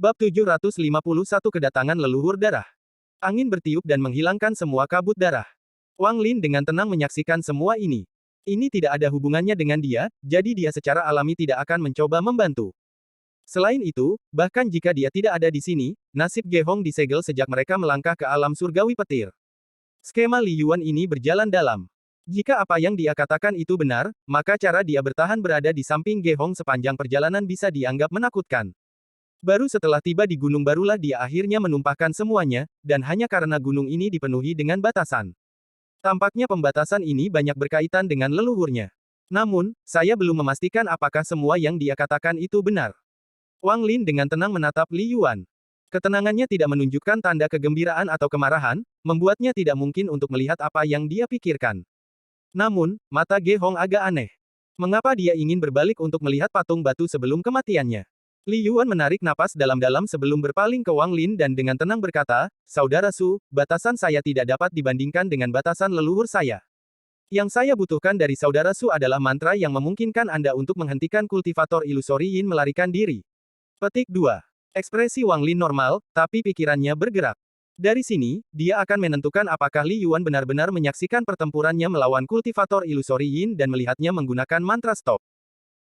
Bab 751 Kedatangan Leluhur Darah. Angin bertiup dan menghilangkan semua kabut darah. Wang Lin dengan tenang menyaksikan semua ini. Ini tidak ada hubungannya dengan dia, jadi dia secara alami tidak akan mencoba membantu. Selain itu, bahkan jika dia tidak ada di sini, nasib Ge Hong disegel sejak mereka melangkah ke alam surgawi petir. Skema Li Yuan ini berjalan dalam. Jika apa yang dia katakan itu benar, maka cara dia bertahan berada di samping Ge Hong sepanjang perjalanan bisa dianggap menakutkan. Baru setelah tiba di gunung barulah dia akhirnya menumpahkan semuanya, dan hanya karena gunung ini dipenuhi dengan batasan. Tampaknya pembatasan ini banyak berkaitan dengan leluhurnya. Namun, saya belum memastikan apakah semua yang dia katakan itu benar. Wang Lin dengan tenang menatap Li Yuan. Ketenangannya tidak menunjukkan tanda kegembiraan atau kemarahan, membuatnya tidak mungkin untuk melihat apa yang dia pikirkan. Namun, mata Ge Hong agak aneh. Mengapa dia ingin berbalik untuk melihat patung batu sebelum kematiannya? Li Yuan menarik napas dalam-dalam sebelum berpaling ke Wang Lin dan dengan tenang berkata, "Saudara Su, batasan saya tidak dapat dibandingkan dengan batasan leluhur saya. Yang saya butuhkan dari Saudara Su adalah mantra yang memungkinkan Anda untuk menghentikan kultivator ilusori Yin melarikan diri." Petik 2. Ekspresi Wang Lin normal, tapi pikirannya bergerak. Dari sini, dia akan menentukan apakah Li Yuan benar-benar menyaksikan pertempurannya melawan kultivator ilusori Yin dan melihatnya menggunakan mantra stop.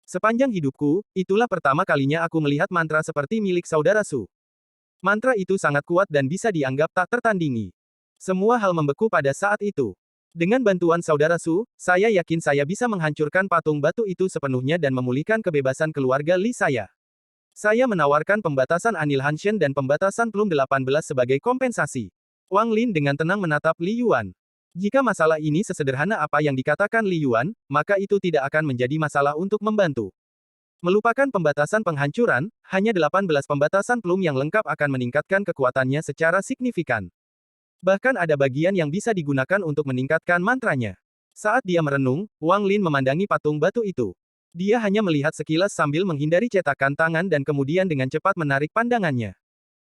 Sepanjang hidupku, itulah pertama kalinya aku melihat mantra seperti milik Saudara Su. Mantra itu sangat kuat dan bisa dianggap tak tertandingi. Semua hal membeku pada saat itu. Dengan bantuan Saudara Su, saya yakin saya bisa menghancurkan patung batu itu sepenuhnya dan memulihkan kebebasan keluarga Li saya. Saya menawarkan pembatasan Anil Hanshen dan pembatasan Plum 18 sebagai kompensasi. Wang Lin dengan tenang menatap Li Yuan. Jika masalah ini sesederhana apa yang dikatakan Li Yuan, maka itu tidak akan menjadi masalah untuk membantu. Melupakan pembatasan penghancuran, hanya 18 pembatasan Plum yang lengkap akan meningkatkan kekuatannya secara signifikan. Bahkan ada bagian yang bisa digunakan untuk meningkatkan mantranya. Saat dia merenung, Wang Lin memandangi patung batu itu. Dia hanya melihat sekilas sambil menghindari cetakan tangan dan kemudian dengan cepat menarik pandangannya.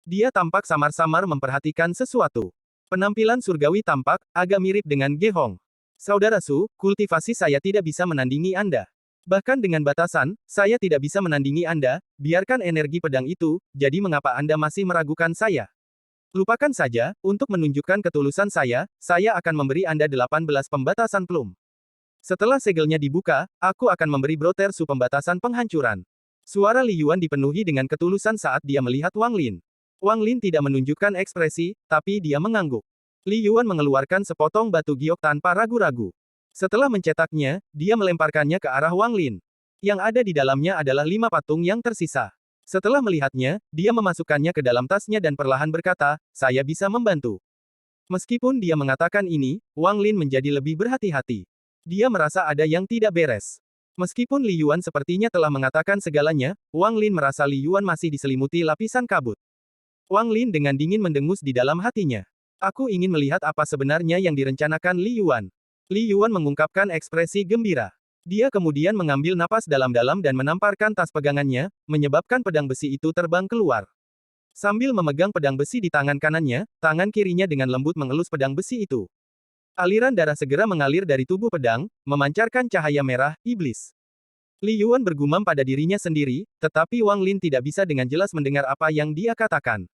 Dia tampak samar-samar memperhatikan sesuatu. Penampilan surgawi tampak agak mirip dengan Ge Hong. Saudara Su, kultivasi saya tidak bisa menandingi Anda. Bahkan dengan batasan, saya tidak bisa menandingi Anda, biarkan energi pedang itu, jadi mengapa Anda masih meragukan saya? Lupakan saja, untuk menunjukkan ketulusan saya akan memberi Anda 18 pembatasan Plum. Setelah segelnya dibuka, aku akan memberi Brother Su pembatasan penghancuran. Suara Li Yuan dipenuhi dengan ketulusan saat dia melihat Wang Lin. Wang Lin tidak menunjukkan ekspresi, tapi dia mengangguk. Li Yuan mengeluarkan sepotong batu giok tanpa ragu-ragu. Setelah mencetaknya, dia melemparkannya ke arah Wang Lin. Yang ada di dalamnya adalah 5 patung yang tersisa. Setelah melihatnya, dia memasukkannya ke dalam tasnya dan perlahan berkata, "Saya bisa membantu." Meskipun dia mengatakan ini, Wang Lin menjadi lebih berhati-hati. Dia merasa ada yang tidak beres. Meskipun Li Yuan sepertinya telah mengatakan segalanya, Wang Lin merasa Li Yuan masih diselimuti lapisan kabut. Wang Lin dengan dingin mendengus di dalam hatinya. Aku ingin melihat apa sebenarnya yang direncanakan Li Yuan. Li Yuan mengungkapkan ekspresi gembira. Dia kemudian mengambil napas dalam-dalam dan menamparkan tas pegangannya, menyebabkan pedang besi itu terbang keluar. Sambil memegang pedang besi di tangan kanannya, tangan kirinya dengan lembut mengelus pedang besi itu. Aliran darah segera mengalir dari tubuh pedang, memancarkan cahaya merah, iblis. Li Yuan bergumam pada dirinya sendiri, tetapi Wang Lin tidak bisa dengan jelas mendengar apa yang dia katakan.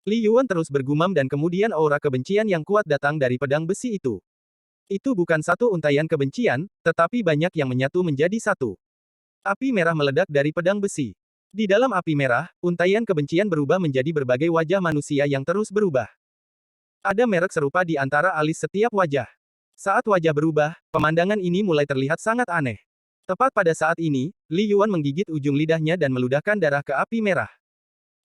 Li Yuan terus bergumam dan kemudian aura kebencian yang kuat datang dari pedang besi itu. Itu bukan satu untaian kebencian, tetapi banyak yang menyatu menjadi satu. Api merah meledak dari pedang besi. Di dalam api merah, untaian kebencian berubah menjadi berbagai wajah manusia yang terus berubah. Ada merek serupa di antara alis setiap wajah. Saat wajah berubah, pemandangan ini mulai terlihat sangat aneh. Tepat pada saat ini, Li Yuan menggigit ujung lidahnya dan meludahkan darah ke api merah.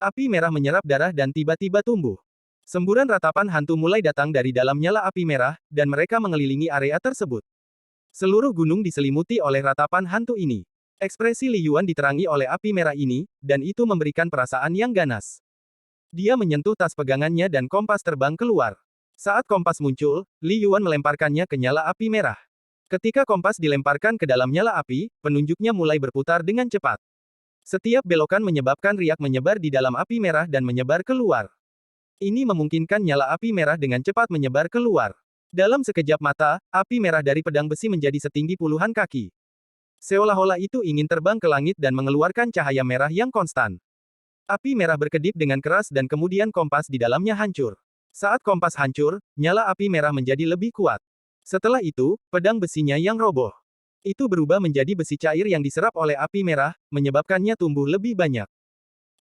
Api merah menyerap darah dan tiba-tiba tumbuh. Semburan ratapan hantu mulai datang dari dalam nyala api merah, dan mereka mengelilingi area tersebut. Seluruh gunung diselimuti oleh ratapan hantu ini. Ekspresi Li Yuan diterangi oleh api merah ini, dan itu memberikan perasaan yang ganas. Dia menyentuh tas pegangannya dan kompas terbang keluar. Saat kompas muncul, Li Yuan melemparkannya ke nyala api merah. Ketika kompas dilemparkan ke dalam nyala api, penunjuknya mulai berputar dengan cepat. Setiap belokan menyebabkan riak menyebar di dalam api merah dan menyebar keluar. Ini memungkinkan nyala api merah dengan cepat menyebar keluar. Dalam sekejap mata, api merah dari pedang besi menjadi setinggi puluhan kaki. Seolah-olah itu ingin terbang ke langit dan mengeluarkan cahaya merah yang konstan. Api merah berkedip dengan keras dan kemudian kompas di dalamnya hancur. Saat kompas hancur, nyala api merah menjadi lebih kuat. Setelah itu, pedang besinya yang roboh. Itu berubah menjadi besi cair yang diserap oleh api merah, menyebabkannya tumbuh lebih banyak.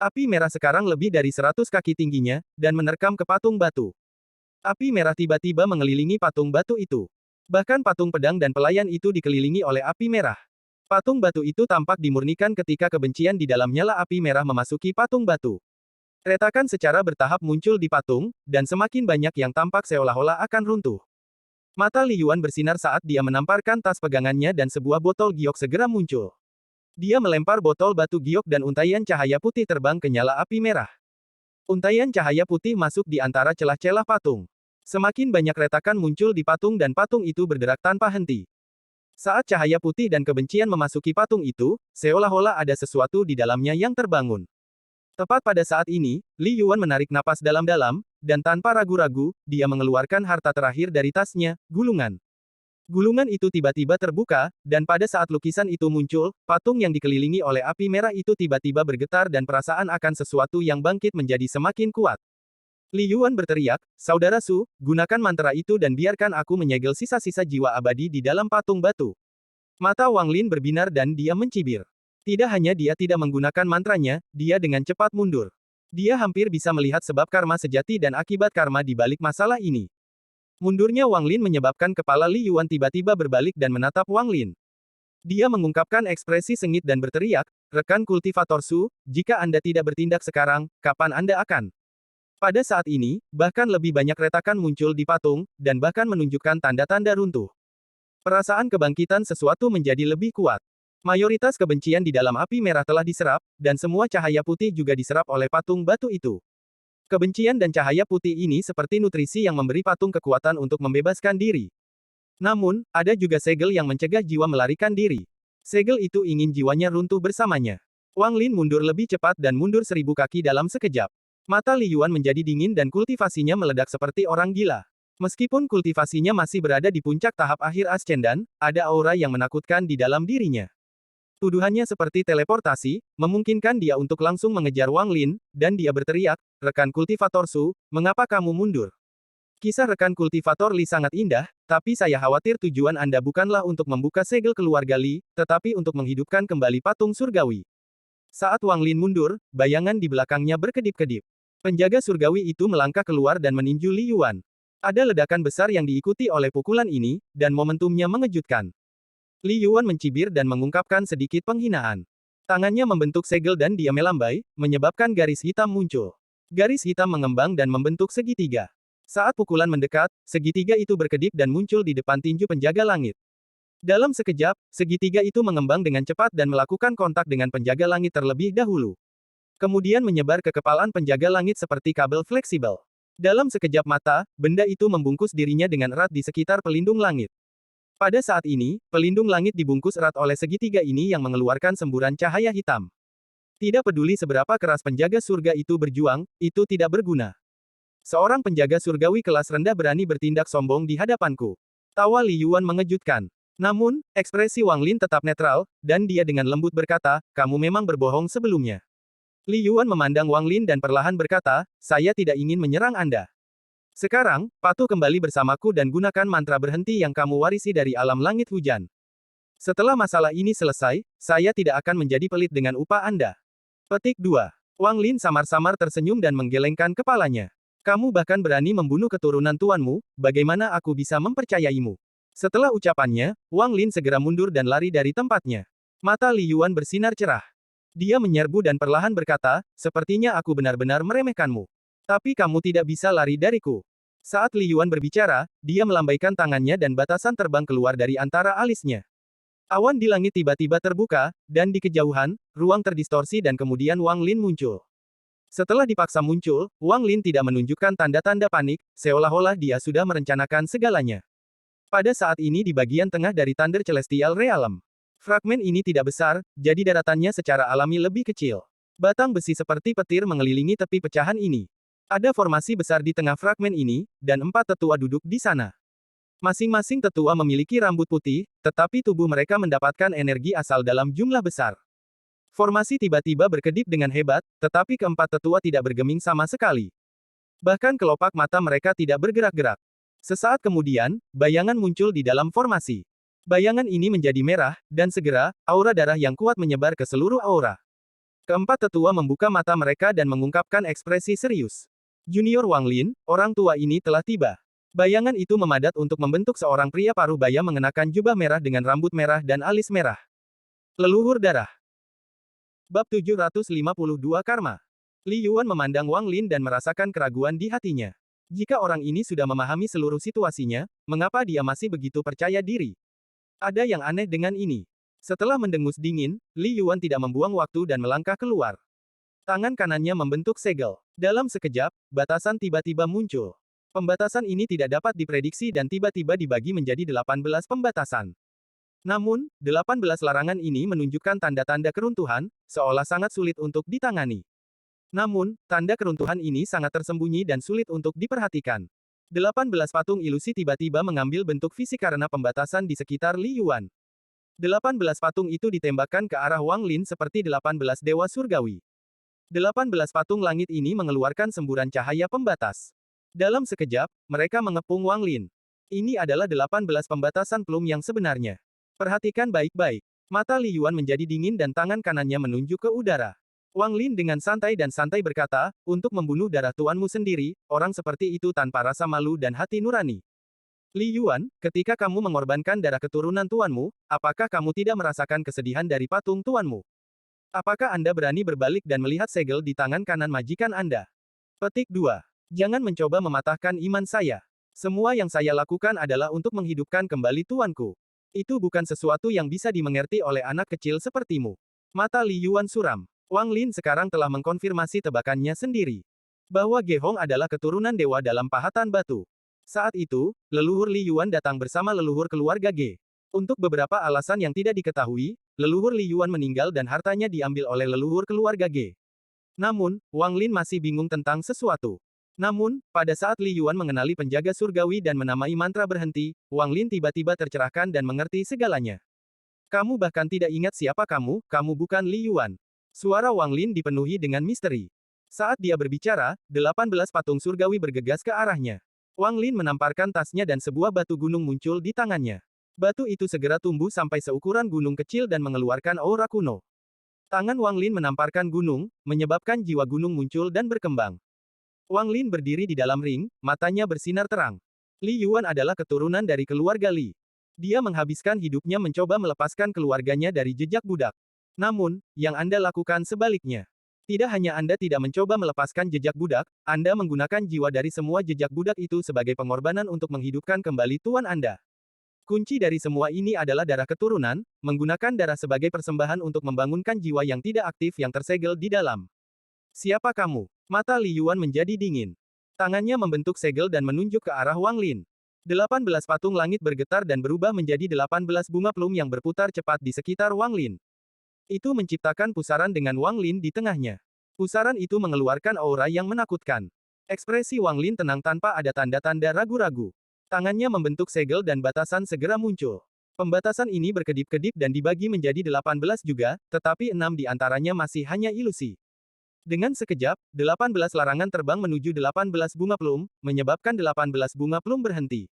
Api merah sekarang lebih dari 100 kaki tingginya, dan menerkam ke patung batu. Api merah tiba-tiba mengelilingi patung batu itu. Bahkan patung pedang dan pelayan itu dikelilingi oleh api merah. Patung batu itu tampak dimurnikan ketika kebencian di dalam nyala api merah memasuki patung batu. Retakan secara bertahap muncul di patung, dan semakin banyak yang tampak seolah-olah akan runtuh. Mata Li Yuan bersinar saat dia menamparkan tas pegangannya dan sebuah botol giok segera muncul. Dia melempar botol batu giok dan untaian cahaya putih terbang ke nyala api merah. Untaian cahaya putih masuk di antara celah-celah patung. Semakin banyak retakan muncul di patung dan patung itu bergerak tanpa henti. Saat cahaya putih dan kebencian memasuki patung itu, seolah-olah ada sesuatu di dalamnya yang terbangun. Tepat pada saat ini, Li Yuan menarik napas dalam-dalam, dan tanpa ragu-ragu, dia mengeluarkan harta terakhir dari tasnya, gulungan. Gulungan itu tiba-tiba terbuka, dan pada saat lukisan itu muncul, patung yang dikelilingi oleh api merah itu tiba-tiba bergetar dan perasaan akan sesuatu yang bangkit menjadi semakin kuat. Li Yuan berteriak, "Saudara Su, gunakan mantra itu dan biarkan aku menyegel sisa-sisa jiwa abadi di dalam patung batu." Mata Wang Lin berbinar dan dia mencibir. Tidak hanya dia tidak menggunakan mantranya, dia dengan cepat mundur. Dia hampir bisa melihat sebab karma sejati dan akibat karma di balik masalah ini. Mundurnya Wang Lin menyebabkan kepala Li Yuan tiba-tiba berbalik dan menatap Wang Lin. Dia mengungkapkan ekspresi sengit dan berteriak, "Rekan kultivator Su, jika Anda tidak bertindak sekarang, kapan Anda akan?" Pada saat ini, bahkan lebih banyak retakan muncul di patung, dan bahkan menunjukkan tanda-tanda runtuh. Perasaan kebangkitan sesuatu menjadi lebih kuat. Mayoritas kebencian di dalam api merah telah diserap, dan semua cahaya putih juga diserap oleh patung batu itu. Kebencian dan cahaya putih ini seperti nutrisi yang memberi patung kekuatan untuk membebaskan diri. Namun, ada juga segel yang mencegah jiwa melarikan diri. Segel itu ingin jiwanya runtuh bersamanya. Wang Lin mundur lebih cepat dan mundur 1000 kaki dalam sekejap. Mata Li Yuan menjadi dingin dan kultivasinya meledak seperti orang gila. Meskipun kultivasinya masih berada di puncak tahap akhir Ascendan, ada aura yang menakutkan di dalam dirinya. Tuduhannya seperti teleportasi, memungkinkan dia untuk langsung mengejar Wang Lin, dan dia berteriak, "Rekan kultivator Su, mengapa kamu mundur?" Kisah rekan kultivator Li sangat indah, tapi saya khawatir tujuan Anda bukanlah untuk membuka segel keluarga Li, tetapi untuk menghidupkan kembali patung surgawi. Saat Wang Lin mundur, bayangan di belakangnya berkedip-kedip. Penjaga surgawi itu melangkah keluar dan meninju Li Yuan. Ada ledakan besar yang diikuti oleh pukulan ini, dan momentumnya mengejutkan. Li Yuan mencibir dan mengungkapkan sedikit penghinaan. Tangannya membentuk segel dan dia melambai, menyebabkan garis hitam muncul. Garis hitam mengembang dan membentuk segitiga. Saat pukulan mendekat, segitiga itu berkedip dan muncul di depan tinju penjaga langit. Dalam sekejap, segitiga itu mengembang dengan cepat dan melakukan kontak dengan penjaga langit terlebih dahulu. Kemudian menyebar ke kepalan penjaga langit seperti kabel fleksibel. Dalam sekejap mata, benda itu membungkus dirinya dengan erat di sekitar pelindung langit. Pada saat ini, pelindung langit dibungkus erat oleh segitiga ini yang mengeluarkan semburan cahaya hitam. Tidak peduli seberapa keras penjaga surga itu berjuang, itu tidak berguna. Seorang penjaga surgawi kelas rendah berani bertindak sombong di hadapanku. Tawa Li Yuan mengejutkan. Namun, ekspresi Wang Lin tetap netral, dan dia dengan lembut berkata, "Kamu memang berbohong sebelumnya." Li Yuan memandang Wang Lin dan perlahan berkata, "Saya tidak ingin menyerang Anda. Sekarang, patuh kembali bersamaku dan gunakan mantra berhenti yang kamu warisi dari alam langit hujan. Setelah masalah ini selesai, saya tidak akan menjadi pelit dengan upah Anda." Petik 2. Wang Lin samar-samar tersenyum dan menggelengkan kepalanya. "Kamu bahkan berani membunuh keturunan tuanmu, bagaimana aku bisa mempercayaimu?" Setelah ucapannya, Wang Lin segera mundur dan lari dari tempatnya. Mata Li Yuan bersinar cerah. Dia menyerbu dan perlahan berkata, "Sepertinya aku benar-benar meremehkanmu. Tapi kamu tidak bisa lari dariku." Saat Li Yuan berbicara, dia melambaikan tangannya dan batasan terbang keluar dari antara alisnya. Awan di langit tiba-tiba terbuka, dan di kejauhan, ruang terdistorsi dan kemudian Wang Lin muncul. Setelah dipaksa muncul, Wang Lin tidak menunjukkan tanda-tanda panik, seolah-olah dia sudah merencanakan segalanya. Pada saat ini di bagian tengah dari Thunder Celestial Realm. Fragmen ini tidak besar, jadi daratannya secara alami lebih kecil. Batang besi seperti petir mengelilingi tepi pecahan ini. Ada formasi besar di tengah fragmen ini, dan 4 tetua duduk di sana. Masing-masing tetua memiliki rambut putih, tetapi tubuh mereka mendapatkan energi asal dalam jumlah besar. Formasi tiba-tiba berkedip dengan hebat, tetapi keempat tetua tidak bergeming sama sekali. Bahkan kelopak mata mereka tidak bergerak-gerak. Sesaat kemudian, bayangan muncul di dalam formasi. Bayangan ini menjadi merah, dan segera, aura darah yang kuat menyebar ke seluruh aura. Keempat tetua membuka mata mereka dan mengungkapkan ekspresi serius. Junior Wang Lin, orang tua ini telah tiba. Bayangan itu memadat untuk membentuk seorang pria paruh baya mengenakan jubah merah dengan rambut merah dan alis merah. Leluhur darah. Bab 752 Karma. Li Yuan memandang Wang Lin dan merasakan keraguan di hatinya. Jika orang ini sudah memahami seluruh situasinya, mengapa dia masih begitu percaya diri? Ada yang aneh dengan ini. Setelah mendengus dingin, Li Yuan tidak membuang waktu dan melangkah keluar. Tangan kanannya membentuk segel. Dalam sekejap, batasan tiba-tiba muncul. Pembatasan ini tidak dapat diprediksi dan tiba-tiba dibagi menjadi 18 pembatasan. Namun, 18 larangan ini menunjukkan tanda-tanda keruntuhan, seolah sangat sulit untuk ditangani. Namun, tanda keruntuhan ini sangat tersembunyi dan sulit untuk diperhatikan. 18 patung ilusi tiba-tiba mengambil bentuk fisik karena pembatasan di sekitar Li Yuan. 18 patung itu ditembakkan ke arah Wang Lin seperti 18 dewa surgawi. 18 patung langit ini mengeluarkan semburan cahaya pembatas. Dalam sekejap, mereka mengepung Wang Lin. Ini adalah 18 pembatasan plum yang sebenarnya. Perhatikan baik-baik. Mata Li Yuan menjadi dingin dan tangan kanannya menunjuk ke udara. Wang Lin dengan santai berkata, untuk membunuh darah tuanmu sendiri, orang seperti itu tanpa rasa malu dan hati nurani. Li Yuan, ketika kamu mengorbankan darah keturunan tuanmu, apakah kamu tidak merasakan kesedihan dari patung tuanmu? Apakah Anda berani berbalik dan melihat segel di tangan kanan majikan Anda? Petik 2. Jangan mencoba mematahkan iman saya. Semua yang saya lakukan adalah untuk menghidupkan kembali tuanku. Itu bukan sesuatu yang bisa dimengerti oleh anak kecil sepertimu. Mata Li Yuan suram. Wang Lin sekarang telah mengkonfirmasi tebakannya sendiri. Bahwa Ge Hong adalah keturunan dewa dalam pahatan batu. Saat itu, leluhur Li Yuan datang bersama leluhur keluarga Ge. Untuk beberapa alasan yang tidak diketahui, leluhur Li Yuan meninggal dan hartanya diambil oleh leluhur keluarga Ge. Namun, Wang Lin masih bingung tentang sesuatu. Namun, pada saat Li Yuan mengenali penjaga surgawi dan menamai mantra berhenti, Wang Lin tiba-tiba tercerahkan dan mengerti segalanya. Kamu bahkan tidak ingat siapa kamu bukan Li Yuan. Suara Wang Lin dipenuhi dengan misteri. Saat dia berbicara, 18 patung surgawi bergegas ke arahnya. Wang Lin menamparkan tasnya dan sebuah batu gunung muncul di tangannya. Batu itu segera tumbuh sampai seukuran gunung kecil dan mengeluarkan aura kuno. Tangan Wang Lin menamparkan gunung, menyebabkan jiwa gunung muncul dan berkembang. Wang Lin berdiri di dalam ring, matanya bersinar terang. Li Yuan adalah keturunan dari keluarga Li. Dia menghabiskan hidupnya mencoba melepaskan keluarganya dari jejak budak. Namun, yang Anda lakukan sebaliknya. Tidak hanya Anda tidak mencoba melepaskan jejak budak, Anda menggunakan jiwa dari semua jejak budak itu sebagai pengorbanan untuk menghidupkan kembali tuan Anda. Kunci dari semua ini adalah darah keturunan, menggunakan darah sebagai persembahan untuk membangunkan jiwa yang tidak aktif yang tersegel di dalam. Siapa kamu? Mata Li Yuan menjadi dingin. Tangannya membentuk segel dan menunjuk ke arah Wang Lin. 18 patung langit bergetar dan berubah menjadi 18 bunga plum yang berputar cepat di sekitar Wang Lin. Itu menciptakan pusaran dengan Wang Lin di tengahnya. Pusaran itu mengeluarkan aura yang menakutkan. Ekspresi Wang Lin tenang tanpa ada tanda-tanda ragu-ragu. Tangannya membentuk segel dan batasan segera muncul. Pembatasan ini berkedip-kedip dan dibagi menjadi 18 juga, tetapi 6 di antaranya masih hanya ilusi. Dengan sekejap, 18 larangan terbang menuju 18 bunga plum, menyebabkan 18 bunga plum berhenti.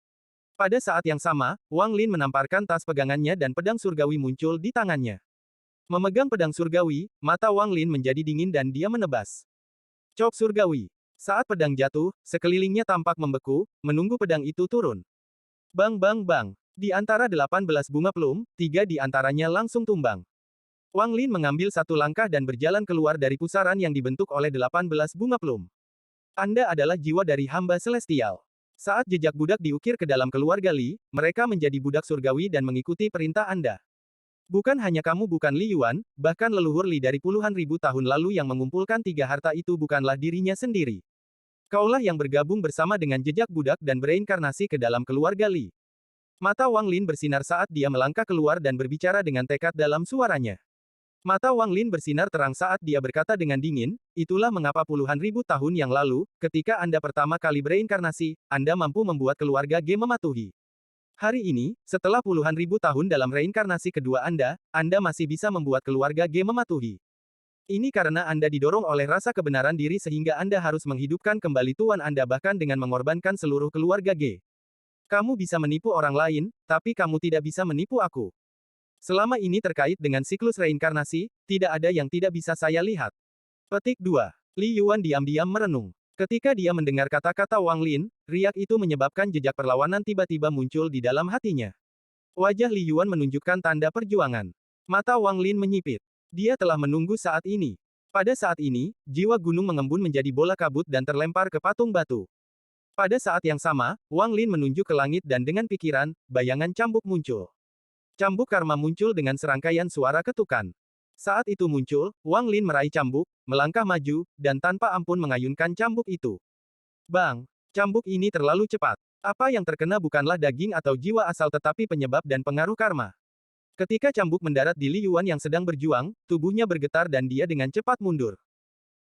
Pada saat yang sama, Wang Lin menamparkan tas pegangannya dan pedang surgawi muncul di tangannya. Memegang pedang surgawi, mata Wang Lin menjadi dingin dan dia menebas. Cop surgawi. Saat pedang jatuh, sekelilingnya tampak membeku, menunggu pedang itu turun. Bang bang bang. Di antara 18 bunga plum, 3 di antaranya langsung tumbang. Wang Lin mengambil satu langkah dan berjalan keluar dari pusaran yang dibentuk oleh 18 bunga plum. Anda adalah jiwa dari hamba celestial. Saat jejak budak diukir ke dalam keluarga Li, mereka menjadi budak surgawi dan mengikuti perintah Anda. Bukan hanya kamu bukan Li Yuan, bahkan leluhur Li dari puluhan ribu tahun lalu yang mengumpulkan 3 harta itu bukanlah dirinya sendiri. Kaulah yang bergabung bersama dengan jejak budak dan bereinkarnasi ke dalam keluarga Li. Mata Wang Lin bersinar saat dia melangkah keluar dan berbicara dengan tekad dalam suaranya. Mata Wang Lin bersinar terang saat dia berkata dengan dingin, itulah mengapa puluhan ribu tahun yang lalu, ketika Anda pertama kali bereinkarnasi, Anda mampu membuat keluarga Ge mematuhi. Hari ini, setelah puluhan ribu tahun dalam reinkarnasi kedua Anda masih bisa membuat keluarga Ge mematuhi. Ini karena Anda didorong oleh rasa kebenaran diri sehingga Anda harus menghidupkan kembali tuan Anda bahkan dengan mengorbankan seluruh keluarga G. Kamu bisa menipu orang lain, tapi kamu tidak bisa menipu aku. Selama ini terkait dengan siklus reinkarnasi, tidak ada yang tidak bisa saya lihat. Petik 2. Li Yuan diam-diam merenung. Ketika dia mendengar kata-kata Wang Lin, riak itu menyebabkan jejak perlawanan tiba-tiba muncul di dalam hatinya. Wajah Li Yuan menunjukkan tanda perjuangan. Mata Wang Lin menyipit. Dia telah menunggu saat ini. Pada saat ini, jiwa gunung mengembun menjadi bola kabut dan terlempar ke patung batu. Pada saat yang sama, Wang Lin menunjuk ke langit dan dengan pikiran, bayangan cambuk muncul. Cambuk karma muncul dengan serangkaian suara ketukan. Saat itu muncul, Wang Lin meraih cambuk, melangkah maju, dan tanpa ampun mengayunkan cambuk itu. Bang! Cambuk ini terlalu cepat. Apa yang terkena bukanlah daging atau jiwa asal tetapi penyebab dan pengaruh karma. Ketika cambuk mendarat di Li Yuan yang sedang berjuang, tubuhnya bergetar dan dia dengan cepat mundur.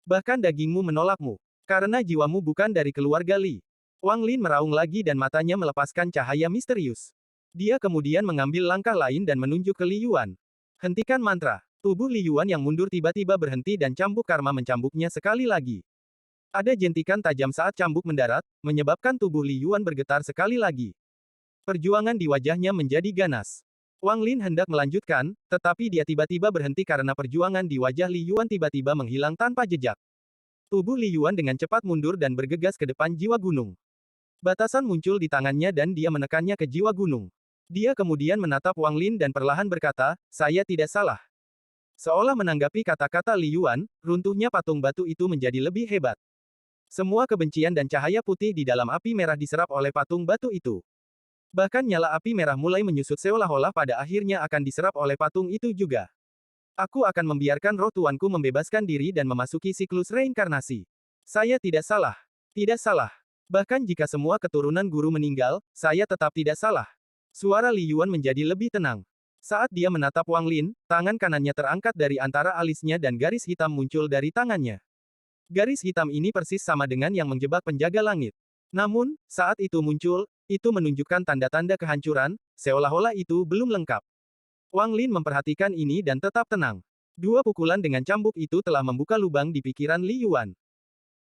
Bahkan dagingmu menolakmu. Karena jiwamu bukan dari keluarga Li. Wang Lin meraung lagi dan matanya melepaskan cahaya misterius. Dia kemudian mengambil langkah lain dan menunjuk ke Li Yuan. Hentikan mantra. Tubuh Li Yuan yang mundur tiba-tiba berhenti dan cambuk karma mencambuknya sekali lagi. Ada jentikan tajam saat cambuk mendarat, menyebabkan tubuh Li Yuan bergetar sekali lagi. Perjuangan di wajahnya menjadi ganas. Wang Lin hendak melanjutkan, tetapi dia tiba-tiba berhenti karena perjuangan di wajah Li Yuan tiba-tiba menghilang tanpa jejak. Tubuh Li Yuan dengan cepat mundur dan bergegas ke depan jiwa gunung. Batasan muncul di tangannya dan dia menekannya ke jiwa gunung. Dia kemudian menatap Wang Lin dan perlahan berkata, saya tidak salah. Seolah menanggapi kata-kata Li Yuan, runtuhnya patung batu itu menjadi lebih hebat. Semua kebencian dan cahaya putih di dalam api merah diserap oleh patung batu itu. Bahkan nyala api merah mulai menyusut seolah-olah pada akhirnya akan diserap oleh patung itu juga. Aku akan membiarkan roh tuanku membebaskan diri dan memasuki siklus reinkarnasi. Saya tidak salah. Tidak salah. Bahkan jika semua keturunan guru meninggal, saya tetap tidak salah. Suara Li Yuan menjadi lebih tenang. Saat dia menatap Wang Lin, tangan kanannya terangkat dari antara alisnya dan garis hitam muncul dari tangannya. Garis hitam ini persis sama dengan yang menjebak penjaga langit. Namun, saat itu muncul, itu menunjukkan tanda-tanda kehancuran, seolah-olah itu belum lengkap. Wang Lin memperhatikan ini dan tetap tenang. Dua pukulan dengan cambuk itu telah membuka lubang di pikiran Li Yuan.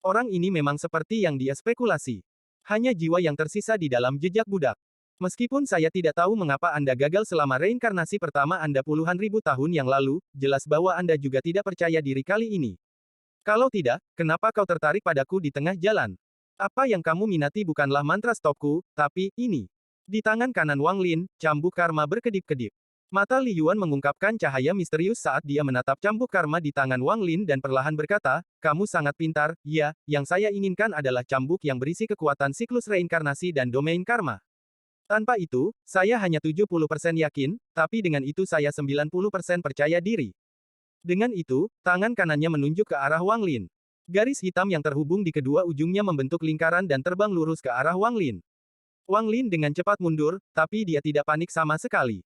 Orang ini memang seperti yang dia spekulasi. Hanya jiwa yang tersisa di dalam jejak budak. Meskipun saya tidak tahu mengapa Anda gagal selama reinkarnasi pertama Anda puluhan ribu tahun yang lalu, jelas bahwa Anda juga tidak percaya diri kali ini. Kalau tidak, kenapa kau tertarik padaku di tengah jalan? Apa yang kamu minati bukanlah mantra stopku, tapi ini. Di tangan kanan Wang Lin, cambuk karma berkedip-kedip. Mata Li Yuan mengungkapkan cahaya misterius saat dia menatap cambuk karma di tangan Wang Lin dan perlahan berkata, kamu sangat pintar, ya, yang saya inginkan adalah cambuk yang berisi kekuatan siklus reinkarnasi dan domain karma. Tanpa itu, saya hanya 70% yakin, tapi dengan itu saya 90% percaya diri. Dengan itu, tangan kanannya menunjuk ke arah Wang Lin. Garis hitam yang terhubung di kedua ujungnya membentuk lingkaran dan terbang lurus ke arah Wang Lin. Wang Lin dengan cepat mundur, tapi dia tidak panik sama sekali.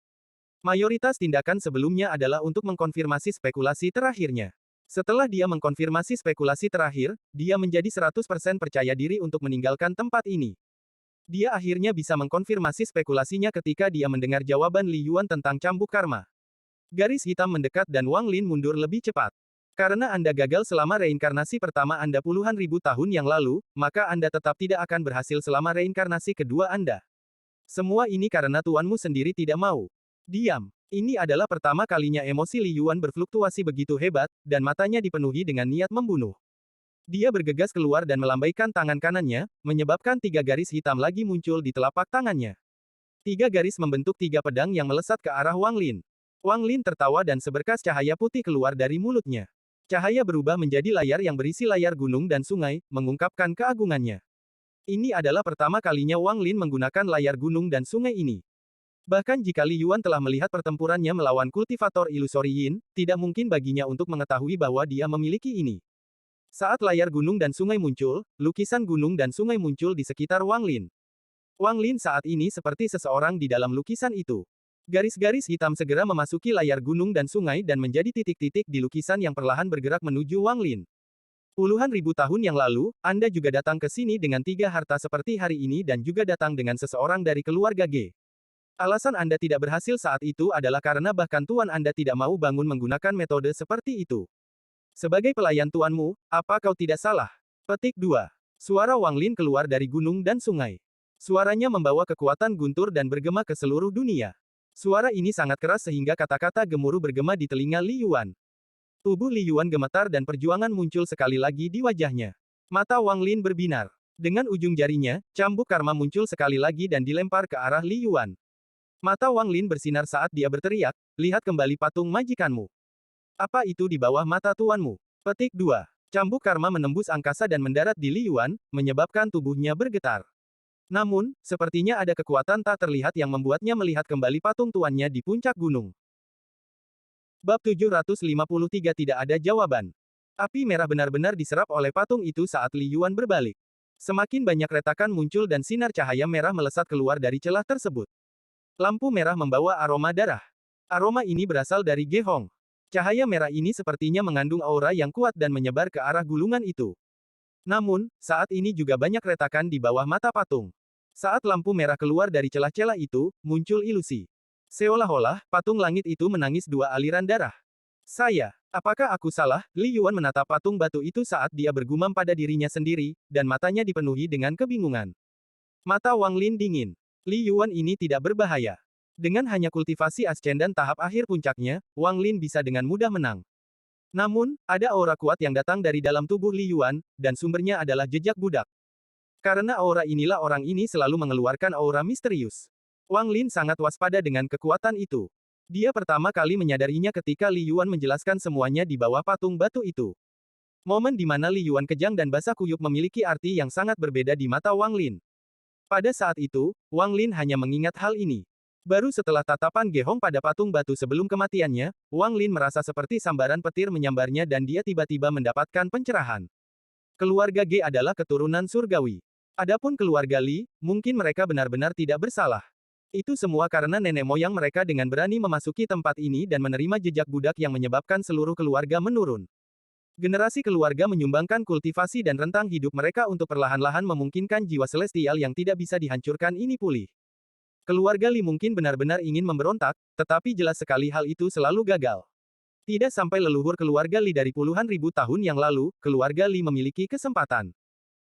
Mayoritas tindakan sebelumnya adalah untuk mengkonfirmasi spekulasi terakhirnya. Setelah dia mengkonfirmasi spekulasi terakhir, dia menjadi 100% percaya diri untuk meninggalkan tempat ini. Dia akhirnya bisa mengkonfirmasi spekulasinya ketika dia mendengar jawaban Li Yuan tentang cambuk karma. Garis hitam mendekat dan Wang Lin mundur lebih cepat. Karena Anda gagal selama reinkarnasi pertama Anda puluhan ribu tahun yang lalu, maka Anda tetap tidak akan berhasil selama reinkarnasi kedua Anda. Semua ini karena tuanmu sendiri tidak mau. Diam. Ini adalah pertama kalinya emosi Li Yuan berfluktuasi begitu hebat, dan matanya dipenuhi dengan niat membunuh. Dia bergegas keluar dan melambaikan tangan kanannya, menyebabkan 3 garis hitam lagi muncul di telapak tangannya. 3 garis membentuk 3 pedang yang melesat ke arah Wang Lin. Wang Lin tertawa dan seberkas cahaya putih keluar dari mulutnya. Cahaya berubah menjadi layar yang berisi layar gunung dan sungai, mengungkapkan keagungannya. Ini adalah pertama kalinya Wang Lin menggunakan layar gunung dan sungai ini. Bahkan jika Li Yuan telah melihat pertempurannya melawan kultivator ilusori Yin, tidak mungkin baginya untuk mengetahui bahwa dia memiliki ini. Saat layar gunung dan sungai muncul, lukisan gunung dan sungai muncul di sekitar Wang Lin. Wang Lin saat ini seperti seseorang di dalam lukisan itu. Garis-garis hitam segera memasuki layar gunung dan sungai dan menjadi titik-titik di lukisan yang perlahan bergerak menuju Wang Lin. Puluhan ribu tahun yang lalu, Anda juga datang ke sini dengan 3 harta seperti hari ini dan juga datang dengan seseorang dari keluarga G. Alasan Anda tidak berhasil saat itu adalah karena bahkan tuan Anda tidak mau bangun menggunakan metode seperti itu. Sebagai pelayan tuanmu, apa kau tidak salah? Petik 2. Suara Wang Lin keluar dari gunung dan sungai. Suaranya membawa kekuatan guntur dan bergema ke seluruh dunia. Suara ini sangat keras sehingga kata-kata gemuruh bergema di telinga Li Yuan. Tubuh Li Yuan gemetar dan perjuangan muncul sekali lagi di wajahnya. Mata Wang Lin berbinar. Dengan ujung jarinya, cambuk karma muncul sekali lagi dan dilempar ke arah Li Yuan. Mata Wang Lin bersinar saat dia berteriak, lihat kembali patung majikanmu. Apa itu di bawah mata tuanmu? Petik 2. Cambuk karma menembus angkasa dan mendarat di Li Yuan, menyebabkan tubuhnya bergetar. Namun, sepertinya ada kekuatan tak terlihat yang membuatnya melihat kembali patung tuannya di puncak gunung. Bab 753 tidak ada jawaban. Api merah benar-benar diserap oleh patung itu saat Li Yuan berbalik. Semakin banyak retakan muncul dan sinar cahaya merah melesat keluar dari celah tersebut. Lampu merah membawa aroma darah. Aroma ini berasal dari Ge Hong. Cahaya merah ini sepertinya mengandung aura yang kuat dan menyebar ke arah gulungan itu. Namun, saat ini juga banyak retakan di bawah mata patung. Saat lampu merah keluar dari celah-celah itu, muncul ilusi. Seolah-olah, patung langit itu menangis dua aliran darah. Apakah aku salah? Li Yuan menatap patung batu itu saat dia bergumam pada dirinya sendiri, dan matanya dipenuhi dengan kebingungan. Mata Wang Lin dingin. Li Yuan ini tidak berbahaya. Dengan hanya kultivasi ascendan tahap akhir puncaknya, Wang Lin bisa dengan mudah menang. Namun, ada aura kuat yang datang dari dalam tubuh Li Yuan, dan sumbernya adalah jejak budak. Karena aura inilah orang ini selalu mengeluarkan aura misterius. Wang Lin sangat waspada dengan kekuatan itu. Dia pertama kali menyadarinya ketika Li Yuan menjelaskan semuanya di bawah patung batu itu. Momen di mana Li Yuan kejang dan basah kuyup memiliki arti yang sangat berbeda di mata Wang Lin. Pada saat itu, Wang Lin hanya mengingat hal ini. Baru setelah tatapan Ge Hong pada patung batu sebelum kematiannya, Wang Lin merasa seperti sambaran petir menyambarnya dan dia tiba-tiba mendapatkan pencerahan. Keluarga Ge adalah keturunan surgawi. Adapun keluarga Li, mungkin mereka benar-benar tidak bersalah. Itu semua karena nenek moyang mereka dengan berani memasuki tempat ini dan menerima jejak budak yang menyebabkan seluruh keluarga menurun. Generasi keluarga menyumbangkan kultivasi dan rentang hidup mereka untuk perlahan-lahan memungkinkan jiwa celestial yang tidak bisa dihancurkan ini pulih. Keluarga Li mungkin benar-benar ingin memberontak, tetapi jelas sekali hal itu selalu gagal. Tidak sampai leluhur keluarga Li dari puluhan ribu tahun yang lalu, keluarga Li memiliki kesempatan.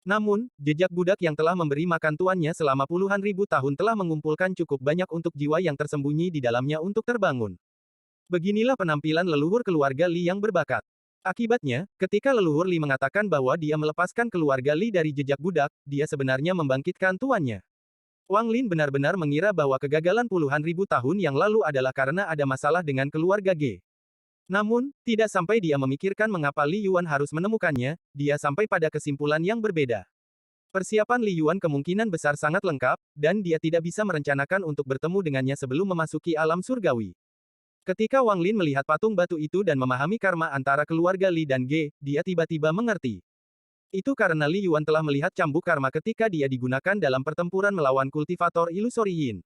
Namun, jejak budak yang telah memberi makan tuannya selama puluhan ribu tahun telah mengumpulkan cukup banyak untuk jiwa yang tersembunyi di dalamnya untuk terbangun. Beginilah penampilan leluhur keluarga Li yang berbakat. Akibatnya, ketika leluhur Li mengatakan bahwa dia melepaskan keluarga Li dari jejak budak, dia sebenarnya membangkitkan tuannya. Wang Lin benar-benar mengira bahwa kegagalan puluhan ribu tahun yang lalu adalah karena ada masalah dengan keluarga Ge. Namun, tidak sampai dia memikirkan mengapa Li Yuan harus menemukannya, dia sampai pada kesimpulan yang berbeda. Persiapan Li Yuan kemungkinan besar sangat lengkap, dan dia tidak bisa merencanakan untuk bertemu dengannya sebelum memasuki alam surgawi. Ketika Wang Lin melihat patung batu itu dan memahami karma antara keluarga Li dan Ge, dia tiba-tiba mengerti. Itu karena Li Yuan telah melihat cambuk karma ketika dia digunakan dalam pertempuran melawan kultivator ilusori Yin.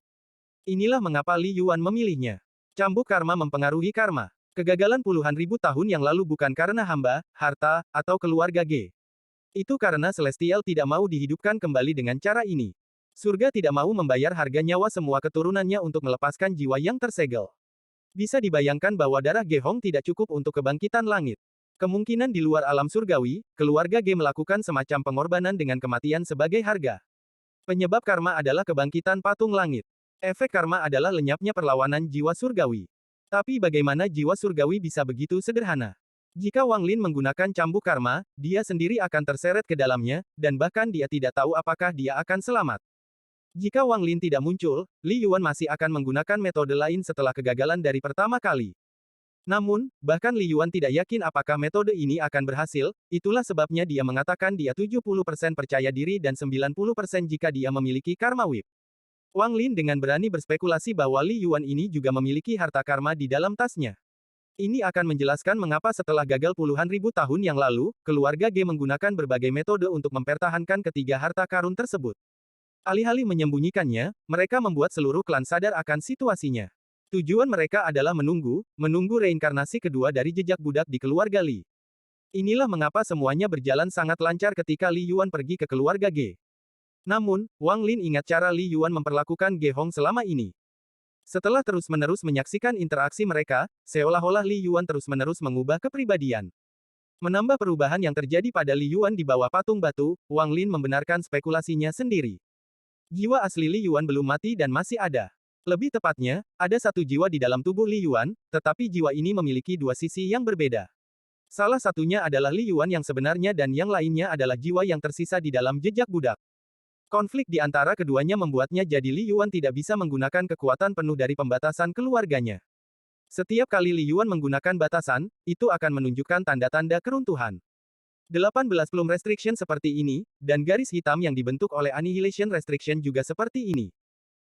Inilah mengapa Li Yuan memilihnya. Cambuk karma mempengaruhi karma. Kegagalan puluhan ribu tahun yang lalu bukan karena hamba, harta, atau keluarga Ge. Itu karena Celestial tidak mau dihidupkan kembali dengan cara ini. Surga tidak mau membayar harga nyawa semua keturunannya untuk melepaskan jiwa yang tersegel. Bisa dibayangkan bahwa darah Ge Hong tidak cukup untuk kebangkitan langit. Kemungkinan di luar alam surgawi, keluarga Ge melakukan semacam pengorbanan dengan kematian sebagai harga. Penyebab karma adalah kebangkitan patung langit. Efek karma adalah lenyapnya perlawanan jiwa surgawi. Tapi bagaimana jiwa surgawi bisa begitu sederhana? Jika Wang Lin menggunakan cambuk karma, dia sendiri akan terseret ke dalamnya, dan bahkan dia tidak tahu apakah dia akan selamat. Jika Wang Lin tidak muncul, Li Yuan masih akan menggunakan metode lain setelah kegagalan dari pertama kali. Namun, bahkan Li Yuan tidak yakin apakah metode ini akan berhasil, itulah sebabnya dia mengatakan dia 70% percaya diri dan 90% jika dia memiliki karma whip. Wang Lin dengan berani berspekulasi bahwa Li Yuan ini juga memiliki harta karma di dalam tasnya. Ini akan menjelaskan mengapa setelah gagal puluhan ribu tahun yang lalu, keluarga Ge menggunakan berbagai metode untuk mempertahankan ketiga harta karun tersebut. Alih-alih menyembunyikannya, mereka membuat seluruh klan sadar akan situasinya. Tujuan mereka adalah menunggu reinkarnasi kedua dari jejak budak di keluarga Li. Inilah mengapa semuanya berjalan sangat lancar ketika Li Yuan pergi ke keluarga Ge. Namun, Wang Lin ingat cara Li Yuan memperlakukan Ge Hong selama ini. Setelah terus-menerus menyaksikan interaksi mereka, seolah-olah Li Yuan terus-menerus mengubah kepribadian. Menambah perubahan yang terjadi pada Li Yuan di bawah patung batu, Wang Lin membenarkan spekulasinya sendiri. Jiwa asli Li Yuan belum mati dan masih ada. Lebih tepatnya, ada satu jiwa di dalam tubuh Li Yuan, tetapi jiwa ini memiliki dua sisi yang berbeda. Salah satunya adalah Li Yuan yang sebenarnya dan yang lainnya adalah jiwa yang tersisa di dalam jejak budak. Konflik di antara keduanya membuatnya jadi Li Yuan tidak bisa menggunakan kekuatan penuh dari pembatasan keluarganya. Setiap kali Li Yuan menggunakan batasan, itu akan menunjukkan tanda-tanda keruntuhan. 18 Plum Restriction seperti ini, dan garis hitam yang dibentuk oleh Annihilation Restriction juga seperti ini.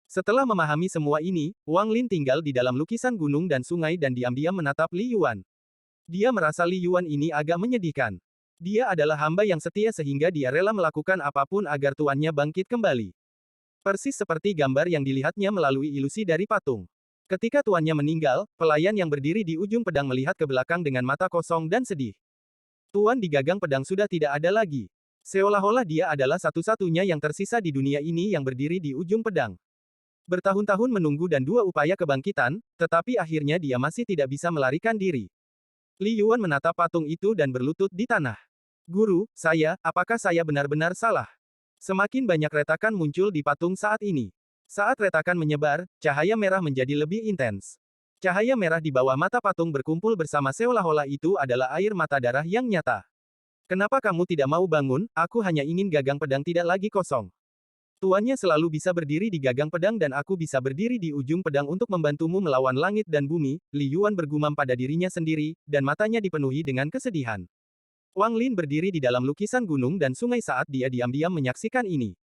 Setelah memahami semua ini, Wang Lin tinggal di dalam lukisan gunung dan sungai dan diam-diam menatap Li Yuan. Dia merasa Li Yuan ini agak menyedihkan. Dia adalah hamba yang setia sehingga dia rela melakukan apapun agar tuannya bangkit kembali. Persis seperti gambar yang dilihatnya melalui ilusi dari patung. Ketika tuannya meninggal, pelayan yang berdiri di ujung pedang melihat ke belakang dengan mata kosong dan sedih. Tuan di gagang pedang sudah tidak ada lagi. Seolah-olah dia adalah satu-satunya yang tersisa di dunia ini yang berdiri di ujung pedang. Bertahun-tahun menunggu dan dua upaya kebangkitan, tetapi akhirnya dia masih tidak bisa melarikan diri. Li Yuan menatap patung itu dan berlutut di tanah. Guru, apakah saya benar-benar salah? Semakin banyak retakan muncul di patung saat ini. Saat retakan menyebar, cahaya merah menjadi lebih intens. Cahaya merah di bawah mata patung berkumpul bersama seolah-olah itu adalah air mata darah yang nyata. Kenapa kamu tidak mau bangun? Aku hanya ingin gagang pedang tidak lagi kosong. Tuannya selalu bisa berdiri di gagang pedang dan aku bisa berdiri di ujung pedang untuk membantumu melawan langit dan bumi, Li Yuan bergumam pada dirinya sendiri, dan matanya dipenuhi dengan kesedihan. Wang Lin berdiri di dalam lukisan gunung dan sungai saat dia diam-diam menyaksikan ini.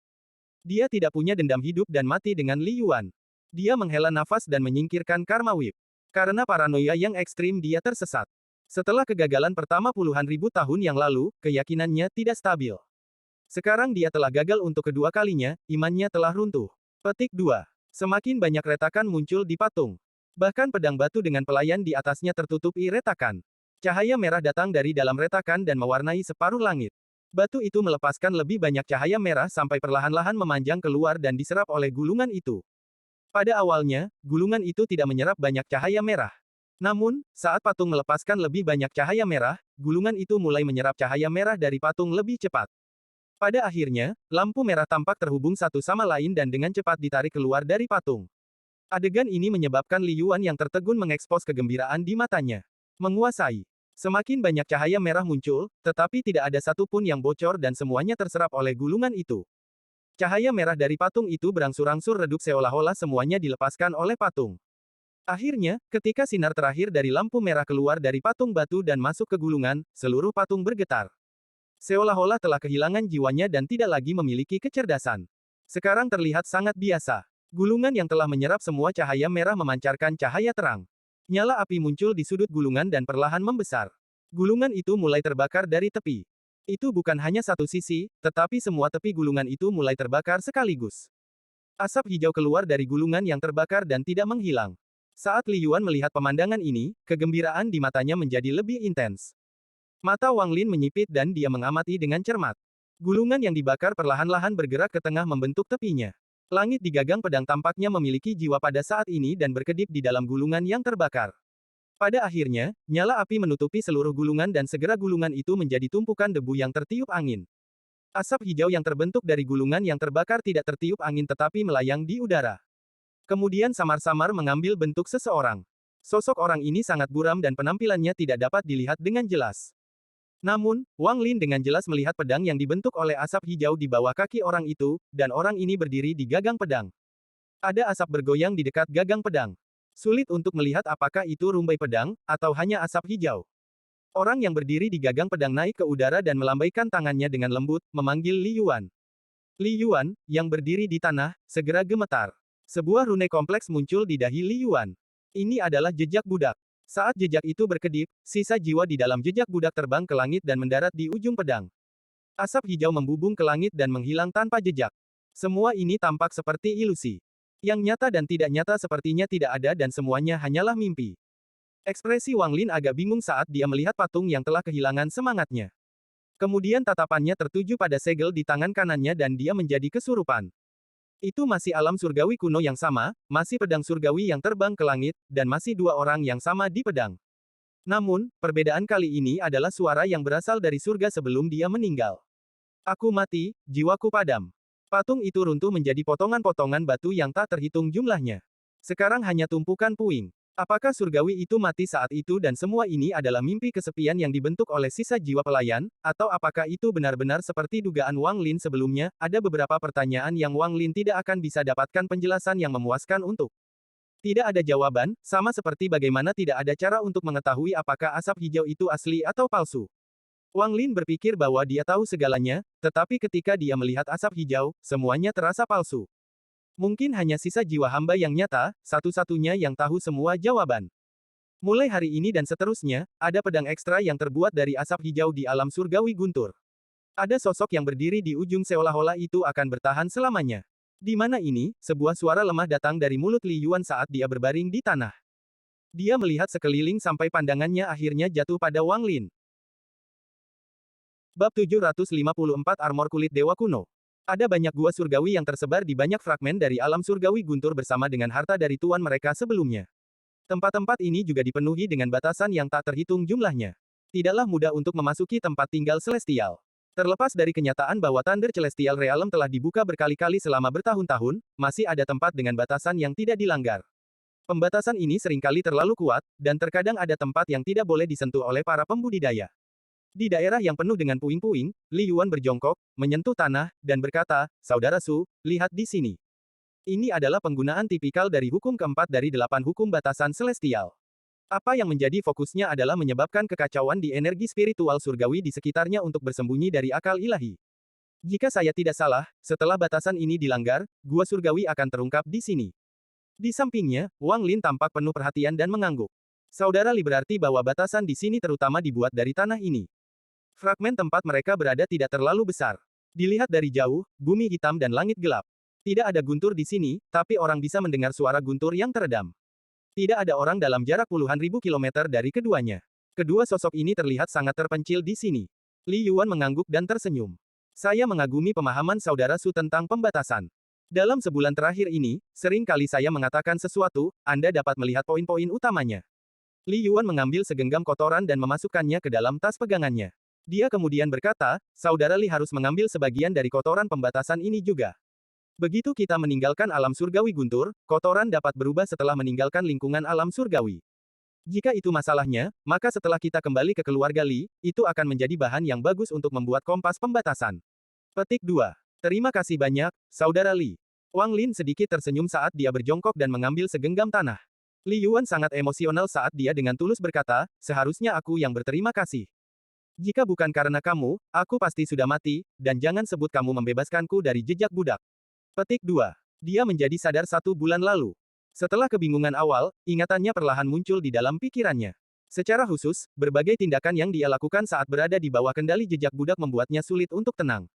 Dia tidak punya dendam hidup dan mati dengan Li Yuan. Dia menghela nafas dan menyingkirkan Karma Whip. Karena paranoia yang ekstrim dia tersesat. Setelah kegagalan pertama puluhan ribu tahun yang lalu, keyakinannya tidak stabil. Sekarang dia telah gagal untuk kedua kalinya, imannya telah runtuh. Petik 2. Semakin banyak retakan muncul di patung. Bahkan pedang batu dengan pelayan di atasnya tertutupi retakan. Cahaya merah datang dari dalam retakan dan mewarnai separuh langit. Batu itu melepaskan lebih banyak cahaya merah sampai perlahan-lahan memanjang keluar dan diserap oleh gulungan itu. Pada awalnya, gulungan itu tidak menyerap banyak cahaya merah. Namun, saat patung melepaskan lebih banyak cahaya merah, gulungan itu mulai menyerap cahaya merah dari patung lebih cepat. Pada akhirnya, lampu merah tampak terhubung satu sama lain dan dengan cepat ditarik keluar dari patung. Adegan ini menyebabkan Li Yuan yang tertegun mengekspos kegembiraan di matanya. Menguasai. Semakin banyak cahaya merah muncul, tetapi tidak ada satupun yang bocor dan semuanya terserap oleh gulungan itu. Cahaya merah dari patung itu berangsur-angsur redup seolah-olah semuanya dilepaskan oleh patung. Akhirnya, ketika sinar terakhir dari lampu merah keluar dari patung batu dan masuk ke gulungan, seluruh patung bergetar. Seolah-olah telah kehilangan jiwanya dan tidak lagi memiliki kecerdasan. Sekarang terlihat sangat biasa. Gulungan yang telah menyerap semua cahaya merah memancarkan cahaya terang. Nyala api muncul di sudut gulungan dan perlahan membesar. Gulungan itu mulai terbakar dari tepi. Itu bukan hanya satu sisi, tetapi semua tepi gulungan itu mulai terbakar sekaligus. Asap hijau keluar dari gulungan yang terbakar dan tidak menghilang. Saat Li Yuan melihat pemandangan ini, kegembiraan di matanya menjadi lebih intens. Mata Wang Lin menyipit dan dia mengamati dengan cermat. Gulungan yang dibakar perlahan-lahan bergerak ke tengah membentuk tepinya. Langit di gagang pedang tampaknya memiliki jiwa pada saat ini dan berkedip di dalam gulungan yang terbakar. Pada akhirnya, nyala api menutupi seluruh gulungan dan segera gulungan itu menjadi tumpukan debu yang tertiup angin. Asap hijau yang terbentuk dari gulungan yang terbakar tidak tertiup angin tetapi melayang di udara. Kemudian samar-samar mengambil bentuk seseorang. Sosok orang ini sangat buram dan penampilannya tidak dapat dilihat dengan jelas. Namun, Wang Lin dengan jelas melihat pedang yang dibentuk oleh asap hijau di bawah kaki orang itu, dan orang ini berdiri di gagang pedang. Ada asap bergoyang di dekat gagang pedang. Sulit untuk melihat apakah itu rumbai pedang, atau hanya asap hijau. Orang yang berdiri di gagang pedang naik ke udara dan melambaikan tangannya dengan lembut, memanggil Li Yuan. Li Yuan, yang berdiri di tanah, segera gemetar. Sebuah rune kompleks muncul di dahi Li Yuan. Ini adalah jejak budak. Saat jejak itu berkedip, sisa jiwa di dalam jejak budak terbang ke langit dan mendarat di ujung pedang. Asap hijau membubung ke langit dan menghilang tanpa jejak. Semua ini tampak seperti ilusi. Yang nyata dan tidak nyata sepertinya tidak ada dan semuanya hanyalah mimpi. Ekspresi Wang Lin agak bingung saat dia melihat patung yang telah kehilangan semangatnya. Kemudian tatapannya tertuju pada segel di tangan kanannya dan dia menjadi kesurupan. Itu masih alam surgawi kuno yang sama, masih pedang surgawi yang terbang ke langit, dan masih dua orang yang sama di pedang. Namun, perbedaan kali ini adalah suara yang berasal dari surga sebelum dia meninggal. Aku mati, jiwaku padam. Patung itu runtuh menjadi potongan-potongan batu yang tak terhitung jumlahnya. Sekarang hanya tumpukan puing. Apakah surgawi itu mati saat itu dan semua ini adalah mimpi kesepian yang dibentuk oleh sisa jiwa pelayan, atau apakah itu benar-benar seperti dugaan Wang Lin sebelumnya? Ada beberapa pertanyaan yang Wang Lin tidak akan bisa dapatkan penjelasan yang memuaskan untuk. Tidak ada jawaban, sama seperti bagaimana tidak ada cara untuk mengetahui apakah asap hijau itu asli atau palsu. Wang Lin berpikir bahwa dia tahu segalanya, tetapi ketika dia melihat asap hijau, semuanya terasa palsu. Mungkin hanya sisa jiwa hamba yang nyata, satu-satunya yang tahu semua jawaban. Mulai hari ini dan seterusnya, ada pedang ekstra yang terbuat dari asap hijau di alam surgawi guntur. Ada sosok yang berdiri di ujung seolah-olah itu akan bertahan selamanya. Di mana ini, sebuah suara lemah datang dari mulut Li Yuan saat dia berbaring di tanah. Dia melihat sekeliling sampai pandangannya akhirnya jatuh pada Wang Lin. Bab 754 Armor Kulit Dewa Kuno. Ada banyak gua surgawi yang tersebar di banyak fragmen dari alam surgawi guntur bersama dengan harta dari tuan mereka sebelumnya. Tempat-tempat ini juga dipenuhi dengan batasan yang tak terhitung jumlahnya. Tidaklah mudah untuk memasuki tempat tinggal celestial. Terlepas dari kenyataan bahwa Thunder Celestial Realm telah dibuka berkali-kali selama bertahun-tahun, masih ada tempat dengan batasan yang tidak dilanggar. Pembatasan ini seringkali terlalu kuat, dan terkadang ada tempat yang tidak boleh disentuh oleh para pembudidaya. Di daerah yang penuh dengan puing-puing, Li Yuan berjongkok, menyentuh tanah, dan berkata, "Saudara Su, lihat di sini. Ini adalah penggunaan tipikal dari hukum keempat dari 8 hukum batasan celestial. Apa yang menjadi fokusnya adalah menyebabkan kekacauan di energi spiritual surgawi di sekitarnya untuk bersembunyi dari akal ilahi. Jika saya tidak salah, setelah batasan ini dilanggar, gua surgawi akan terungkap di sini." Di sampingnya, Wang Lin tampak penuh perhatian dan mengangguk. Saudara Li berarti bahwa batasan di sini terutama dibuat dari tanah ini. Fragmen tempat mereka berada tidak terlalu besar. Dilihat dari jauh, bumi hitam dan langit gelap. Tidak ada guntur di sini, tapi orang bisa mendengar suara guntur yang teredam. Tidak ada orang dalam jarak puluhan ribu kilometer dari keduanya. Kedua sosok ini terlihat sangat terpencil di sini. Li Yuan mengangguk dan tersenyum. Saya mengagumi pemahaman saudara Su tentang pembatasan. Dalam sebulan terakhir ini, sering kali saya mengatakan sesuatu, Anda dapat melihat poin-poin utamanya. Li Yuan mengambil segenggam kotoran dan memasukkannya ke dalam tas pegangannya. Dia kemudian berkata, Saudara Li harus mengambil sebagian dari kotoran pembatasan ini juga. Begitu kita meninggalkan alam surgawi guntur, kotoran dapat berubah setelah meninggalkan lingkungan alam surgawi. Jika itu masalahnya, maka setelah kita kembali ke keluarga Li, itu akan menjadi bahan yang bagus untuk membuat kompas pembatasan. Petik 2. Terima kasih banyak, Saudara Li. Wang Lin sedikit tersenyum saat dia berjongkok dan mengambil segenggam tanah. Li Yuan sangat emosional saat dia dengan tulus berkata, seharusnya aku yang berterima kasih. Jika bukan karena kamu, aku pasti sudah mati, dan jangan sebut kamu membebaskanku dari jejak budak. Petik 2. Dia menjadi sadar 1 bulan lalu. Setelah kebingungan awal, ingatannya perlahan muncul di dalam pikirannya. Secara khusus, berbagai tindakan yang dia lakukan saat berada di bawah kendali jejak budak membuatnya sulit untuk tenang.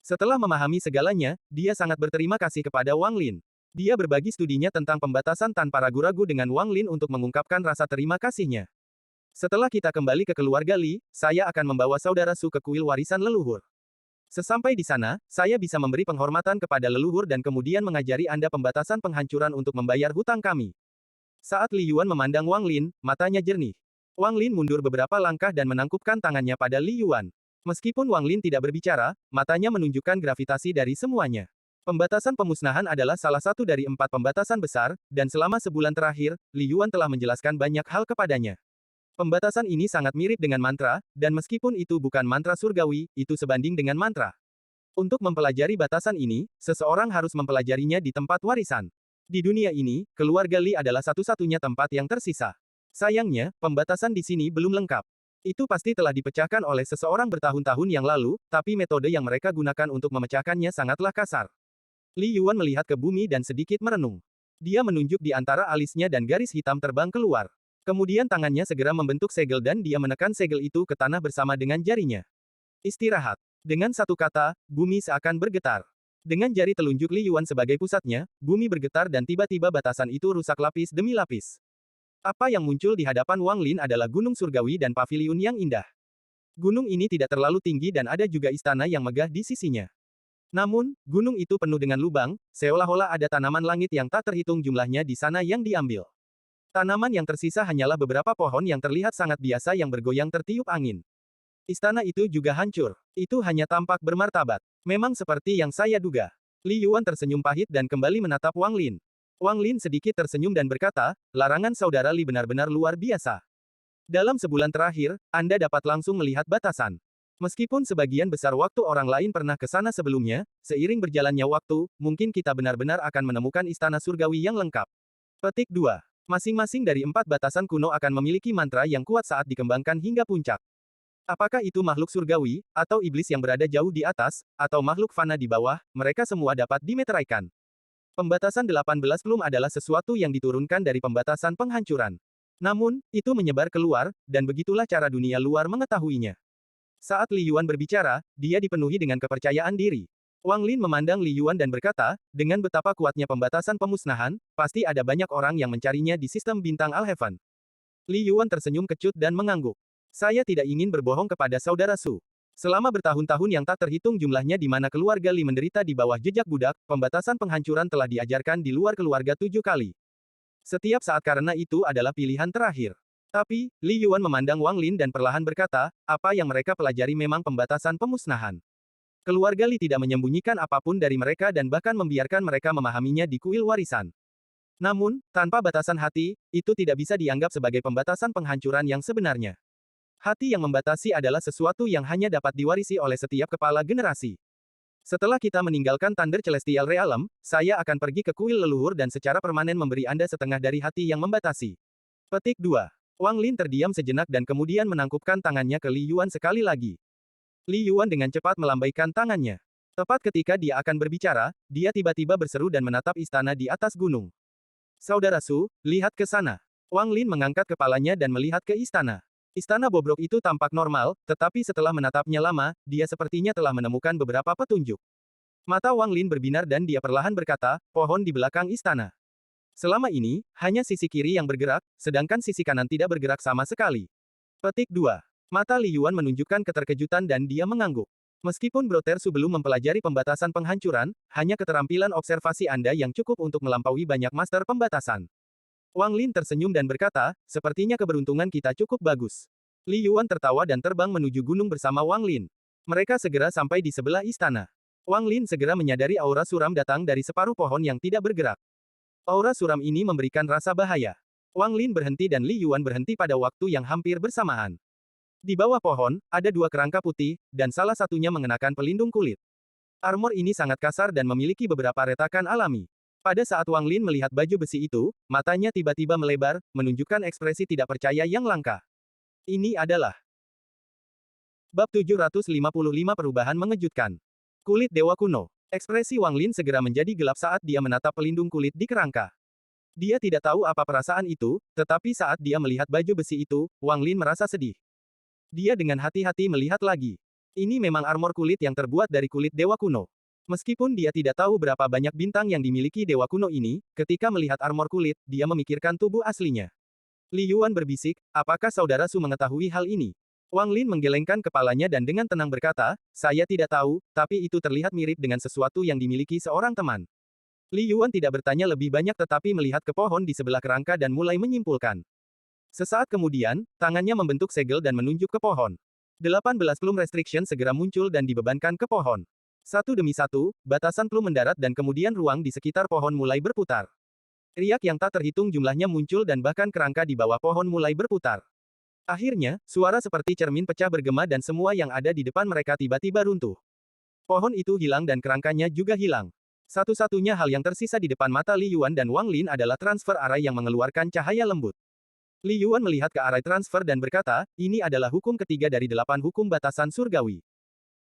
Setelah memahami segalanya, dia sangat berterima kasih kepada Wang Lin. Dia berbagi studinya tentang pembatasan tanpa ragu-ragu dengan Wang Lin untuk mengungkapkan rasa terima kasihnya. Setelah kita kembali ke keluarga Li, saya akan membawa saudara Su ke kuil warisan leluhur. Sesampai di sana, saya bisa memberi penghormatan kepada leluhur dan kemudian mengajari Anda pembatasan penghancuran untuk membayar hutang kami. Saat Li Yuan memandang Wang Lin, matanya jernih. Wang Lin mundur beberapa langkah dan menangkupkan tangannya pada Li Yuan. Meskipun Wang Lin tidak berbicara, matanya menunjukkan gravitasi dari semuanya. Pembatasan pemusnahan adalah salah satu dari 4 pembatasan besar, dan selama sebulan terakhir, Li Yuan telah menjelaskan banyak hal kepadanya. Pembatasan ini sangat mirip dengan mantra, dan meskipun itu bukan mantra surgawi, itu sebanding dengan mantra. Untuk mempelajari batasan ini, seseorang harus mempelajarinya di tempat warisan. Di dunia ini, keluarga Li adalah satu-satunya tempat yang tersisa. Sayangnya, pembatasan di sini belum lengkap. Itu pasti telah dipecahkan oleh seseorang bertahun-tahun yang lalu, tapi metode yang mereka gunakan untuk memecahkannya sangatlah kasar. Li Yuan melihat ke bumi dan sedikit merenung. Dia menunjuk di antara alisnya dan garis hitam terbang keluar. Kemudian tangannya segera membentuk segel dan dia menekan segel itu ke tanah bersama dengan jarinya. Istirahat. Dengan satu kata, bumi seakan bergetar. Dengan jari telunjuk Li Yuan sebagai pusatnya, bumi bergetar dan tiba-tiba batasan itu rusak lapis demi lapis. Apa yang muncul di hadapan Wang Lin adalah gunung surgawi dan paviliun yang indah. Gunung ini tidak terlalu tinggi dan ada juga istana yang megah di sisinya. Namun, gunung itu penuh dengan lubang, seolah-olah ada tanaman langit yang tak terhitung jumlahnya di sana yang diambil. Tanaman yang tersisa hanyalah beberapa pohon yang terlihat sangat biasa yang bergoyang tertiup angin. Istana itu juga hancur. Itu hanya tampak bermartabat. Memang seperti yang saya duga. Li Yuan tersenyum pahit dan kembali menatap Wang Lin. Wang Lin sedikit tersenyum dan berkata, larangan saudara Li benar-benar luar biasa. Dalam sebulan terakhir, Anda dapat langsung melihat batasan. Meskipun sebagian besar waktu orang lain pernah ke sana sebelumnya, seiring berjalannya waktu, mungkin kita benar-benar akan menemukan istana surgawi yang lengkap. Petik 2. Masing-masing dari 4 batasan kuno akan memiliki mantra yang kuat saat dikembangkan hingga puncak. Apakah itu makhluk surgawi, atau iblis yang berada jauh di atas, atau makhluk fana di bawah, mereka semua dapat dimeteraikan. Pembatasan 18 belum adalah sesuatu yang diturunkan dari pembatasan penghancuran. Namun, itu menyebar keluar, dan begitulah cara dunia luar mengetahuinya. Saat Li Yuan berbicara, dia dipenuhi dengan kepercayaan diri. Wang Lin memandang Li Yuan dan berkata, dengan betapa kuatnya pembatasan pemusnahan, pasti ada banyak orang yang mencarinya di sistem bintang Al-Heaven. Li Yuan tersenyum kecut dan mengangguk. Saya tidak ingin berbohong kepada saudara Su. Selama bertahun-tahun yang tak terhitung jumlahnya di mana keluarga Li menderita di bawah jejak budak, pembatasan penghancuran telah diajarkan di luar keluarga 7 kali. Setiap saat karena itu adalah pilihan terakhir. Tapi, Li Yuan memandang Wang Lin dan perlahan berkata, apa yang mereka pelajari memang pembatasan pemusnahan. Keluarga Li tidak menyembunyikan apapun dari mereka dan bahkan membiarkan mereka memahaminya di kuil warisan. Namun, tanpa batasan hati, itu tidak bisa dianggap sebagai pembatasan penghancuran yang sebenarnya. Hati yang membatasi adalah sesuatu yang hanya dapat diwarisi oleh setiap kepala generasi. Setelah kita meninggalkan Thunder Celestial Realm, saya akan pergi ke kuil leluhur dan secara permanen memberi Anda setengah dari hati yang membatasi. Petik 2. Wang Lin terdiam sejenak dan kemudian menangkupkan tangannya ke Li Yuan sekali lagi. Li Yuan dengan cepat melambaikan tangannya. Tepat ketika dia akan berbicara, dia tiba-tiba berseru dan menatap istana di atas gunung. Saudara Su, lihat ke sana. Wang Lin mengangkat kepalanya dan melihat ke istana. Istana bobrok itu tampak normal, tetapi setelah menatapnya lama, dia sepertinya telah menemukan beberapa petunjuk. Mata Wang Lin berbinar dan dia perlahan berkata, pohon di belakang istana. Selama ini, hanya sisi kiri yang bergerak, sedangkan sisi kanan tidak bergerak sama sekali. Petik 2. Mata Li Yuan menunjukkan keterkejutan dan dia mengangguk. Meskipun Brotersu belum mempelajari pembatasan penghancuran, hanya keterampilan observasi Anda yang cukup untuk melampaui banyak master pembatasan. Wang Lin tersenyum dan berkata, sepertinya keberuntungan kita cukup bagus. Li Yuan tertawa dan terbang menuju gunung bersama Wang Lin. Mereka segera sampai di sebelah istana. Wang Lin segera menyadari aura suram datang dari separuh pohon yang tidak bergerak. Aura suram ini memberikan rasa bahaya. Wang Lin berhenti dan Li Yuan berhenti pada waktu yang hampir bersamaan. Di bawah pohon, ada 2 kerangka putih, dan salah satunya mengenakan pelindung kulit. Armor ini sangat kasar dan memiliki beberapa retakan alami. Pada saat Wang Lin melihat baju besi itu, matanya tiba-tiba melebar, menunjukkan ekspresi tidak percaya yang langka. Ini adalah Bab 755 Perubahan Mengejutkan. Kulit Dewa Kuno. Ekspresi Wang Lin segera menjadi gelap saat dia menatap pelindung kulit di kerangka. Dia tidak tahu apa perasaan itu, tetapi saat dia melihat baju besi itu, Wang Lin merasa sedih. Dia dengan hati-hati melihat lagi. Ini memang armor kulit yang terbuat dari kulit Dewa Kuno. Meskipun dia tidak tahu berapa banyak bintang yang dimiliki Dewa Kuno ini, ketika melihat armor kulit, dia memikirkan tubuh aslinya. Li Yuan berbisik, apakah saudara Su mengetahui hal ini? Wang Lin menggelengkan kepalanya dan dengan tenang berkata, saya tidak tahu, tapi itu terlihat mirip dengan sesuatu yang dimiliki seorang teman. Li Yuan tidak bertanya lebih banyak tetapi melihat ke pohon di sebelah kerangka dan mulai menyimpulkan. Sesaat kemudian, tangannya membentuk segel dan menunjuk ke pohon. 18 plum restriction segera muncul dan dibebankan ke pohon. Satu demi satu, batasan plum mendarat dan kemudian ruang di sekitar pohon mulai berputar. Riak yang tak terhitung jumlahnya muncul dan bahkan kerangka di bawah pohon mulai berputar. Akhirnya, suara seperti cermin pecah bergema dan semua yang ada di depan mereka tiba-tiba runtuh. Pohon itu hilang dan kerangkanya juga hilang. Satu-satunya hal yang tersisa di depan mata Li Yuan dan Wang Lin adalah transfer array yang mengeluarkan cahaya lembut. Li Yuan melihat ke array transfer dan berkata, ini adalah hukum ketiga dari 8 hukum batasan surgawi.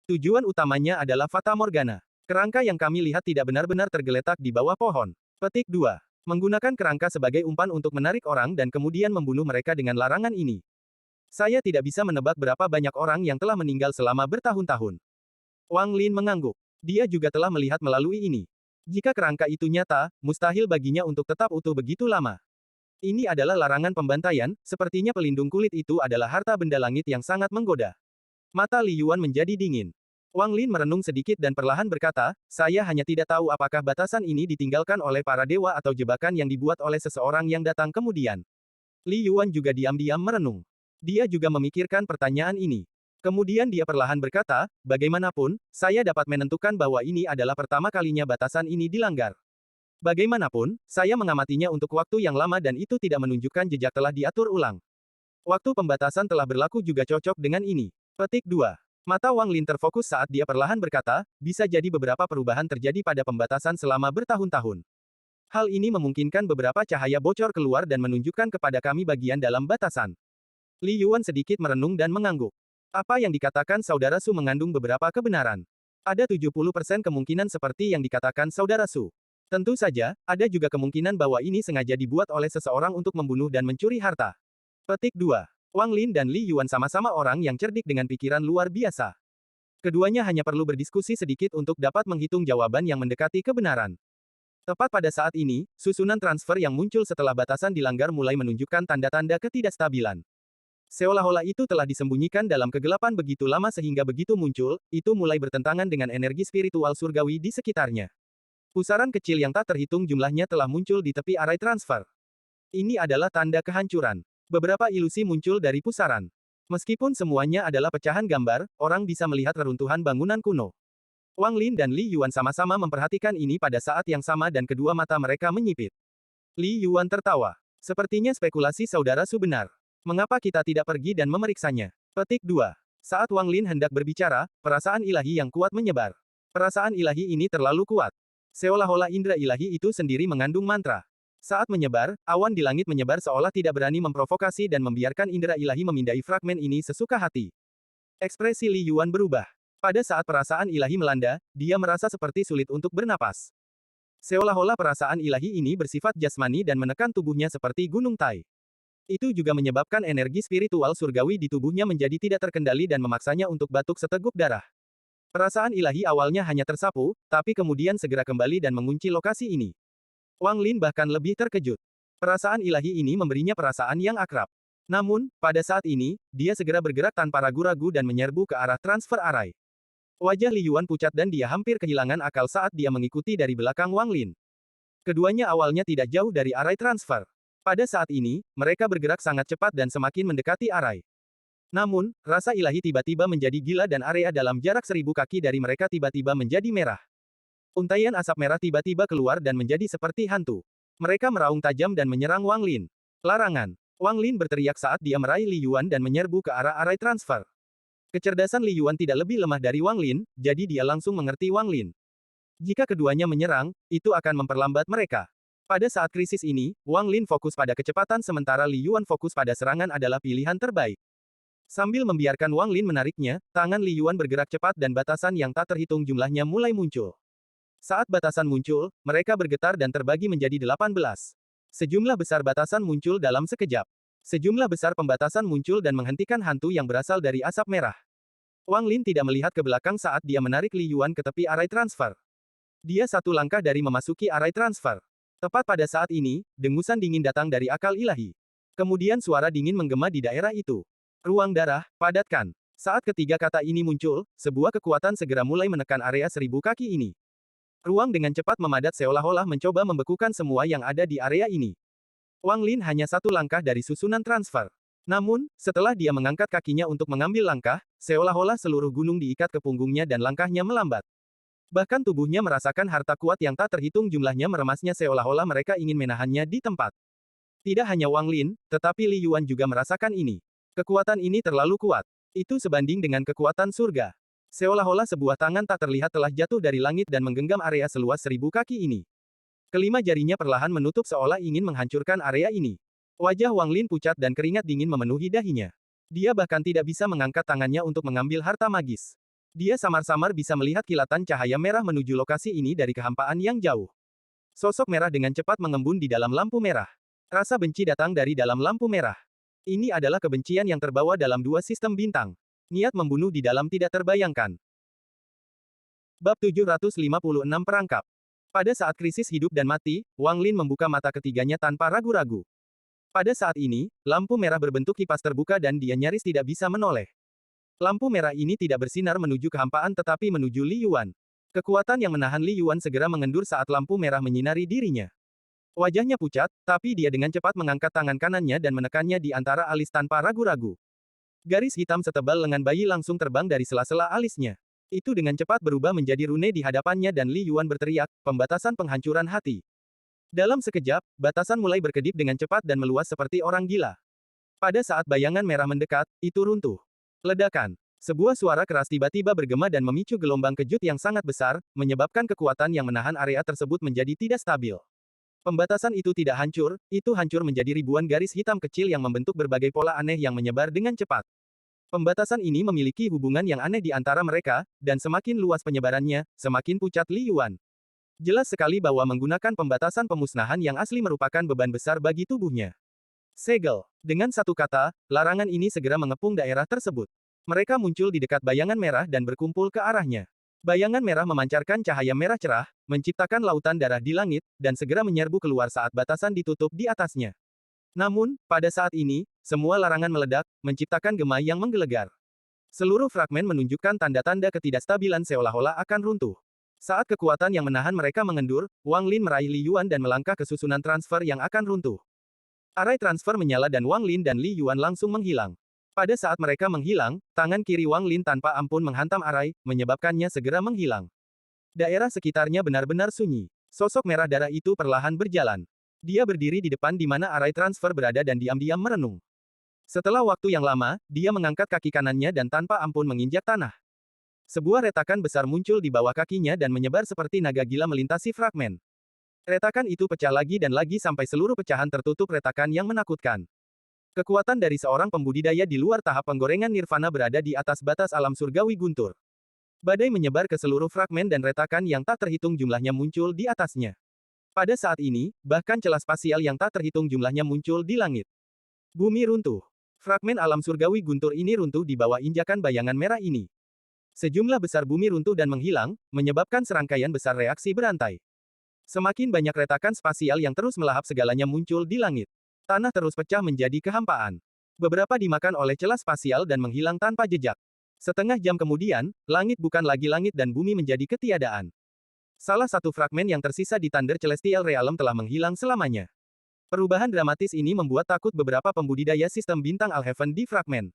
Tujuan utamanya adalah Fata Morgana. Kerangka yang kami lihat tidak benar-benar tergeletak di bawah pohon. Petik 2. Menggunakan kerangka sebagai umpan untuk menarik orang dan kemudian membunuh mereka dengan larangan ini. Saya tidak bisa menebak berapa banyak orang yang telah meninggal selama bertahun-tahun. Wang Lin mengangguk. Dia juga telah melihat melalui ini. Jika kerangka itu nyata, mustahil baginya untuk tetap utuh begitu lama. Ini adalah larangan pembantaian, sepertinya pelindung kulit itu adalah harta benda langit yang sangat menggoda. Mata Li Yuan menjadi dingin. Wang Lin merenung sedikit dan perlahan berkata, saya hanya tidak tahu apakah batasan ini ditinggalkan oleh para dewa atau jebakan yang dibuat oleh seseorang yang datang kemudian. Li Yuan juga diam-diam merenung. Dia juga memikirkan pertanyaan ini. Kemudian dia perlahan berkata, bagaimanapun, saya dapat menentukan bahwa ini adalah pertama kalinya batasan ini dilanggar. Bagaimanapun, saya mengamatinya untuk waktu yang lama dan itu tidak menunjukkan jejak telah diatur ulang. Waktu pembatasan telah berlaku juga cocok dengan ini. Petik 2. Mata Wang Lin terfokus saat dia perlahan berkata, bisa jadi beberapa perubahan terjadi pada pembatasan selama bertahun-tahun. Hal ini memungkinkan beberapa cahaya bocor keluar dan menunjukkan kepada kami bagian dalam batasan. Li Yuan sedikit merenung dan mengangguk. Apa yang dikatakan Saudara Su mengandung beberapa kebenaran. Ada 70% kemungkinan seperti yang dikatakan Saudara Su. Tentu saja, ada juga kemungkinan bahwa ini sengaja dibuat oleh seseorang untuk membunuh dan mencuri harta. Petik 2. Wang Lin dan Li Yuan sama-sama orang yang cerdik dengan pikiran luar biasa. Keduanya hanya perlu berdiskusi sedikit untuk dapat menghitung jawaban yang mendekati kebenaran. Tepat pada saat ini, susunan transfer yang muncul setelah batasan dilanggar mulai menunjukkan tanda-tanda ketidakstabilan. Seolah-olah itu telah disembunyikan dalam kegelapan begitu lama sehingga begitu muncul, itu mulai bertentangan dengan energi spiritual surgawi di sekitarnya. Pusaran kecil yang tak terhitung jumlahnya telah muncul di tepi arai transfer. Ini adalah tanda kehancuran. Beberapa ilusi muncul dari pusaran. Meskipun semuanya adalah pecahan gambar, orang bisa melihat reruntuhan bangunan kuno. Wang Lin dan Li Yuan sama-sama memperhatikan ini pada saat yang sama dan kedua mata mereka menyipit. Li Yuan tertawa. Sepertinya spekulasi Saudara Su benar. Mengapa kita tidak pergi dan memeriksanya? Petik 2. Saat Wang Lin hendak berbicara, perasaan ilahi yang kuat menyebar. Perasaan ilahi ini terlalu kuat. Seolah-olah indera ilahi itu sendiri mengandung mantra. Saat menyebar, awan di langit menyebar seolah tidak berani memprovokasi dan membiarkan indera ilahi memindai fragmen ini sesuka hati. Ekspresi Li Yuan berubah. Pada saat perasaan ilahi melanda, dia merasa seperti sulit untuk bernapas. Seolah-olah perasaan ilahi ini bersifat jasmani dan menekan tubuhnya seperti gunung Tai. Itu juga menyebabkan energi spiritual surgawi di tubuhnya menjadi tidak terkendali dan memaksanya untuk batuk seteguk darah. Perasaan ilahi awalnya hanya tersapu, tapi kemudian segera kembali dan mengunci lokasi ini. Wang Lin bahkan lebih terkejut. Perasaan ilahi ini memberinya perasaan yang akrab. Namun, pada saat ini, dia segera bergerak tanpa ragu-ragu dan menyerbu ke arah transfer arai. Wajah Li Yuan pucat dan dia hampir kehilangan akal saat dia mengikuti dari belakang Wang Lin. Keduanya awalnya tidak jauh dari arai transfer. Pada saat ini, mereka bergerak sangat cepat dan semakin mendekati arai. Namun, rasa ilahi tiba-tiba menjadi gila dan area dalam jarak 1000 kaki dari mereka tiba-tiba menjadi merah. Untaian asap merah tiba-tiba keluar dan menjadi seperti hantu. Mereka meraung tajam dan menyerang Wang Lin. Larangan. Wang Lin berteriak saat dia meraih Li Yuan dan menyerbu ke arah arai transfer. Kecerdasan Li Yuan tidak lebih lemah dari Wang Lin, jadi dia langsung mengerti Wang Lin. Jika keduanya menyerang, itu akan memperlambat mereka. Pada saat krisis ini, Wang Lin fokus pada kecepatan sementara Li Yuan fokus pada serangan adalah pilihan terbaik. Sambil membiarkan Wang Lin menariknya, tangan Li Yuan bergerak cepat dan batasan yang tak terhitung jumlahnya mulai muncul. Saat batasan muncul, mereka bergetar dan terbagi menjadi 18. Sejumlah besar batasan muncul dalam sekejap. Sejumlah besar pembatasan muncul dan menghentikan hantu yang berasal dari asap merah. Wang Lin tidak melihat ke belakang saat dia menarik Li Yuan ke tepi arai transfer. Dia satu langkah dari memasuki arai transfer. Tepat pada saat ini, dengusan dingin datang dari akal ilahi. Kemudian suara dingin menggema di daerah itu. Ruang darah, padatkan. Saat ketiga kata ini muncul, sebuah kekuatan segera mulai menekan area 1000 kaki ini. Ruang dengan cepat memadat seolah-olah mencoba membekukan semua yang ada di area ini. Wang Lin hanya satu langkah dari susunan transfer. Namun, setelah dia mengangkat kakinya untuk mengambil langkah, seolah-olah seluruh gunung diikat ke punggungnya dan langkahnya melambat. Bahkan tubuhnya merasakan harta kuat yang tak terhitung jumlahnya meremasnya seolah-olah mereka ingin menahannya di tempat. Tidak hanya Wang Lin, tetapi Li Yuan juga merasakan ini. Kekuatan ini terlalu kuat. Itu sebanding dengan kekuatan surga. Seolah-olah sebuah tangan tak terlihat telah jatuh dari langit dan menggenggam area seluas 1000 kaki ini. Kelima jarinya perlahan menutup seolah ingin menghancurkan area ini. Wajah Wang Lin pucat dan keringat dingin memenuhi dahinya. Dia bahkan tidak bisa mengangkat tangannya untuk mengambil harta magis. Dia samar-samar bisa melihat kilatan cahaya merah menuju lokasi ini dari kehampaan yang jauh. Sosok merah dengan cepat mengembun di dalam lampu merah. Rasa benci datang dari dalam lampu merah. Ini adalah kebencian yang terbawa dalam dua sistem bintang. Niat membunuh di dalam tidak terbayangkan. Bab 756 Perangkap. Pada saat krisis hidup dan mati, Wang Lin membuka mata ketiganya tanpa ragu-ragu. Pada saat ini, lampu merah berbentuk kipas terbuka dan dia nyaris tidak bisa menoleh. Lampu merah ini tidak bersinar menuju kehampaan tetapi menuju Li Yuan. Kekuatan yang menahan Li Yuan segera mengendur saat lampu merah menyinari dirinya. Wajahnya pucat, tapi dia dengan cepat mengangkat tangan kanannya dan menekannya di antara alis tanpa ragu-ragu. Garis hitam setebal lengan bayi langsung terbang dari sela-sela alisnya. Itu dengan cepat berubah menjadi rune di hadapannya dan Li Yuan berteriak, pembatasan penghancuran hati. Dalam sekejap, batasan mulai berkedip dengan cepat dan meluas seperti orang gila. Pada saat bayangan merah mendekat, itu runtuh. Ledakan. Sebuah suara keras tiba-tiba bergema dan memicu gelombang kejut yang sangat besar, menyebabkan kekuatan yang menahan area tersebut menjadi tidak stabil. Pembatasan itu tidak hancur, itu hancur menjadi ribuan garis hitam kecil yang membentuk berbagai pola aneh yang menyebar dengan cepat. Pembatasan ini memiliki hubungan yang aneh di antara mereka, dan semakin luas penyebarannya, semakin pucat Li Yuan. Jelas sekali bahwa menggunakan pembatasan pemusnahan yang asli merupakan beban besar bagi tubuhnya. Segel. Dengan satu kata, larangan ini segera mengepung daerah tersebut. Mereka muncul di dekat bayangan merah dan berkumpul ke arahnya. Bayangan merah memancarkan cahaya merah cerah, menciptakan lautan darah di langit, dan segera menyerbu keluar saat batasan ditutup di atasnya. Namun, pada saat ini, semua larangan meledak, menciptakan gema yang menggelegar. Seluruh fragmen menunjukkan tanda-tanda ketidakstabilan seolah-olah akan runtuh. Saat kekuatan yang menahan mereka mengendur, Wang Lin meraih Li Yuan dan melangkah ke susunan transfer yang akan runtuh. Arai transfer menyala dan Wang Lin dan Li Yuan langsung menghilang. Pada saat mereka menghilang, tangan kiri Wang Lin tanpa ampun menghantam Arai, menyebabkannya segera menghilang. Daerah sekitarnya benar-benar sunyi. Sosok merah darah itu perlahan berjalan. Dia berdiri di depan di mana Arai transfer berada dan diam-diam merenung. Setelah waktu yang lama, dia mengangkat kaki kanannya dan tanpa ampun menginjak tanah. Sebuah retakan besar muncul di bawah kakinya dan menyebar seperti naga gila melintasi fragmen. Retakan itu pecah lagi dan lagi sampai seluruh pecahan tertutup retakan yang menakutkan. Kekuatan dari seorang pembudidaya di luar tahap penggorengan nirvana berada di atas batas alam surgawi guntur. Badai menyebar ke seluruh fragmen dan retakan yang tak terhitung jumlahnya muncul di atasnya. Pada saat ini, bahkan celah spasial yang tak terhitung jumlahnya muncul di langit. Bumi runtuh. Fragmen alam surgawi guntur ini runtuh di bawah injakan bayangan merah ini. Sejumlah besar bumi runtuh dan menghilang, menyebabkan serangkaian besar reaksi berantai. Semakin banyak retakan spasial yang terus melahap segalanya muncul di langit. Tanah terus pecah menjadi kehampaan. Beberapa dimakan oleh celah spasial dan menghilang tanpa jejak. Setengah jam kemudian, langit bukan lagi langit dan bumi menjadi ketiadaan. Salah satu fragmen yang tersisa di Thunder Celestial Realm telah menghilang selamanya. Perubahan dramatis ini membuat takut beberapa pembudidaya sistem bintang Alheaven di fragmen.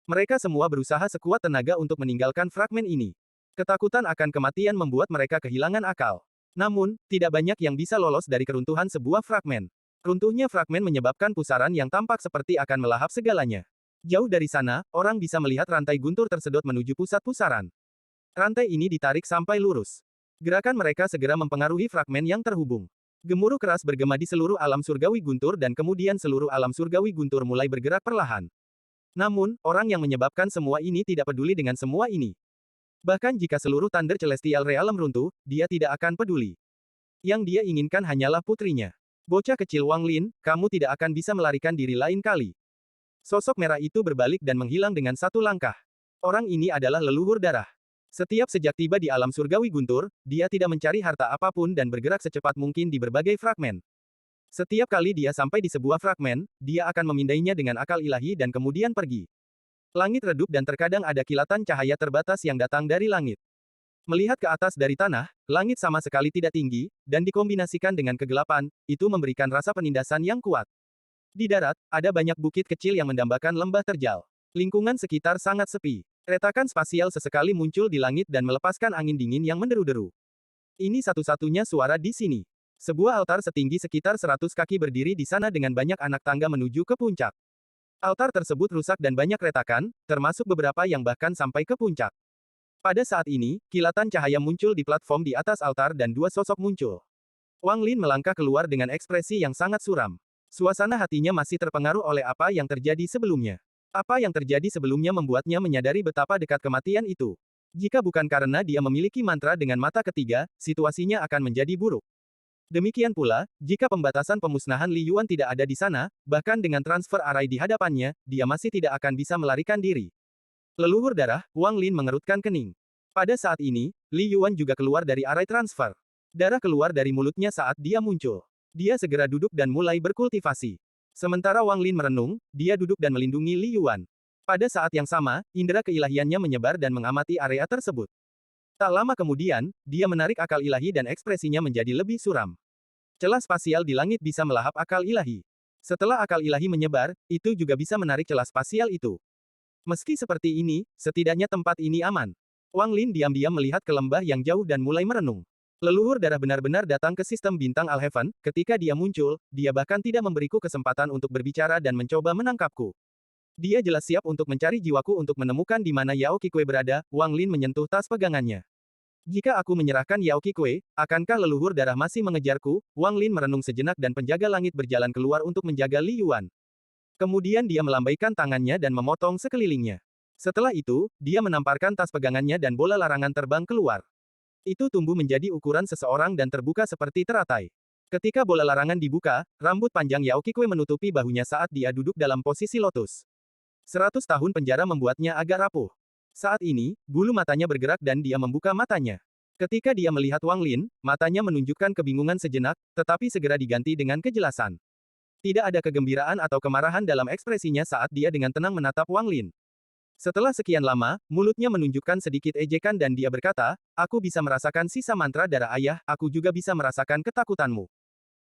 Mereka semua berusaha sekuat tenaga untuk meninggalkan fragmen ini. Ketakutan akan kematian membuat mereka kehilangan akal. Namun, tidak banyak yang bisa lolos dari keruntuhan sebuah fragmen. Runtuhnya fragmen menyebabkan pusaran yang tampak seperti akan melahap segalanya. Jauh dari sana, orang bisa melihat rantai guntur tersedot menuju pusat pusaran. Rantai ini ditarik sampai lurus. Gerakan mereka segera mempengaruhi fragmen yang terhubung. Gemuruh keras bergema di seluruh alam surgawi guntur dan kemudian seluruh alam surgawi guntur mulai bergerak perlahan. Namun, orang yang menyebabkan semua ini tidak peduli dengan semua ini. Bahkan jika seluruh Thunder Celestial Realm runtuh, dia tidak akan peduli. Yang dia inginkan hanyalah putrinya. Bocah kecil Wang Lin, kamu tidak akan bisa melarikan diri lain kali. Sosok merah itu berbalik dan menghilang dengan satu langkah. Orang ini adalah leluhur darah. Setiap sejak tiba di alam surgawi guntur, dia tidak mencari harta apapun dan bergerak secepat mungkin di berbagai fragmen. Setiap kali dia sampai di sebuah fragmen, dia akan memindainya dengan akal ilahi dan kemudian pergi. Langit redup dan terkadang ada kilatan cahaya terbatas yang datang dari langit. Melihat ke atas dari tanah, langit sama sekali tidak tinggi, dan dikombinasikan dengan kegelapan, itu memberikan rasa penindasan yang kuat. Di darat, ada banyak bukit kecil yang mendambakan lembah terjal. Lingkungan sekitar sangat sepi. Retakan spasial sesekali muncul di langit dan melepaskan angin dingin yang menderu-deru. Ini satu-satunya suara di sini. Sebuah altar setinggi sekitar 100 kaki berdiri di sana dengan banyak anak tangga menuju ke puncak. Altar tersebut rusak dan banyak retakan, termasuk beberapa yang bahkan sampai ke puncak. Pada saat ini, kilatan cahaya muncul di platform di atas altar dan dua sosok muncul. Wang Lin melangkah keluar dengan ekspresi yang sangat suram. Suasana hatinya masih terpengaruh oleh apa yang terjadi sebelumnya. Apa yang terjadi sebelumnya membuatnya menyadari betapa dekat kematian itu. Jika bukan karena dia memiliki mantra dengan mata ketiga, situasinya akan menjadi buruk. Demikian pula, jika pembatasan pemusnahan Li Yuan tidak ada di sana, bahkan dengan transfer arai di hadapannya, dia masih tidak akan bisa melarikan diri. Leluhur darah, Wang Lin mengerutkan kening. Pada saat ini, Li Yuan juga keluar dari arai transfer. Darah keluar dari mulutnya saat dia muncul. Dia segera duduk dan mulai berkultivasi. Sementara Wang Lin merenung, dia duduk dan melindungi Li Yuan. Pada saat yang sama, indera keilahiannya menyebar dan mengamati area tersebut. Tak lama kemudian, dia menarik akal ilahi dan ekspresinya menjadi lebih suram. Celah spasial di langit bisa melahap akal ilahi. Setelah akal ilahi menyebar, itu juga bisa menarik celah spasial itu. Meski seperti ini, setidaknya tempat ini aman. Wang Lin diam-diam melihat ke lembah yang jauh dan mulai merenung. Leluhur darah benar-benar datang ke sistem bintang Al-Heaven, ketika dia muncul, dia bahkan tidak memberiku kesempatan untuk berbicara dan mencoba menangkapku. Dia jelas siap untuk mencari jiwaku untuk menemukan di mana Yao Qikui berada. Wang Lin menyentuh tas pegangannya. Jika aku menyerahkan Yao Qikui, akankah leluhur darah masih mengejarku? Wang Lin merenung sejenak dan penjaga langit berjalan keluar untuk menjaga Li Yuan. Kemudian dia melambaikan tangannya dan memotong sekelilingnya. Setelah itu, dia menamparkan tas pegangannya dan bola larangan terbang keluar. Itu tumbuh menjadi ukuran seseorang dan terbuka seperti teratai. Ketika bola larangan dibuka, rambut panjang Yao Qikui menutupi bahunya saat dia duduk dalam posisi lotus. 100 tahun penjara membuatnya agak rapuh. Saat ini, bulu matanya bergerak dan dia membuka matanya. Ketika dia melihat Wang Lin, matanya menunjukkan kebingungan sejenak, tetapi segera diganti dengan kejelasan. Tidak ada kegembiraan atau kemarahan dalam ekspresinya saat dia dengan tenang menatap Wang Lin. Setelah sekian lama, mulutnya menunjukkan sedikit ejekan dan dia berkata, aku bisa merasakan sisa mantra darah ayah, aku juga bisa merasakan ketakutanmu.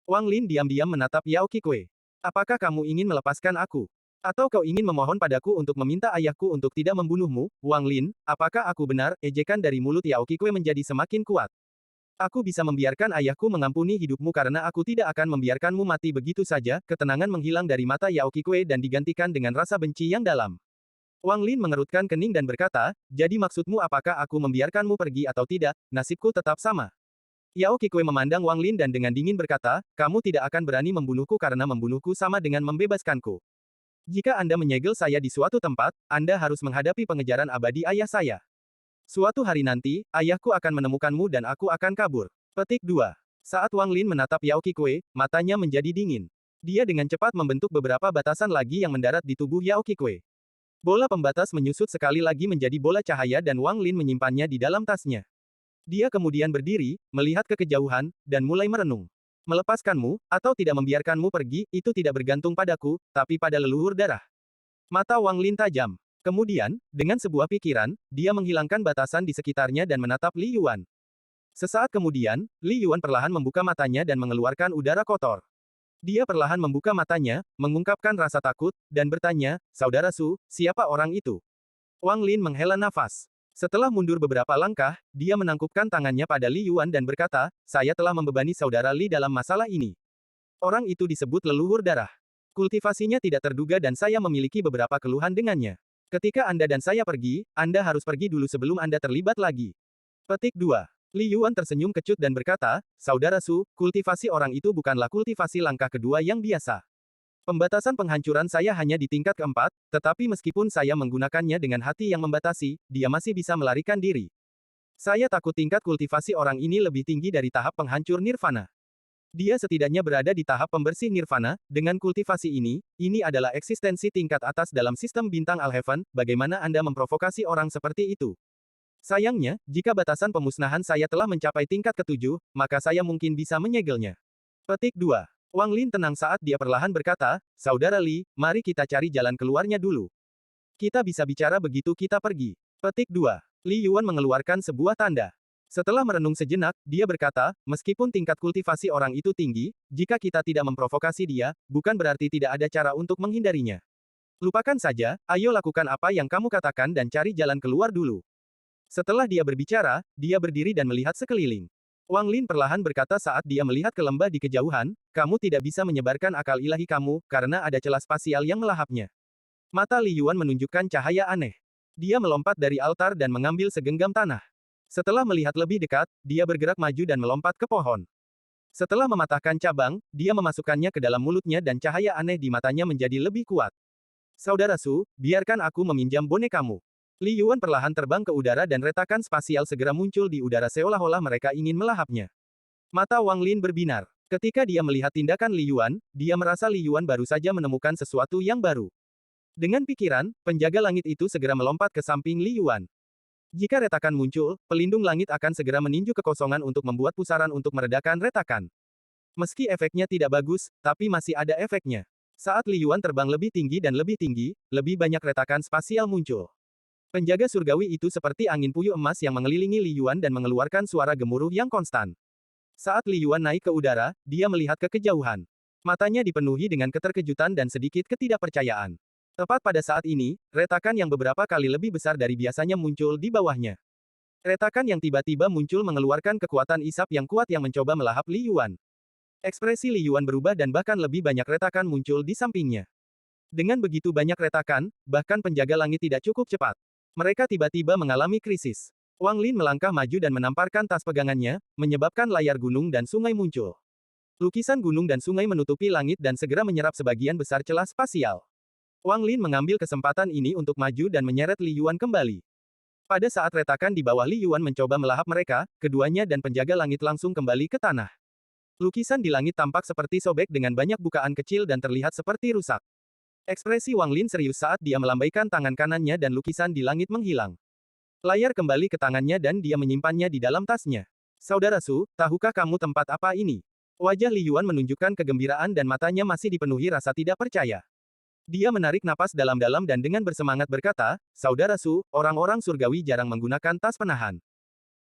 Wang Lin diam-diam menatap Yao Qikui. Apakah kamu ingin melepaskan aku? Atau kau ingin memohon padaku untuk meminta ayahku untuk tidak membunuhmu? Wang Lin, apakah aku benar? Ejekan dari mulut Yao Qikui menjadi semakin kuat. Aku bisa membiarkan ayahku mengampuni hidupmu karena aku tidak akan membiarkanmu mati begitu saja. Ketenangan menghilang dari mata Yao Qikui dan digantikan dengan rasa benci yang dalam. Wang Lin mengerutkan kening dan berkata, jadi maksudmu apakah aku membiarkanmu pergi atau tidak? Nasibku tetap sama. Yao Qikui memandang Wang Lin dan dengan dingin berkata, kamu tidak akan berani membunuhku karena membunuhku sama dengan membebaskanku. Jika Anda menyegel saya di suatu tempat, Anda harus menghadapi pengejaran abadi ayah saya. Suatu hari nanti, ayahku akan menemukanmu dan aku akan kabur. Petik 2. Saat Wang Lin menatap Yao Qikui, matanya menjadi dingin. Dia dengan cepat membentuk beberapa batasan lagi yang mendarat di tubuh Yao Qikui. Bola pembatas menyusut sekali lagi menjadi bola cahaya dan Wang Lin menyimpannya di dalam tasnya. Dia kemudian berdiri, melihat ke kejauhan, dan mulai merenung. Melepaskanmu, atau tidak membiarkanmu pergi, itu tidak bergantung padaku, tapi pada leluhur darah. Mata Wang Lin tajam. Kemudian, dengan sebuah pikiran, dia menghilangkan batasan di sekitarnya dan menatap Li Yuan. Sesaat kemudian, Li Yuan perlahan membuka matanya dan mengeluarkan udara kotor. Dia perlahan membuka matanya, mengungkapkan rasa takut, dan bertanya, Saudara Su, siapa orang itu? Wang Lin menghela nafas. Setelah mundur beberapa langkah, dia menangkupkan tangannya pada Li Yuan dan berkata, saya telah membebani saudara Li dalam masalah ini. Orang itu disebut leluhur darah. Kultivasinya tidak terduga dan saya memiliki beberapa keluhan dengannya. Ketika Anda dan saya pergi, Anda harus pergi dulu sebelum Anda terlibat lagi. Petik 2. Li Yuan tersenyum kecut dan berkata, Saudara Su, kultivasi orang itu bukanlah kultivasi langkah kedua yang biasa. Pembatasan penghancuran saya hanya di tingkat keempat, tetapi meskipun saya menggunakannya dengan hati yang membatasi, dia masih bisa melarikan diri. Saya takut tingkat kultivasi orang ini lebih tinggi dari tahap penghancur nirvana. Dia setidaknya berada di tahap pembersih nirvana, dengan kultivasi ini adalah eksistensi tingkat atas dalam sistem bintang Al-Heaven, bagaimana Anda memprovokasi orang seperti itu? Sayangnya, jika batasan pemusnahan saya telah mencapai tingkat ketujuh, maka saya mungkin bisa menyegelnya. Petik 2. Wang Lin tenang saat dia perlahan berkata, Saudara Li, mari kita cari jalan keluarnya dulu. Kita bisa bicara begitu kita pergi. Petik 2. Li Yuan mengeluarkan sebuah tanda. Setelah merenung sejenak, dia berkata, meskipun tingkat kultivasi orang itu tinggi, jika kita tidak memprovokasi dia, bukan berarti tidak ada cara untuk menghindarinya. Lupakan saja, ayo lakukan apa yang kamu katakan dan cari jalan keluar dulu. Setelah dia berbicara, dia berdiri dan melihat sekeliling. Wang Lin perlahan berkata saat dia melihat ke lembah di kejauhan, kamu tidak bisa menyebarkan akal ilahi kamu, karena ada celah spasial yang melahapnya. Mata Li Yuan menunjukkan cahaya aneh. Dia melompat dari altar dan mengambil segenggam tanah. Setelah melihat lebih dekat, dia bergerak maju dan melompat ke pohon. Setelah mematahkan cabang, dia memasukkannya ke dalam mulutnya dan cahaya aneh di matanya menjadi lebih kuat. Saudara Su, biarkan aku meminjam bonekamu. Li Yuan perlahan terbang ke udara dan retakan spasial segera muncul di udara seolah-olah mereka ingin melahapnya. Mata Wang Lin berbinar. Ketika dia melihat tindakan Li Yuan, dia merasa Li Yuan baru saja menemukan sesuatu yang baru. Dengan pikiran, penjaga langit itu segera melompat ke samping Li Yuan. Jika retakan muncul, pelindung langit akan segera meninju kekosongan untuk membuat pusaran untuk meredakan retakan. Meski efeknya tidak bagus, tapi masih ada efeknya. Saat Li Yuan terbang lebih tinggi dan lebih tinggi, lebih banyak retakan spasial muncul. Penjaga surgawi itu seperti angin puyuh emas yang mengelilingi Li Yuan dan mengeluarkan suara gemuruh yang konstan. Saat Li Yuan naik ke udara, dia melihat ke kejauhan. Matanya dipenuhi dengan keterkejutan dan sedikit ketidakpercayaan. Tepat pada saat ini, retakan yang beberapa kali lebih besar dari biasanya muncul di bawahnya. Retakan yang tiba-tiba muncul mengeluarkan kekuatan isap yang kuat yang mencoba melahap Li Yuan. Ekspresi Li Yuan berubah dan bahkan lebih banyak retakan muncul di sampingnya. Dengan begitu banyak retakan, bahkan penjaga langit tidak cukup cepat. Mereka tiba-tiba mengalami krisis. Wang Lin melangkah maju dan menamparkan tas pegangannya, menyebabkan layar gunung dan sungai muncul. Lukisan gunung dan sungai menutupi langit dan segera menyerap sebagian besar celah spasial. Wang Lin mengambil kesempatan ini untuk maju dan menyeret Li Yuan kembali. Pada saat retakan di bawah Li Yuan mencoba melahap mereka, keduanya dan penjaga langit langsung kembali ke tanah. Lukisan di langit tampak seperti sobek dengan banyak bukaan kecil dan terlihat seperti rusak. Ekspresi Wang Lin serius saat dia melambaikan tangan kanannya dan lukisan di langit menghilang. Layar kembali ke tangannya dan dia menyimpannya di dalam tasnya. Saudara Su, tahukah kamu tempat apa ini? Wajah Li Yuan menunjukkan kegembiraan dan matanya masih dipenuhi rasa tidak percaya. Dia menarik napas dalam-dalam dan dengan bersemangat berkata, Saudara Su, orang-orang surgawi jarang menggunakan tas penahan.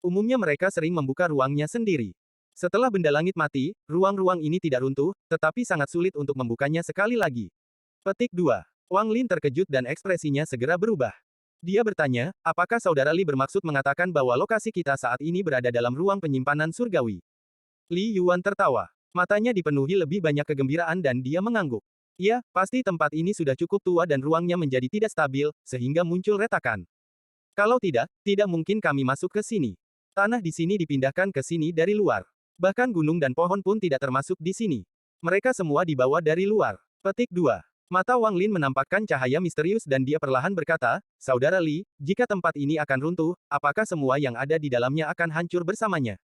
Umumnya mereka sering membuka ruangnya sendiri. Setelah benda langit mati, ruang-ruang ini tidak runtuh, tetapi sangat sulit untuk membukanya sekali lagi. Petik 2. Wang Lin terkejut dan ekspresinya segera berubah. Dia bertanya, apakah saudara Li bermaksud mengatakan bahwa lokasi kita saat ini berada dalam ruang penyimpanan surgawi? Li Yuan tertawa. Matanya dipenuhi lebih banyak kegembiraan dan dia mengangguk. Ya, pasti tempat ini sudah cukup tua dan ruangnya menjadi tidak stabil, sehingga muncul retakan. Kalau tidak, tidak mungkin kami masuk ke sini. Tanah di sini dipindahkan ke sini dari luar. Bahkan gunung dan pohon pun tidak termasuk di sini. Mereka semua dibawa dari luar. Petik 2. Mata Wang Lin menampakkan cahaya misterius dan dia perlahan berkata, Saudara Li, jika tempat ini akan runtuh, apakah semua yang ada di dalamnya akan hancur bersamanya?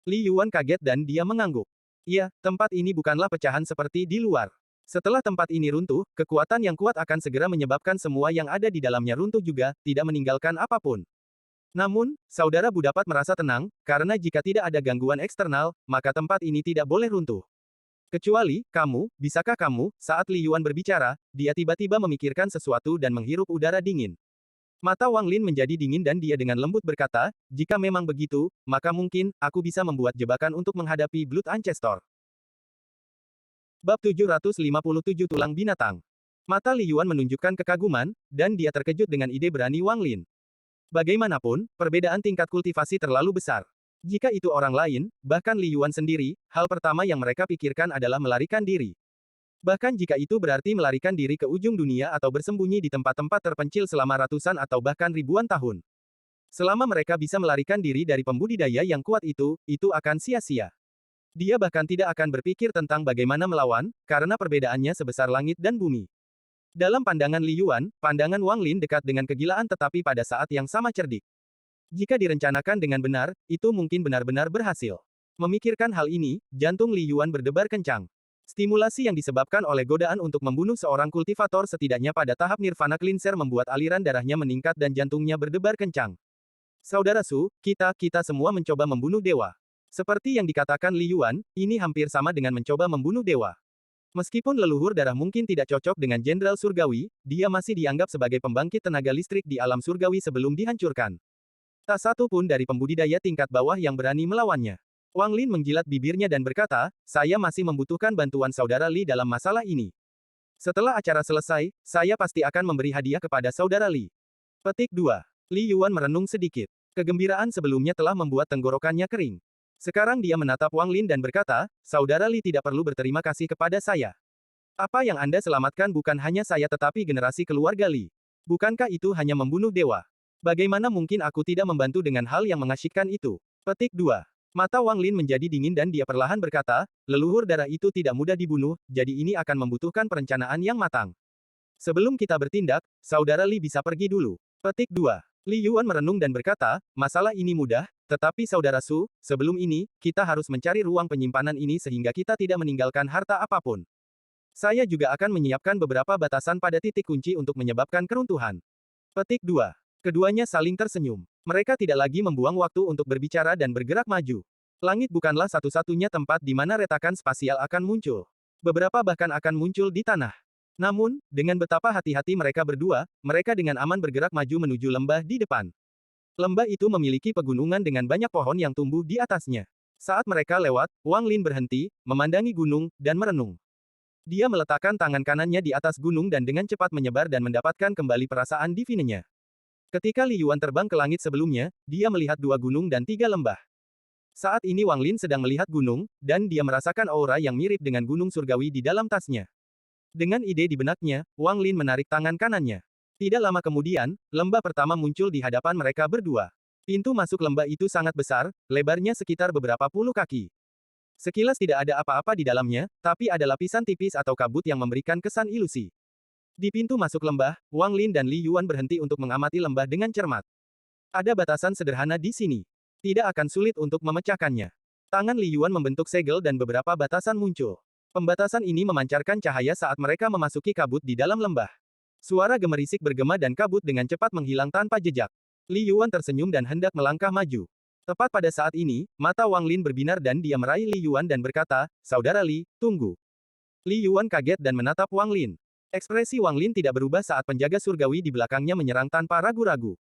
Li Yuan kaget dan dia mengangguk. Ya, tempat ini bukanlah pecahan seperti di luar. Setelah tempat ini runtuh, kekuatan yang kuat akan segera menyebabkan semua yang ada di dalamnya runtuh juga, tidak meninggalkan apapun. Namun, saudara Bu dapat merasa tenang, karena jika tidak ada gangguan eksternal, maka tempat ini tidak boleh runtuh. Kecuali, kamu, bisakah kamu, saat Li Yuan berbicara, dia tiba-tiba memikirkan sesuatu dan menghirup udara dingin. Mata Wang Lin menjadi dingin dan dia dengan lembut berkata, jika memang begitu, maka mungkin, aku bisa membuat jebakan untuk menghadapi Blood Ancestor. Bab 757 Tulang Binatang. Mata Li Yuan menunjukkan kekaguman, dan dia terkejut dengan ide berani Wang Lin. Bagaimanapun, perbedaan tingkat kultivasi terlalu besar. Jika itu orang lain, bahkan Li Yuan sendiri, hal pertama yang mereka pikirkan adalah melarikan diri. Bahkan jika itu berarti melarikan diri ke ujung dunia atau bersembunyi di tempat-tempat terpencil selama ratusan atau bahkan ribuan tahun. Selama mereka bisa melarikan diri dari pembudidaya yang kuat itu akan sia-sia. Dia bahkan tidak akan berpikir tentang bagaimana melawan, karena perbedaannya sebesar langit dan bumi. Dalam pandangan Li Yuan, pandangan Wang Lin dekat dengan kegilaan tetapi pada saat yang sama cerdik. Jika direncanakan dengan benar, itu mungkin benar-benar berhasil. Memikirkan hal ini, jantung Li Yuan berdebar kencang. Stimulasi yang disebabkan oleh godaan untuk membunuh seorang kultivator setidaknya pada tahap nirvana cleanser membuat aliran darahnya meningkat dan jantungnya berdebar kencang. Saudara Su, kita semua mencoba membunuh dewa. Seperti yang dikatakan Li Yuan, ini hampir sama dengan mencoba membunuh dewa. Meskipun leluhur darah mungkin tidak cocok dengan Jenderal Surgawi, dia masih dianggap sebagai pembangkit tenaga listrik di alam surgawi sebelum dihancurkan. Tak satu pun dari pembudidaya tingkat bawah yang berani melawannya. Wang Lin menjilat bibirnya dan berkata, saya masih membutuhkan bantuan saudara Li dalam masalah ini. Setelah acara selesai, saya pasti akan memberi hadiah kepada saudara Li. Petik 2. Li Yuan merenung sedikit. Kegembiraan sebelumnya telah membuat tenggorokannya kering. Sekarang dia menatap Wang Lin dan berkata, saudara Li tidak perlu berterima kasih kepada saya. Apa yang Anda selamatkan bukan hanya saya tetapi generasi keluarga Li. Bukankah itu hanya membunuh dewa? Bagaimana mungkin aku tidak membantu dengan hal yang mengasyikkan itu? Petik 2. Mata Wang Lin menjadi dingin dan dia perlahan berkata, leluhur darah itu tidak mudah dibunuh, jadi ini akan membutuhkan perencanaan yang matang. Sebelum kita bertindak, saudara Li bisa pergi dulu. Petik 2. Li Yuan merenung dan berkata, masalah ini mudah, tetapi saudara Su, sebelum ini, kita harus mencari ruang penyimpanan ini sehingga kita tidak meninggalkan harta apapun. Saya juga akan menyiapkan beberapa batasan pada titik kunci untuk menyebabkan keruntuhan. Petik 2. Keduanya saling tersenyum. Mereka tidak lagi membuang waktu untuk berbicara dan bergerak maju. Langit bukanlah satu-satunya tempat di mana retakan spasial akan muncul. Beberapa bahkan akan muncul di tanah. Namun, dengan betapa hati-hati mereka berdua, mereka dengan aman bergerak maju menuju lembah di depan. Lembah itu memiliki pegunungan dengan banyak pohon yang tumbuh di atasnya. Saat mereka lewat, Wang Lin berhenti, memandangi gunung, dan merenung. Dia meletakkan tangan kanannya di atas gunung dan dengan cepat menyebar dan mendapatkan kembali perasaan divinenya. Ketika Li Yuan terbang ke langit sebelumnya, dia melihat 2 gunung dan 3 lembah. Saat ini Wang Lin sedang melihat gunung, dan dia merasakan aura yang mirip dengan gunung surgawi di dalam tasnya. Dengan ide di benaknya, Wang Lin menarik tangan kanannya. Tidak lama kemudian, lembah pertama muncul di hadapan mereka berdua. Pintu masuk lembah itu sangat besar, lebarnya sekitar beberapa puluh kaki. Sekilas tidak ada apa-apa di dalamnya, tapi ada lapisan tipis atau kabut yang memberikan kesan ilusi. Di pintu masuk lembah, Wang Lin dan Li Yuan berhenti untuk mengamati lembah dengan cermat. Ada batasan sederhana di sini. Tidak akan sulit untuk memecahkannya. Tangan Li Yuan membentuk segel dan beberapa batasan muncul. Pembatasan ini memancarkan cahaya saat mereka memasuki kabut di dalam lembah. Suara gemerisik bergema dan kabut dengan cepat menghilang tanpa jejak. Li Yuan tersenyum dan hendak melangkah maju. Tepat pada saat ini, mata Wang Lin berbinar dan dia meraih Li Yuan dan berkata, "Saudara Li, tunggu." Li Yuan kaget dan menatap Wang Lin. Ekspresi Wang Lin tidak berubah saat penjaga surgawi di belakangnya menyerang tanpa ragu-ragu.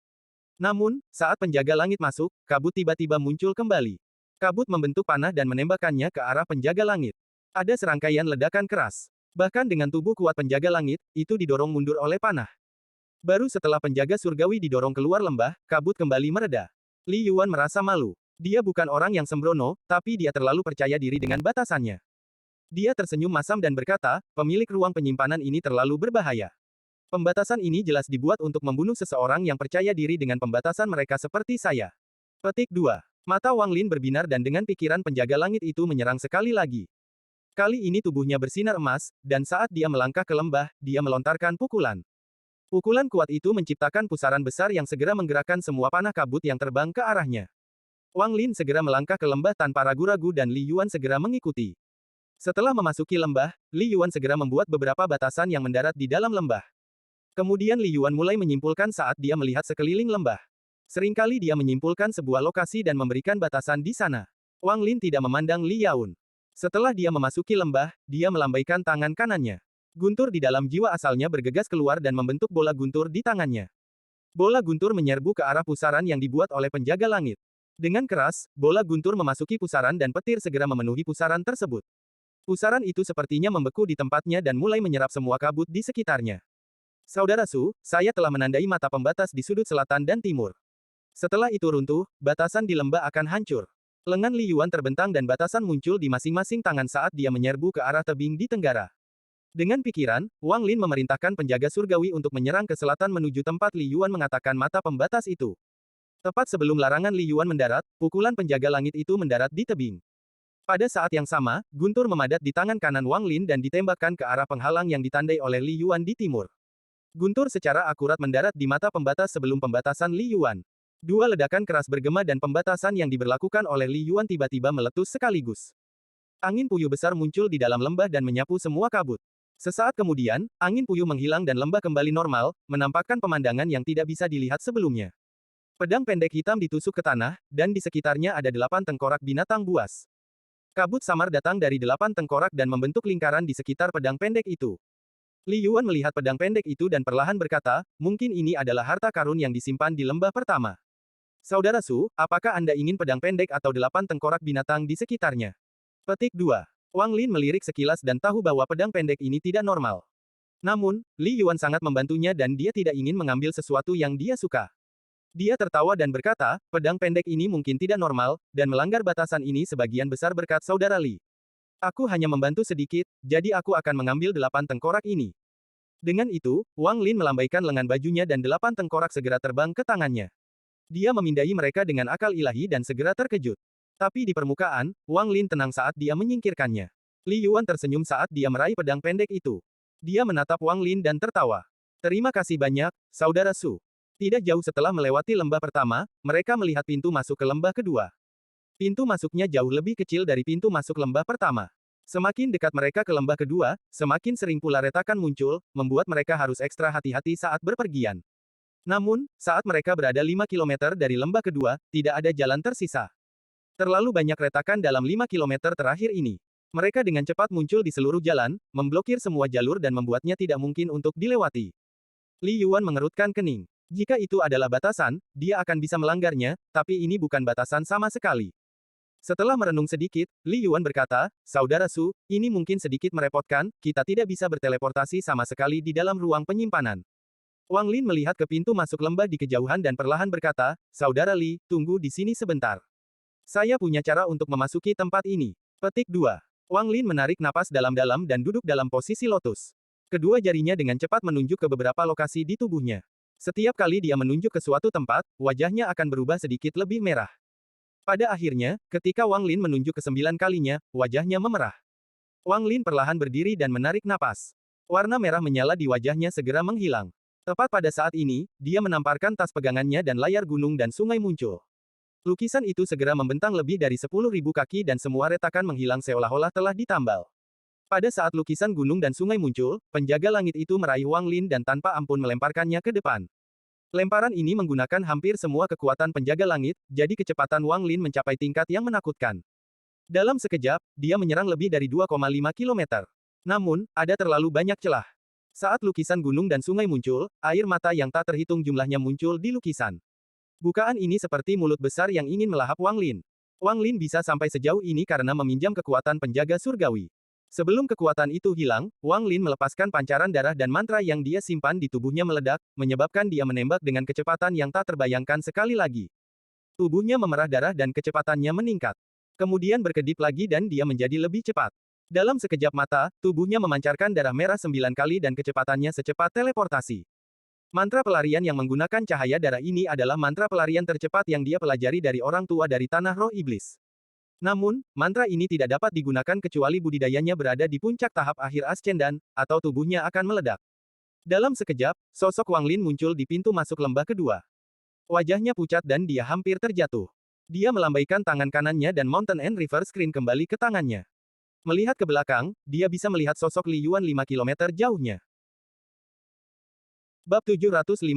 Namun, saat penjaga langit masuk, kabut tiba-tiba muncul kembali. Kabut membentuk panah dan menembakkannya ke arah penjaga langit. Ada serangkaian ledakan keras. Bahkan dengan tubuh kuat penjaga langit, itu didorong mundur oleh panah. Baru setelah penjaga surgawi didorong keluar lembah, kabut kembali mereda. Li Yuan merasa malu. Dia bukan orang yang sembrono, tapi dia terlalu percaya diri dengan batasannya. Dia tersenyum masam dan berkata, pemilik ruang penyimpanan ini terlalu berbahaya. Pembatasan ini jelas dibuat untuk membunuh seseorang yang percaya diri dengan pembatasan mereka seperti saya. Petik 2. Mata Wang Lin berbinar dan dengan pikiran penjaga langit itu menyerang sekali lagi. Kali ini tubuhnya bersinar emas, dan saat dia melangkah ke lembah, dia melontarkan pukulan. Pukulan kuat itu menciptakan pusaran besar yang segera menggerakkan semua panah kabut yang terbang ke arahnya. Wang Lin segera melangkah ke lembah tanpa ragu-ragu dan Li Yuan segera mengikuti. Setelah memasuki lembah, Li Yuan segera membuat beberapa batasan yang mendarat di dalam lembah. Kemudian Li Yuan mulai menyimpulkan saat dia melihat sekeliling lembah. Seringkali dia menyimpulkan sebuah lokasi dan memberikan batasan di sana. Wang Lin tidak memandang Li Yuan. Setelah dia memasuki lembah, dia melambaikan tangan kanannya. Guntur di dalam jiwa asalnya bergegas keluar dan membentuk bola guntur di tangannya. Bola guntur menyerbu ke arah pusaran yang dibuat oleh penjaga langit. Dengan keras, bola guntur memasuki pusaran dan petir segera memenuhi pusaran tersebut. Pusaran itu sepertinya membeku di tempatnya dan mulai menyerap semua kabut di sekitarnya. Saudara Su, saya telah menandai mata pembatas di sudut selatan dan timur. Setelah itu runtuh, batasan di lembah akan hancur. Lengan Li Yuan terbentang dan batasan muncul di masing-masing tangan saat dia menyerbu ke arah tebing di tenggara. Dengan pikiran, Wang Lin memerintahkan penjaga surgawi untuk menyerang ke selatan menuju tempat Li Yuan mengatakan mata pembatas itu. Tepat sebelum larangan Li Yuan mendarat, pukulan penjaga langit itu mendarat di tebing. Pada saat yang sama, guntur memadat di tangan kanan Wang Lin dan ditembakkan ke arah penghalang yang ditandai oleh Li Yuan di timur. Guntur secara akurat mendarat di mata pembatas sebelum pembatasan Li Yuan. 2 ledakan keras bergema dan pembatasan yang diberlakukan oleh Li Yuan tiba-tiba meletus sekaligus. Angin puyuh besar muncul di dalam lembah dan menyapu semua kabut. Sesaat kemudian, angin puyuh menghilang dan lembah kembali normal, menampakkan pemandangan yang tidak bisa dilihat sebelumnya. Pedang pendek hitam ditusuk ke tanah, dan di sekitarnya ada 8 tengkorak binatang buas. Kabut samar datang dari 8 tengkorak dan membentuk lingkaran di sekitar pedang pendek itu. Li Yuan melihat pedang pendek itu dan perlahan berkata, mungkin ini adalah harta karun yang disimpan di lembah pertama. Saudara Su, apakah Anda ingin pedang pendek atau 8 tengkorak binatang di sekitarnya? Petik 2. Wang Lin melirik sekilas dan tahu bahwa pedang pendek ini tidak normal. Namun, Li Yuan sangat membantunya dan dia tidak ingin mengambil sesuatu yang dia suka. Dia tertawa dan berkata, pedang pendek ini mungkin tidak normal, dan melanggar batasan ini sebagian besar berkat saudara Li. Aku hanya membantu sedikit, jadi aku akan mengambil 8 tengkorak ini. Dengan itu, Wang Lin melambaikan lengan bajunya dan 8 tengkorak segera terbang ke tangannya. Dia memindai mereka dengan akal ilahi dan segera terkejut. Tapi di permukaan, Wang Lin tenang saat dia menyingkirkannya. Li Yuan tersenyum saat dia meraih pedang pendek itu. Dia menatap Wang Lin dan tertawa. Terima kasih banyak, saudara Su. Tidak jauh setelah melewati lembah pertama, mereka melihat pintu masuk ke lembah kedua. Pintu masuknya jauh lebih kecil dari pintu masuk lembah pertama. Semakin dekat mereka ke lembah kedua, semakin sering pula retakan muncul, membuat mereka harus ekstra hati-hati saat berpergian. Namun, saat mereka berada 5 km dari lembah kedua, tidak ada jalan tersisa. Terlalu banyak retakan dalam 5 km terakhir ini. Mereka dengan cepat muncul di seluruh jalan, memblokir semua jalur dan membuatnya tidak mungkin untuk dilewati. Li Yuan mengerutkan kening. Jika itu adalah batasan, dia akan bisa melanggarnya, tapi ini bukan batasan sama sekali. Setelah merenung sedikit, Li Yuan berkata, Saudara Su, ini mungkin sedikit merepotkan, kita tidak bisa berteleportasi sama sekali di dalam ruang penyimpanan. Wang Lin melihat ke pintu masuk lembah di kejauhan dan perlahan berkata, Saudara Li, tunggu di sini sebentar. Saya punya cara untuk memasuki tempat ini. Petik 2. Wang Lin menarik napas dalam-dalam dan duduk dalam posisi lotus. Kedua jarinya dengan cepat menunjuk ke beberapa lokasi di tubuhnya. Setiap kali dia menunjuk ke suatu tempat, wajahnya akan berubah sedikit lebih merah. Pada akhirnya, ketika Wang Lin menunjuk ke 9 kalinya, wajahnya memerah. Wang Lin perlahan berdiri dan menarik napas. Warna merah menyala di wajahnya segera menghilang. Tepat pada saat ini, dia menamparkan tas pegangannya dan layar gunung dan sungai muncul. Lukisan itu segera membentang lebih dari 10.000 kaki dan semua retakan menghilang seolah-olah telah ditambal. Pada saat lukisan gunung dan sungai muncul, penjaga langit itu meraih Wang Lin dan tanpa ampun melemparkannya ke depan. Lemparan ini menggunakan hampir semua kekuatan penjaga langit, jadi kecepatan Wang Lin mencapai tingkat yang menakutkan. Dalam sekejap, dia menyerang lebih dari 2,5 km. Namun, ada terlalu banyak celah. Saat lukisan gunung dan sungai muncul, air mata yang tak terhitung jumlahnya muncul di lukisan. Bukaan ini seperti mulut besar yang ingin melahap Wang Lin. Wang Lin bisa sampai sejauh ini karena meminjam kekuatan penjaga surgawi. Sebelum kekuatan itu hilang, Wang Lin melepaskan pancaran darah dan mantra yang dia simpan di tubuhnya meledak, menyebabkan dia menembak dengan kecepatan yang tak terbayangkan sekali lagi. Tubuhnya memerah darah dan kecepatannya meningkat. Kemudian berkedip lagi dan dia menjadi lebih cepat. Dalam sekejap mata, tubuhnya memancarkan darah merah 9 kali dan kecepatannya secepat teleportasi. Mantra pelarian yang menggunakan cahaya darah ini adalah mantra pelarian tercepat yang dia pelajari dari orang tua dari tanah roh iblis. Namun, mantra ini tidak dapat digunakan kecuali budidayanya berada di puncak tahap akhir ascendan, atau tubuhnya akan meledak. Dalam sekejap, sosok Wang Lin muncul di pintu masuk lembah kedua. Wajahnya pucat dan dia hampir terjatuh. Dia melambaikan tangan kanannya dan Mountain and River Screen kembali ke tangannya. Melihat ke belakang, dia bisa melihat sosok Li Yuan 5 km jauhnya. Bab 758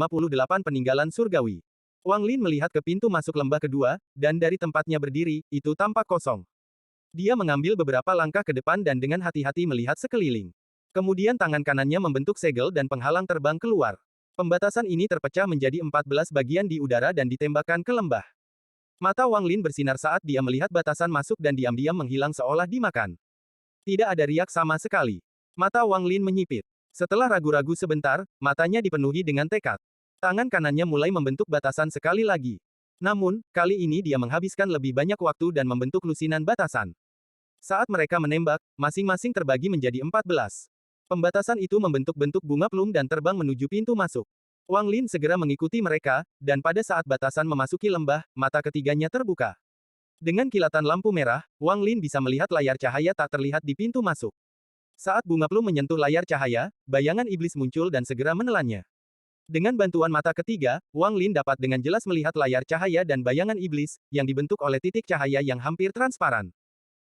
Peninggalan Surgawi. Wang Lin melihat ke pintu masuk lembah kedua, dan dari tempatnya berdiri, itu tampak kosong. Dia mengambil beberapa langkah ke depan dan dengan hati-hati melihat sekeliling. Kemudian tangan kanannya membentuk segel dan penghalang terbang keluar. Pembatasan ini terpecah menjadi 14 bagian di udara dan ditembakkan ke lembah. Mata Wang Lin bersinar saat dia melihat batasan masuk dan diam-diam menghilang seolah dimakan. Tidak ada riak sama sekali. Mata Wang Lin menyipit. Setelah ragu-ragu sebentar, matanya dipenuhi dengan tekad. Tangan kanannya mulai membentuk batasan sekali lagi. Namun, kali ini dia menghabiskan lebih banyak waktu dan membentuk lusinan batasan. Saat mereka menembak, masing-masing terbagi menjadi 14. Pembatasan itu membentuk bentuk bunga plum dan terbang menuju pintu masuk. Wang Lin segera mengikuti mereka, dan pada saat batasan memasuki lembah, mata ketiganya terbuka. Dengan kilatan lampu merah, Wang Lin bisa melihat layar cahaya tak terlihat di pintu masuk. Saat bunga plum menyentuh layar cahaya, bayangan iblis muncul dan segera menelannya. Dengan bantuan mata ketiga, Wang Lin dapat dengan jelas melihat layar cahaya dan bayangan iblis, yang dibentuk oleh titik cahaya yang hampir transparan.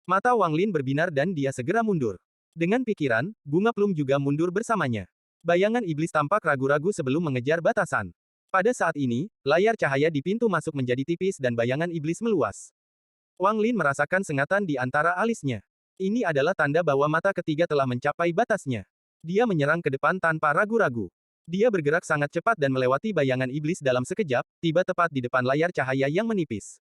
Mata Wang Lin berbinar dan dia segera mundur. Dengan pikiran, bunga plum juga mundur bersamanya. Bayangan iblis tampak ragu-ragu sebelum mengejar batasan. Pada saat ini, layar cahaya di pintu masuk menjadi tipis dan bayangan iblis meluas. Wang Lin merasakan sengatan di antara alisnya. Ini adalah tanda bahwa mata ketiga telah mencapai batasnya. Dia menyerang ke depan tanpa ragu-ragu. Dia bergerak sangat cepat dan melewati bayangan iblis dalam sekejap, tiba tepat di depan layar cahaya yang menipis.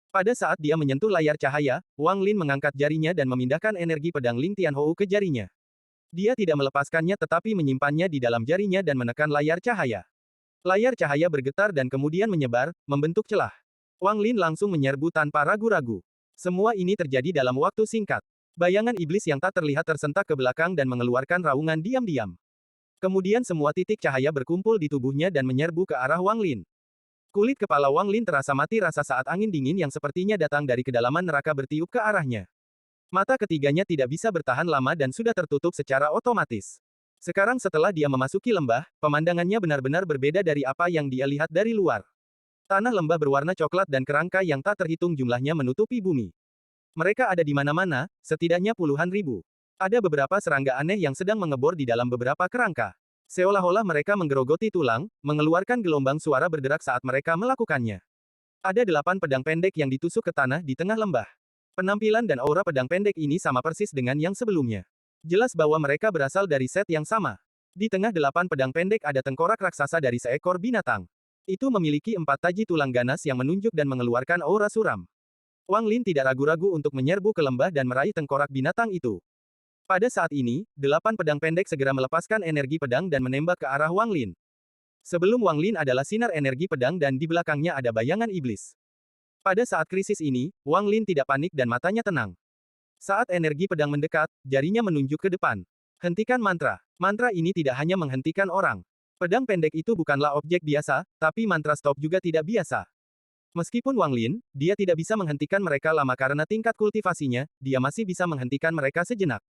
Pada saat dia menyentuh layar cahaya, Wang Lin mengangkat jarinya dan memindahkan energi pedang Ling Tianhou ke jarinya. Dia tidak melepaskannya tetapi menyimpannya di dalam jarinya dan menekan layar cahaya. Layar cahaya bergetar dan kemudian menyebar, membentuk celah. Wang Lin langsung menyerbu tanpa ragu-ragu. Semua ini terjadi dalam waktu singkat. Bayangan iblis yang tak terlihat tersentak ke belakang dan mengeluarkan raungan diam-diam. Kemudian semua titik cahaya berkumpul di tubuhnya dan menyerbu ke arah Wang Lin. Kulit kepala Wang Lin terasa mati rasa saat angin dingin yang sepertinya datang dari kedalaman neraka bertiup ke arahnya. Mata ketiganya tidak bisa bertahan lama dan sudah tertutup secara otomatis. Sekarang setelah dia memasuki lembah, pemandangannya benar-benar berbeda dari apa yang dia lihat dari luar. Tanah lembah berwarna coklat dan kerangka yang tak terhitung jumlahnya menutupi bumi. Mereka ada di mana-mana, setidaknya puluhan ribu. Ada beberapa serangga aneh yang sedang mengebor di dalam beberapa kerangka. Seolah-olah mereka menggerogoti tulang, mengeluarkan gelombang suara berderak saat mereka melakukannya. Ada 8 pedang pendek yang ditusuk ke tanah di tengah lembah. Penampilan dan aura pedang pendek ini sama persis dengan yang sebelumnya. Jelas bahwa mereka berasal dari set yang sama. Di tengah 8 pedang pendek ada tengkorak raksasa dari seekor binatang. Itu memiliki 4 taji tulang ganas yang menunjuk dan mengeluarkan aura suram. Wang Lin tidak ragu-ragu untuk menyerbu ke lembah dan meraih tengkorak binatang itu. Pada saat ini, 8 pedang pendek segera melepaskan energi pedang dan menembak ke arah Wang Lin. Sebelum Wang Lin adalah sinar energi pedang dan di belakangnya ada bayangan iblis. Pada saat krisis ini, Wang Lin tidak panik dan matanya tenang. Saat energi pedang mendekat, jarinya menunjuk ke depan. Hentikan mantra. Mantra ini tidak hanya menghentikan orang. Pedang pendek itu bukanlah objek biasa, tapi mantra stop juga tidak biasa. Meskipun Wang Lin, dia tidak bisa menghentikan mereka lama karena tingkat kultivasinya, dia masih bisa menghentikan mereka sejenak.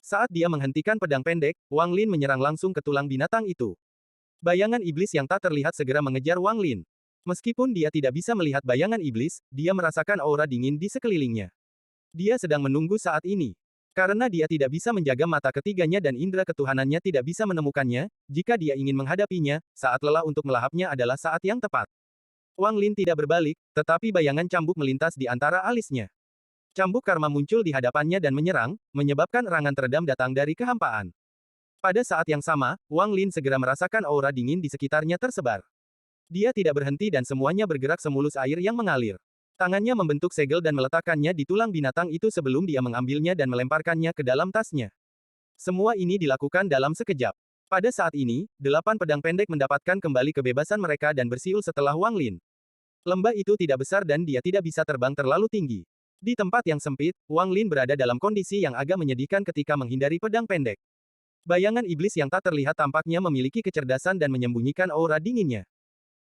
Saat dia menghentikan pedang pendek, Wang Lin menyerang langsung ke tulang binatang itu. Bayangan iblis yang tak terlihat segera mengejar Wang Lin. Meskipun dia tidak bisa melihat bayangan iblis, dia merasakan aura dingin di sekelilingnya. Dia sedang menunggu saat ini. Karena dia tidak bisa menjaga mata ketiganya dan indera ketuhanannya tidak bisa menemukannya, jika dia ingin menghadapinya, saat lelah untuk melahapnya adalah saat yang tepat. Wang Lin tidak berbalik, tetapi bayangan cambuk melintas di antara alisnya. Cambuk karma muncul di hadapannya dan menyerang, menyebabkan erangan teredam datang dari kehampaan. Pada saat yang sama, Wang Lin segera merasakan aura dingin di sekitarnya tersebar. Dia tidak berhenti dan semuanya bergerak semulus air yang mengalir. Tangannya membentuk segel dan meletakkannya di tulang binatang itu sebelum dia mengambilnya dan melemparkannya ke dalam tasnya. Semua ini dilakukan dalam sekejap. Pada saat ini, 8 pedang pendek mendapatkan kembali kebebasan mereka dan bersiul setelah Wang Lin. Lembah itu tidak besar dan dia tidak bisa terbang terlalu tinggi. Di tempat yang sempit, Wang Lin berada dalam kondisi yang agak menyedihkan ketika menghindari pedang pendek. Bayangan iblis yang tak terlihat tampaknya memiliki kecerdasan dan menyembunyikan aura dinginnya.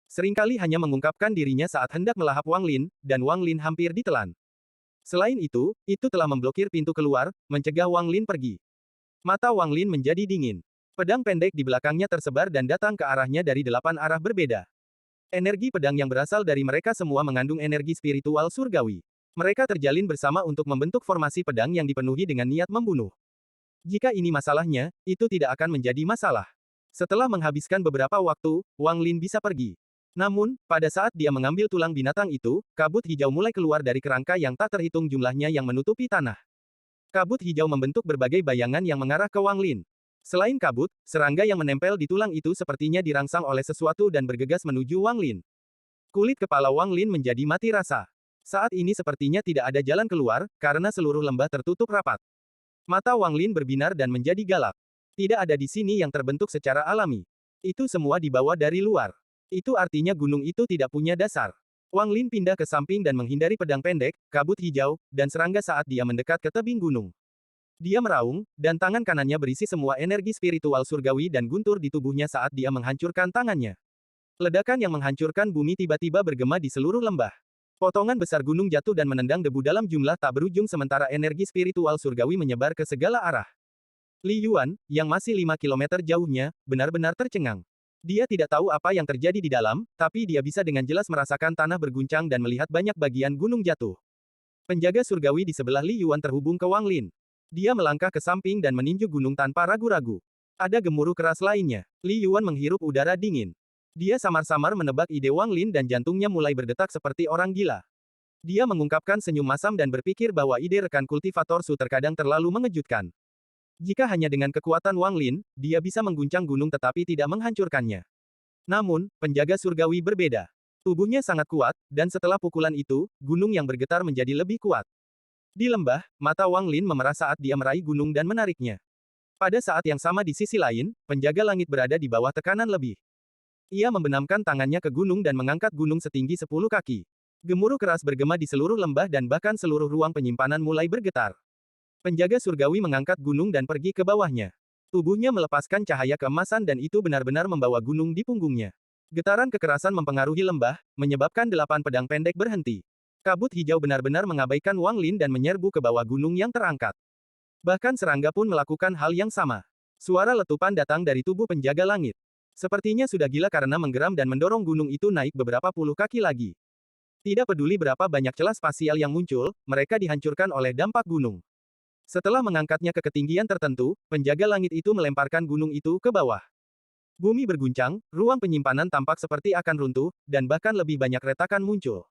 Seringkali hanya mengungkapkan dirinya saat hendak melahap Wang Lin, dan Wang Lin hampir ditelan. Selain itu telah memblokir pintu keluar, mencegah Wang Lin pergi. Mata Wang Lin menjadi dingin. Pedang pendek di belakangnya tersebar dan datang ke arahnya dari 8 arah berbeda. Energi pedang yang berasal dari mereka semua mengandung energi spiritual surgawi. Mereka terjalin bersama untuk membentuk formasi pedang yang dipenuhi dengan niat membunuh. Jika ini masalahnya, itu tidak akan menjadi masalah. Setelah menghabiskan beberapa waktu, Wang Lin bisa pergi. Namun, pada saat dia mengambil tulang binatang itu, kabut hijau mulai keluar dari kerangka yang tak terhitung jumlahnya yang menutupi tanah. Kabut hijau membentuk berbagai bayangan yang mengarah ke Wang Lin. Selain kabut, serangga yang menempel di tulang itu sepertinya dirangsang oleh sesuatu dan bergegas menuju Wang Lin. Kulit kepala Wang Lin menjadi mati rasa. Saat ini sepertinya tidak ada jalan keluar, karena seluruh lembah tertutup rapat. Mata Wang Lin berbinar dan menjadi galak. Tidak ada di sini yang terbentuk secara alami. Itu semua dibawa dari luar. Itu artinya gunung itu tidak punya dasar. Wang Lin pindah ke samping dan menghindari pedang pendek, kabut hijau, dan serangga saat dia mendekat ke tebing gunung. Dia meraung, dan tangan kanannya berisi semua energi spiritual surgawi dan guntur di tubuhnya saat dia menghancurkan tangannya. Ledakan yang menghancurkan bumi tiba-tiba bergema di seluruh lembah. Potongan besar gunung jatuh dan menendang debu dalam jumlah tak berujung sementara energi spiritual surgawi menyebar ke segala arah. Li Yuan, yang masih 5 kilometer jauhnya, benar-benar tercengang. Dia tidak tahu apa yang terjadi di dalam, tapi dia bisa dengan jelas merasakan tanah berguncang dan melihat banyak bagian gunung jatuh. Penjaga surgawi di sebelah Li Yuan terhubung ke Wang Lin. Dia melangkah ke samping dan meninju gunung tanpa ragu-ragu. Ada gemuruh keras lainnya. Li Yuan menghirup udara dingin. Dia samar-samar menebak ide Wang Lin dan jantungnya mulai berdetak seperti orang gila. Dia mengungkapkan senyum masam dan berpikir bahwa ide rekan kultivator Su terkadang terlalu mengejutkan. Jika hanya dengan kekuatan Wang Lin, dia bisa mengguncang gunung tetapi tidak menghancurkannya. Namun, penjaga surgawi berbeda. Tubuhnya sangat kuat, dan setelah pukulan itu, gunung yang bergetar menjadi lebih kuat. Di lembah, mata Wang Lin memerah saat dia meraih gunung dan menariknya. Pada saat yang sama di sisi lain, penjaga langit berada di bawah tekanan lebih. Ia membenamkan tangannya ke gunung dan mengangkat gunung setinggi 10 kaki. Gemuruh keras bergema di seluruh lembah dan bahkan seluruh ruang penyimpanan mulai bergetar. Penjaga surgawi mengangkat gunung dan pergi ke bawahnya. Tubuhnya melepaskan cahaya keemasan dan itu benar-benar membawa gunung di punggungnya. Getaran kekerasan mempengaruhi lembah, menyebabkan 8 pedang pendek berhenti. Kabut hijau benar-benar mengabaikan Wang Lin dan menyerbu ke bawah gunung yang terangkat. Bahkan serangga pun melakukan hal yang sama. Suara letupan datang dari tubuh penjaga langit. Sepertinya sudah gila karena menggeram dan mendorong gunung itu naik beberapa puluh kaki lagi. Tidak peduli berapa banyak celah spasial yang muncul, mereka dihancurkan oleh dampak gunung. Setelah mengangkatnya ke ketinggian tertentu, penjaga langit itu melemparkan gunung itu ke bawah. Bumi berguncang, ruang penyimpanan tampak seperti akan runtuh, dan bahkan lebih banyak retakan muncul.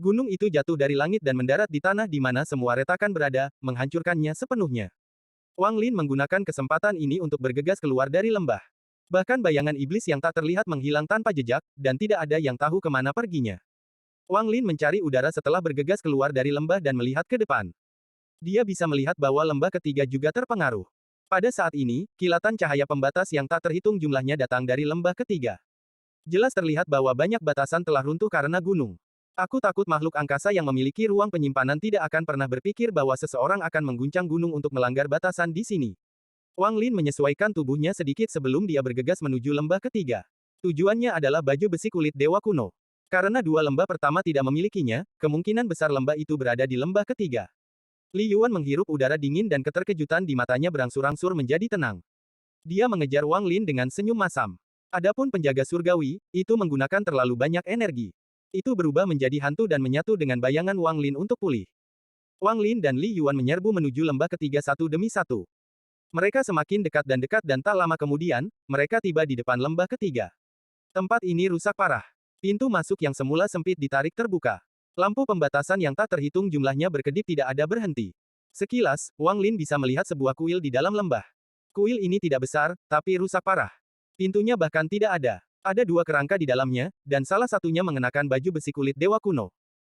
Gunung itu jatuh dari langit dan mendarat di tanah di mana semua retakan berada, menghancurkannya sepenuhnya. Wang Lin menggunakan kesempatan ini untuk bergegas keluar dari lembah. Bahkan bayangan iblis yang tak terlihat menghilang tanpa jejak, dan tidak ada yang tahu kemana perginya. Wang Lin mencari udara setelah bergegas keluar dari lembah dan melihat ke depan. Dia bisa melihat bahwa lembah ketiga juga terpengaruh. Pada saat ini, kilatan cahaya pembatas yang tak terhitung jumlahnya datang dari lembah ketiga. Jelas terlihat bahwa banyak batasan telah runtuh karena gunung. Aku takut makhluk angkasa yang memiliki ruang penyimpanan tidak akan pernah berpikir bahwa seseorang akan mengguncang gunung untuk melanggar batasan di sini. Wang Lin menyesuaikan tubuhnya sedikit sebelum dia bergegas menuju lembah ketiga. Tujuannya adalah baju besi kulit dewa kuno. Karena dua lembah pertama tidak memilikinya, kemungkinan besar lembah itu berada di lembah ketiga. Li Yuan menghirup udara dingin dan keterkejutan di matanya berangsur-angsur menjadi tenang. Dia mengejar Wang Lin dengan senyum masam. Adapun penjaga surgawi, itu menggunakan terlalu banyak energi. Itu berubah menjadi hantu dan menyatu dengan bayangan Wang Lin untuk pulih. Wang Lin dan Li Yuan menyerbu menuju lembah ketiga satu demi satu. Mereka semakin dekat dan tak lama kemudian, mereka tiba di depan lembah ketiga. Tempat ini rusak parah. Pintu masuk yang semula sempit ditarik terbuka. Lampu pembatasan yang tak terhitung jumlahnya berkedip tidak ada berhenti. Sekilas, Wang Lin bisa melihat sebuah kuil di dalam lembah. Kuil ini tidak besar, tapi rusak parah. Pintunya bahkan tidak ada. Ada dua kerangka di dalamnya, dan salah satunya mengenakan baju besi kulit dewa kuno.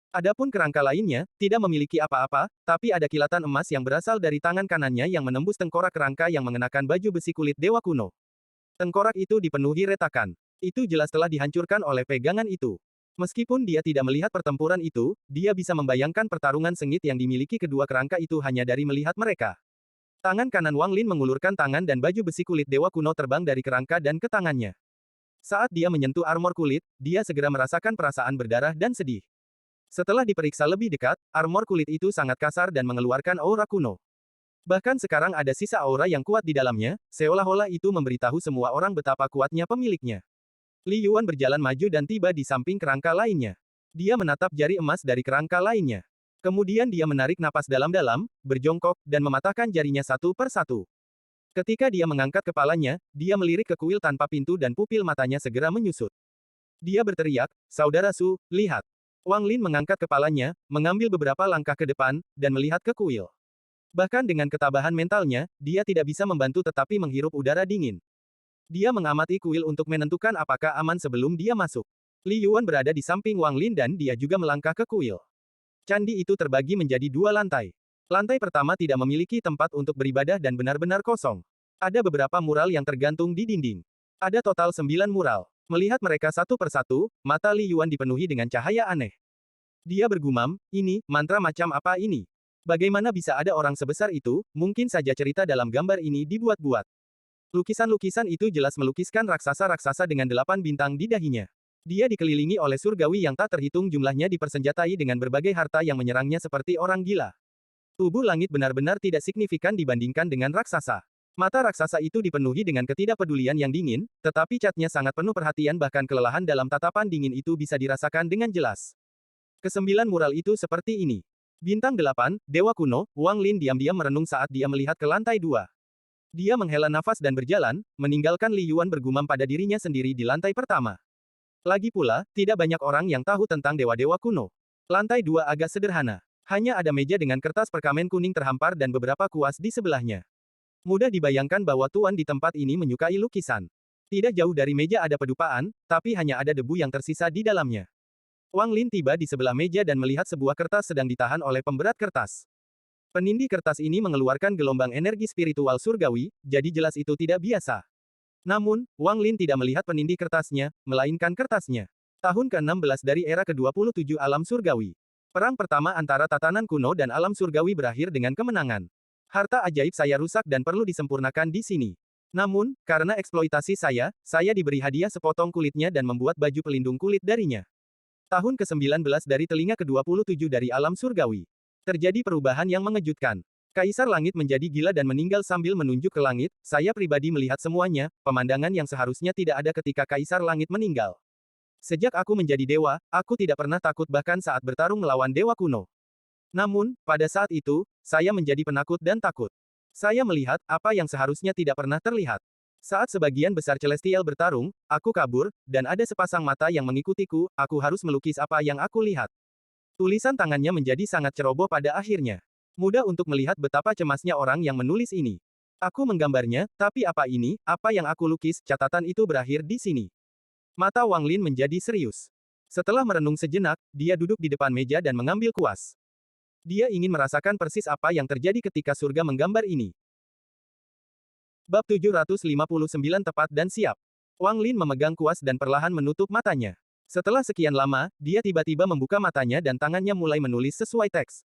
Adapun kerangka lainnya, tidak memiliki apa-apa, tapi ada kilatan emas yang berasal dari tangan kanannya yang menembus tengkorak kerangka yang mengenakan baju besi kulit dewa kuno. Tengkorak itu dipenuhi retakan. Itu jelas telah dihancurkan oleh pegangan itu. Meskipun dia tidak melihat pertempuran itu, dia bisa membayangkan pertarungan sengit yang dimiliki kedua kerangka itu hanya dari melihat mereka. Tangan kanan Wang Lin mengulurkan tangan dan baju besi kulit dewa kuno terbang dari kerangka dan ke tangannya. Saat dia menyentuh armor kulit, dia segera merasakan perasaan berdarah dan sedih. Setelah diperiksa lebih dekat, armor kulit itu sangat kasar dan mengeluarkan aura kuno. Bahkan sekarang ada sisa aura yang kuat di dalamnya, seolah-olah itu memberitahu semua orang betapa kuatnya pemiliknya. Li Yuan berjalan maju dan tiba di samping kerangka lainnya. Dia menatap jari emas dari kerangka lainnya. Kemudian dia menarik napas dalam-dalam, berjongkok, dan mematahkan jarinya satu per satu. Ketika dia mengangkat kepalanya, dia melirik ke kuil tanpa pintu dan pupil matanya segera menyusut. Dia berteriak, "Saudara Su, lihat." Wang Lin mengangkat kepalanya, mengambil beberapa langkah ke depan, dan melihat ke kuil. Bahkan dengan ketabahan mentalnya, dia tidak bisa membantu tetapi menghirup udara dingin. Dia mengamati kuil untuk menentukan apakah aman sebelum dia masuk. Li Yuan berada di samping Wang Lin dan dia juga melangkah ke kuil. Candi itu terbagi menjadi dua lantai. Lantai pertama tidak memiliki tempat untuk beribadah dan benar-benar kosong. Ada beberapa mural yang tergantung di dinding. Ada total 9 mural. Melihat mereka satu persatu, mata Li Yuan dipenuhi dengan cahaya aneh. Dia bergumam, ini, mantra macam apa ini? Bagaimana bisa ada orang sebesar itu, mungkin saja cerita dalam gambar ini dibuat-buat. Lukisan-lukisan itu jelas melukiskan raksasa-raksasa dengan 8 bintang di dahinya. Dia dikelilingi oleh surgawi yang tak terhitung jumlahnya dipersenjatai dengan berbagai harta yang menyerangnya seperti orang gila. Tubuh langit benar-benar tidak signifikan dibandingkan dengan raksasa. Mata raksasa itu dipenuhi dengan ketidakpedulian yang dingin, tetapi catnya sangat penuh perhatian bahkan kelelahan dalam tatapan dingin itu bisa dirasakan dengan jelas. Kesembilan mural itu seperti ini. Bintang 8, Dewa Kuno, Wang Lin diam-diam merenung saat dia melihat ke lantai 2. Dia menghela nafas dan berjalan, meninggalkan Li Yuan bergumam pada dirinya sendiri di lantai pertama. Lagi pula, tidak banyak orang yang tahu tentang dewa-dewa kuno. Lantai 2 agak sederhana. Hanya ada meja dengan kertas perkamen kuning terhampar dan beberapa kuas di sebelahnya. Mudah dibayangkan bahwa tuan di tempat ini menyukai lukisan. Tidak jauh dari meja ada pedupaan, tapi hanya ada debu yang tersisa di dalamnya. Wang Lin tiba di sebelah meja dan melihat sebuah kertas sedang ditahan oleh pemberat kertas. Penindih kertas ini mengeluarkan gelombang energi spiritual surgawi, jadi jelas itu tidak biasa. Namun, Wang Lin tidak melihat penindih kertasnya, melainkan kertasnya. Tahun ke-16 dari era ke-27 alam surgawi. Perang pertama antara tatanan kuno dan alam surgawi berakhir dengan kemenangan. Harta ajaib saya rusak dan perlu disempurnakan di sini. Namun, karena eksploitasi saya diberi hadiah sepotong kulitnya dan membuat baju pelindung kulit darinya. Tahun ke-19 dari telinga ke-27 dari alam surgawi. Terjadi perubahan yang mengejutkan. Kaisar Langit menjadi gila dan meninggal sambil menunjuk ke langit, saya pribadi melihat semuanya, pemandangan yang seharusnya tidak ada ketika Kaisar Langit meninggal. Sejak aku menjadi dewa, aku tidak pernah takut bahkan saat bertarung melawan dewa kuno. Namun, pada saat itu, saya menjadi penakut dan takut. Saya melihat apa yang seharusnya tidak pernah terlihat. Saat sebagian besar Celestial bertarung, aku kabur, dan ada sepasang mata yang mengikutiku, aku harus melukis apa yang aku lihat. Tulisan tangannya menjadi sangat ceroboh pada akhirnya. Mudah untuk melihat betapa cemasnya orang yang menulis ini. Aku menggambarnya, tapi apa ini, apa yang aku lukis, catatan itu berakhir di sini. Mata Wang Lin menjadi serius. Setelah merenung sejenak, dia duduk di depan meja dan mengambil kuas. Dia ingin merasakan persis apa yang terjadi ketika surga menggambar ini. Bab 759 tepat dan siap. Wang Lin memegang kuas dan perlahan menutup matanya. Setelah sekian lama, dia tiba-tiba membuka matanya dan tangannya mulai menulis sesuai teks.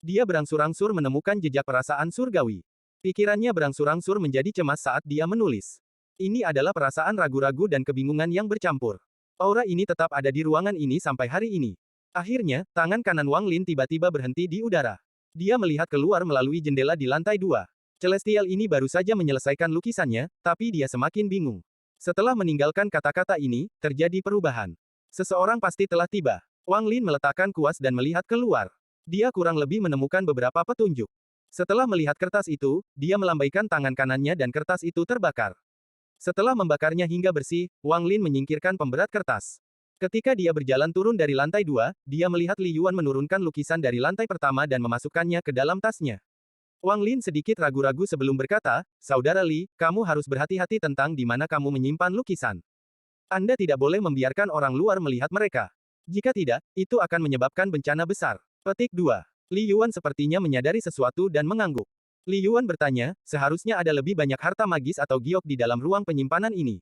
Dia berangsur-angsur menemukan jejak perasaan surgawi. Pikirannya berangsur-angsur menjadi cemas saat dia menulis. Ini adalah perasaan ragu-ragu dan kebingungan yang bercampur. Aura ini tetap ada di ruangan ini sampai hari ini. Akhirnya, tangan kanan Wang Lin tiba-tiba berhenti di udara. Dia melihat keluar melalui jendela di lantai 2. Celestial ini baru saja menyelesaikan lukisannya, tapi dia semakin bingung. Setelah meninggalkan kata-kata ini, terjadi perubahan. Seseorang pasti telah tiba. Wang Lin meletakkan kuas dan melihat keluar. Dia kurang lebih menemukan beberapa petunjuk. Setelah melihat kertas itu, dia melambaikan tangan kanannya dan kertas itu terbakar. Setelah membakarnya hingga bersih, Wang Lin menyingkirkan pemberat kertas. Ketika dia berjalan turun dari lantai 2, dia melihat Li Yuan menurunkan lukisan dari lantai pertama dan memasukkannya ke dalam tasnya. Wang Lin sedikit ragu-ragu sebelum berkata, "Saudara Li, kamu harus berhati-hati tentang di mana kamu menyimpan lukisan. Anda tidak boleh membiarkan orang luar melihat mereka. Jika tidak, itu akan menyebabkan bencana besar." Petik 2. Li Yuan sepertinya menyadari sesuatu dan mengangguk. Li Yuan bertanya, seharusnya ada lebih banyak harta magis atau giok di dalam ruang penyimpanan ini.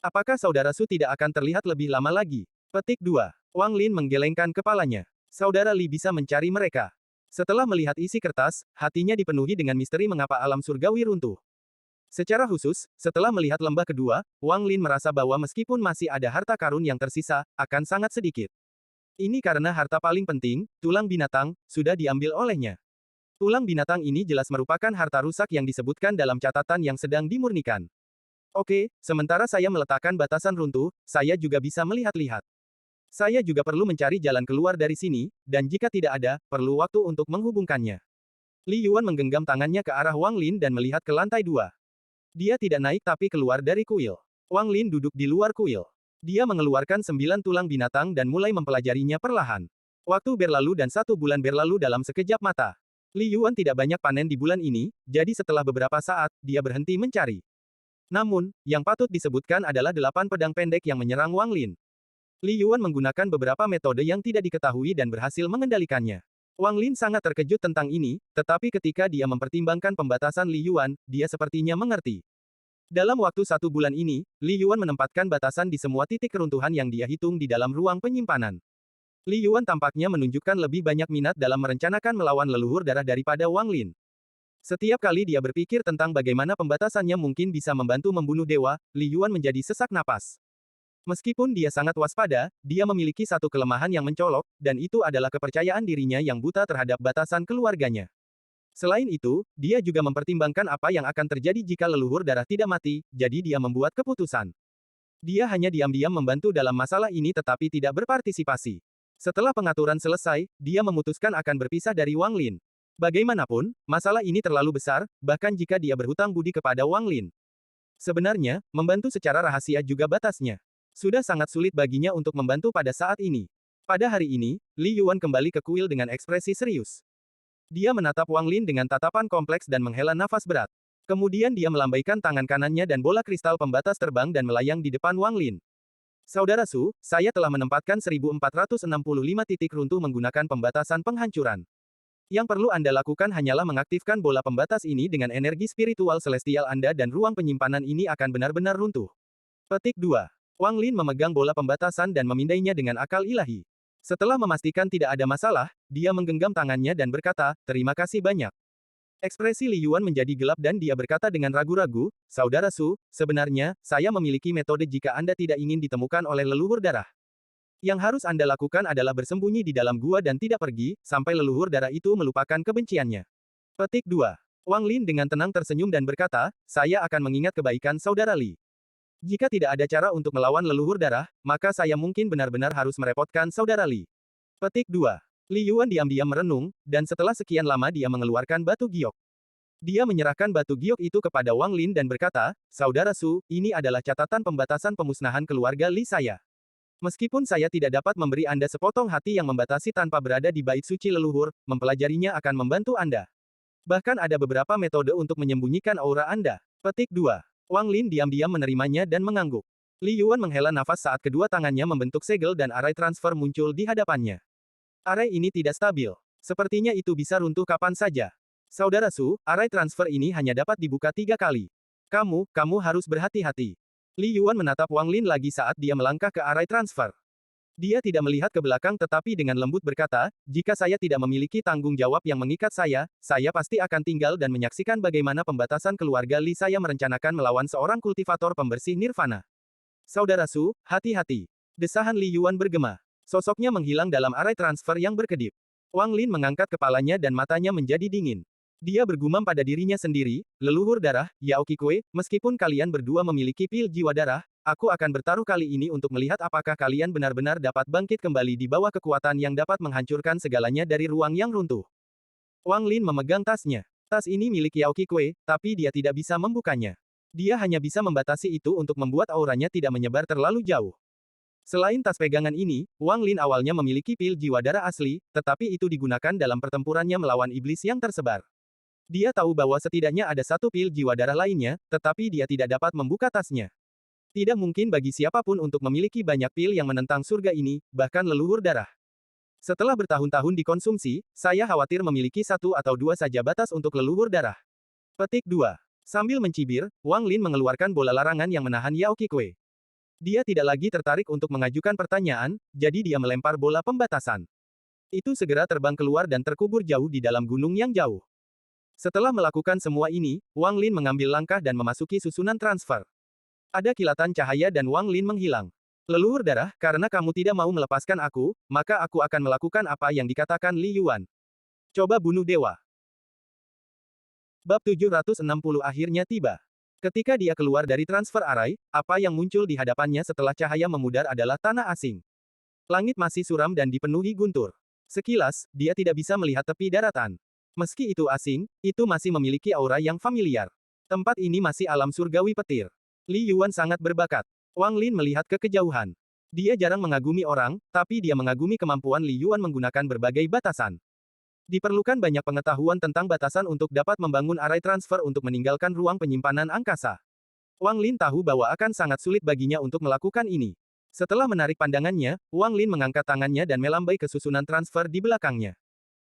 Apakah saudara Su tidak akan terlihat lebih lama lagi? Petik 2. Wang Lin menggelengkan kepalanya. Saudara Li bisa mencari mereka. Setelah melihat isi kertas, hatinya dipenuhi dengan misteri mengapa alam surgawi runtuh. Secara khusus, setelah melihat lembah kedua, Wang Lin merasa bahwa meskipun masih ada harta karun yang tersisa, akan sangat sedikit. Ini karena harta paling penting, tulang binatang, sudah diambil olehnya. Tulang binatang ini jelas merupakan harta rusak yang disebutkan dalam catatan yang sedang dimurnikan. Oke, sementara saya meletakkan batasan runtuh, saya juga bisa melihat-lihat. Saya juga perlu mencari jalan keluar dari sini, dan jika tidak ada, perlu waktu untuk menghubungkannya. Li Yuan menggenggam tangannya ke arah Wang Lin dan melihat ke lantai 2. Dia tidak naik tapi keluar dari kuil. Wang Lin duduk di luar kuil. Dia mengeluarkan 9 tulang binatang dan mulai mempelajarinya perlahan. Waktu berlalu dan 1 bulan berlalu dalam sekejap mata. Li Yuan tidak banyak panen di bulan ini, jadi setelah beberapa saat, dia berhenti mencari. Namun, yang patut disebutkan adalah 8 pedang pendek yang menyerang Wang Lin. Li Yuan menggunakan beberapa metode yang tidak diketahui dan berhasil mengendalikannya. Wang Lin sangat terkejut tentang ini, tetapi ketika dia mempertimbangkan pembatasan Li Yuan, dia sepertinya mengerti. Dalam waktu 1 bulan ini, Li Yuan menempatkan batasan di semua titik keruntuhan yang dia hitung di dalam ruang penyimpanan. Li Yuan tampaknya menunjukkan lebih banyak minat dalam merencanakan melawan leluhur darah daripada Wang Lin. Setiap kali dia berpikir tentang bagaimana pembatasannya mungkin bisa membantu membunuh dewa, Li Yuan menjadi sesak napas. Meskipun dia sangat waspada, dia memiliki satu kelemahan yang mencolok, dan itu adalah kepercayaan dirinya yang buta terhadap batasan keluarganya. Selain itu, dia juga mempertimbangkan apa yang akan terjadi jika leluhur darah tidak mati, jadi dia membuat keputusan. Dia hanya diam-diam membantu dalam masalah ini tetapi tidak berpartisipasi. Setelah pengaturan selesai, dia memutuskan akan berpisah dari Wang Lin. Bagaimanapun, masalah ini terlalu besar, bahkan jika dia berhutang budi kepada Wang Lin. Sebenarnya, membantu secara rahasia juga batasnya. Sudah sangat sulit baginya untuk membantu pada saat ini. Pada hari ini, Li Yuan kembali ke kuil dengan ekspresi serius. Dia menatap Wang Lin dengan tatapan kompleks dan menghela nafas berat. Kemudian dia melambaikan tangan kanannya dan bola kristal pembatas terbang dan melayang di depan Wang Lin. Saudara Su, saya telah menempatkan 1465 titik runtuh menggunakan pembatasan penghancuran. Yang perlu Anda lakukan hanyalah mengaktifkan bola pembatas ini dengan energi spiritual celestial Anda dan ruang penyimpanan ini akan benar-benar runtuh. Petik 2. Wang Lin memegang bola pembatasan dan memindainya dengan akal ilahi. Setelah memastikan tidak ada masalah, dia menggenggam tangannya dan berkata, terima kasih banyak. Ekspresi Li Yuan menjadi gelap dan dia berkata dengan ragu-ragu, Saudara Su, sebenarnya, saya memiliki metode jika Anda tidak ingin ditemukan oleh leluhur darah. Yang harus Anda lakukan adalah bersembunyi di dalam gua dan tidak pergi, sampai leluhur darah itu melupakan kebenciannya. Petik 2. Wang Lin dengan tenang tersenyum dan berkata, saya akan mengingat kebaikan Saudara Li. Jika tidak ada cara untuk melawan leluhur darah, maka saya mungkin benar-benar harus merepotkan Saudara Li. Petik 2. Li Yuan diam-diam merenung, dan setelah sekian lama dia mengeluarkan batu giok. Dia menyerahkan batu giok itu kepada Wang Lin dan berkata, Saudara Su, ini adalah catatan pembatasan pemusnahan keluarga Li saya. Meskipun saya tidak dapat memberi Anda sepotong hati yang membatasi tanpa berada di bait suci leluhur, mempelajarinya akan membantu Anda. Bahkan ada beberapa metode untuk menyembunyikan aura Anda. Petik 2. Wang Lin diam-diam menerimanya dan mengangguk. Li Yuan menghela nafas saat kedua tangannya membentuk segel dan arai transfer muncul di hadapannya. Arai ini tidak stabil. Sepertinya itu bisa runtuh kapan saja. Saudara Su, arai transfer ini hanya dapat dibuka 3 kali. Kamu harus berhati-hati. Li Yuan menatap Wang Lin lagi saat dia melangkah ke arai transfer. Dia tidak melihat ke belakang tetapi dengan lembut berkata, jika saya tidak memiliki tanggung jawab yang mengikat saya pasti akan tinggal dan menyaksikan bagaimana pembatasan keluarga Li saya merencanakan melawan seorang kultivator pembersih nirvana. Saudara Su, hati-hati. Desahan Li Yuan bergema. Sosoknya menghilang dalam arai transfer yang berkedip. Wang Lin mengangkat kepalanya dan matanya menjadi dingin. Dia bergumam pada dirinya sendiri, leluhur darah, Yao Qikui, meskipun kalian berdua memiliki pil jiwa darah, aku akan bertaruh kali ini untuk melihat apakah kalian benar-benar dapat bangkit kembali di bawah kekuatan yang dapat menghancurkan segalanya dari ruang yang runtuh. Wang Lin memegang tasnya. Tas ini milik Yao Qikui, tapi dia tidak bisa membukanya. Dia hanya bisa membatasi itu untuk membuat auranya tidak menyebar terlalu jauh. Selain tas pegangan ini, Wang Lin awalnya memiliki pil jiwa darah asli, tetapi itu digunakan dalam pertempurannya melawan iblis yang tersebar. Dia tahu bahwa setidaknya ada satu pil jiwa darah lainnya, tetapi dia tidak dapat membuka tasnya. Tidak mungkin bagi siapapun untuk memiliki banyak pil yang menentang surga ini, bahkan leluhur darah. Setelah bertahun-tahun dikonsumsi, saya khawatir memiliki 1 atau 2 saja batas untuk leluhur darah. Petik 2. Sambil mencibir, Wang Lin mengeluarkan bola larangan yang menahan Yao Qikui. Dia tidak lagi tertarik untuk mengajukan pertanyaan, jadi dia melempar bola pembatasan. Itu segera terbang keluar dan terkubur jauh di dalam gunung yang jauh. Setelah melakukan semua ini, Wang Lin mengambil langkah dan memasuki susunan transfer. Ada kilatan cahaya dan Wang Lin menghilang. Leluhur darah, karena kamu tidak mau melepaskan aku, maka aku akan melakukan apa yang dikatakan Li Yuan. Coba bunuh dewa. Bab 760 akhirnya tiba. Ketika dia keluar dari transfer arai, apa yang muncul di hadapannya setelah cahaya memudar adalah tanah asing. Langit masih suram dan dipenuhi guntur. Sekilas, dia tidak bisa melihat tepi daratan. Meski itu asing, itu masih memiliki aura yang familiar. Tempat ini masih alam surgawi petir. Li Yuan sangat berbakat. Wang Lin melihat ke kejauhan. Dia jarang mengagumi orang, tapi dia mengagumi kemampuan Li Yuan menggunakan berbagai batasan. Diperlukan banyak pengetahuan tentang batasan untuk dapat membangun arai transfer untuk meninggalkan ruang penyimpanan angkasa. Wang Lin tahu bahwa akan sangat sulit baginya untuk melakukan ini. Setelah menarik pandangannya, Wang Lin mengangkat tangannya dan melambai ke susunan transfer di belakangnya.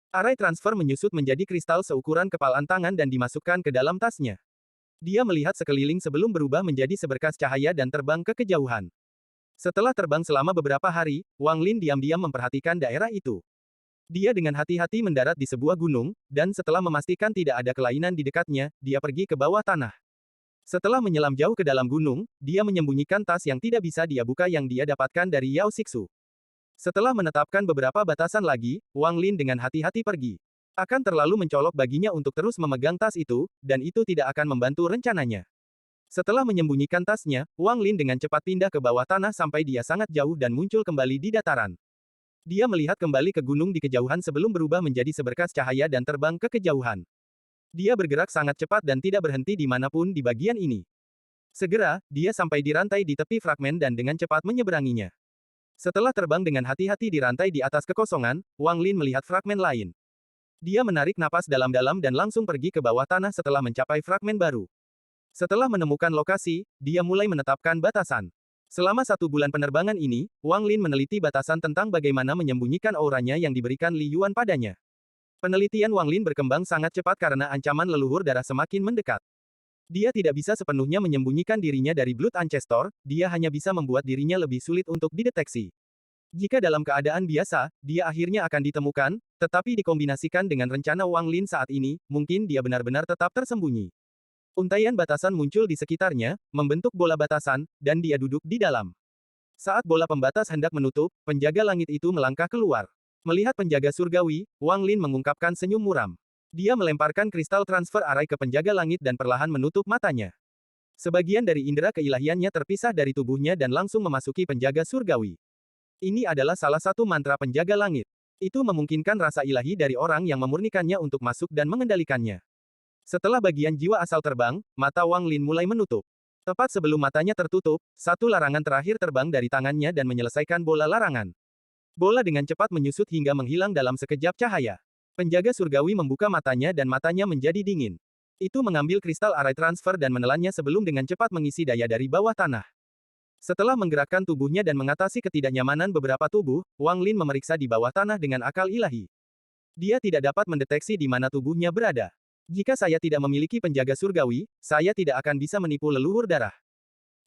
Arai transfer menyusut menjadi kristal seukuran kepalan tangan dan dimasukkan ke dalam tasnya. Dia melihat sekeliling sebelum berubah menjadi seberkas cahaya dan terbang ke kejauhan. Setelah terbang selama beberapa hari, Wang Lin diam-diam memperhatikan daerah itu. Dia dengan hati-hati mendarat di sebuah gunung, dan setelah memastikan tidak ada kelainan di dekatnya, dia pergi ke bawah tanah. Setelah menyelam jauh ke dalam gunung, dia menyembunyikan tas yang tidak bisa dia buka yang dia dapatkan dari Yao Xixu. Setelah menetapkan beberapa batasan lagi, Wang Lin dengan hati-hati pergi. Akan terlalu mencolok baginya untuk terus memegang tas itu, dan itu tidak akan membantu rencananya. Setelah menyembunyikan tasnya, Wang Lin dengan cepat pindah ke bawah tanah sampai dia sangat jauh dan muncul kembali di dataran. Dia melihat kembali ke gunung di kejauhan sebelum berubah menjadi seberkas cahaya dan terbang ke kejauhan. Dia bergerak sangat cepat dan tidak berhenti dimanapun di bagian ini. Segera, dia sampai di rantai di tepi fragmen dan dengan cepat menyeberanginya. Setelah terbang dengan hati-hati di rantai di atas kekosongan, Wang Lin melihat fragmen lain. Dia menarik napas dalam-dalam dan langsung pergi ke bawah tanah setelah mencapai fragmen baru. Setelah menemukan lokasi, dia mulai menetapkan batasan. Selama 1 bulan penerbangan ini, Wang Lin meneliti batasan tentang bagaimana menyembunyikan auranya yang diberikan Li Yuan padanya. Penelitian Wang Lin berkembang sangat cepat karena ancaman leluhur darah semakin mendekat. Dia tidak bisa sepenuhnya menyembunyikan dirinya dari Blood Ancestor, dia hanya bisa membuat dirinya lebih sulit untuk dideteksi. Jika dalam keadaan biasa, dia akhirnya akan ditemukan, tetapi dikombinasikan dengan rencana Wang Lin saat ini, mungkin dia benar-benar tetap tersembunyi. Untaian batasan muncul di sekitarnya, membentuk bola batasan, dan dia duduk di dalam. Saat bola pembatas hendak menutup, penjaga langit itu melangkah keluar. Melihat penjaga surgawi, Wang Lin mengungkapkan senyum muram. Dia melemparkan kristal transfer arai ke penjaga langit dan perlahan menutup matanya. Sebagian dari indera keilahiannya terpisah dari tubuhnya dan langsung memasuki penjaga surgawi. Ini adalah salah satu mantra penjaga langit. Itu memungkinkan rasa ilahi dari orang yang memurnikannya untuk masuk dan mengendalikannya. Setelah bagian jiwa asal terbang, mata Wang Lin mulai menutup. Tepat sebelum matanya tertutup, satu larangan terakhir terbang dari tangannya dan menyelesaikan bola larangan. Bola dengan cepat menyusut hingga menghilang dalam sekejap cahaya. Penjaga surgawi membuka matanya dan matanya menjadi dingin. Itu mengambil kristal arai transfer dan menelannya sebelum dengan cepat mengisi daya dari bawah tanah. Setelah menggerakkan tubuhnya dan mengatasi ketidaknyamanan beberapa tubuh, Wang Lin memeriksa di bawah tanah dengan akal ilahi. Dia tidak dapat mendeteksi di mana tubuhnya berada. Jika saya tidak memiliki penjaga surgawi, saya tidak akan bisa menipu leluhur darah.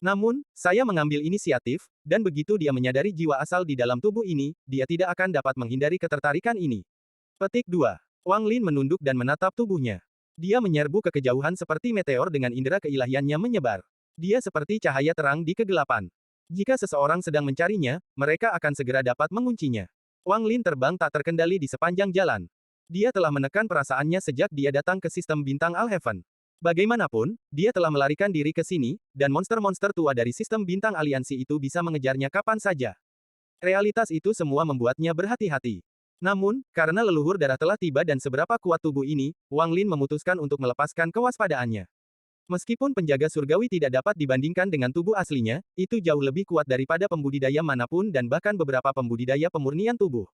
Namun, saya mengambil inisiatif, dan begitu dia menyadari jiwa asal di dalam tubuh ini, dia tidak akan dapat menghindari ketertarikan ini. Petik 2. Wang Lin menunduk dan menatap tubuhnya. Dia menyerbu ke kejauhan seperti meteor dengan indera keilahiannya menyebar. Dia seperti cahaya terang di kegelapan. Jika seseorang sedang mencarinya, mereka akan segera dapat menguncinya. Wang Lin terbang tak terkendali di sepanjang jalan. Dia telah menekan perasaannya sejak dia datang ke sistem bintang Al-Heaven. Bagaimanapun, dia telah melarikan diri ke sini, dan monster-monster tua dari sistem bintang aliansi itu bisa mengejarnya kapan saja. Realitas itu semua membuatnya berhati-hati. Namun, karena leluhur darah telah tiba dan seberapa kuat tubuh ini, Wang Lin memutuskan untuk melepaskan kewaspadaannya. Meskipun penjaga surgawi tidak dapat dibandingkan dengan tubuh aslinya, itu jauh lebih kuat daripada pembudidaya manapun dan bahkan beberapa pembudidaya pemurnian tubuh.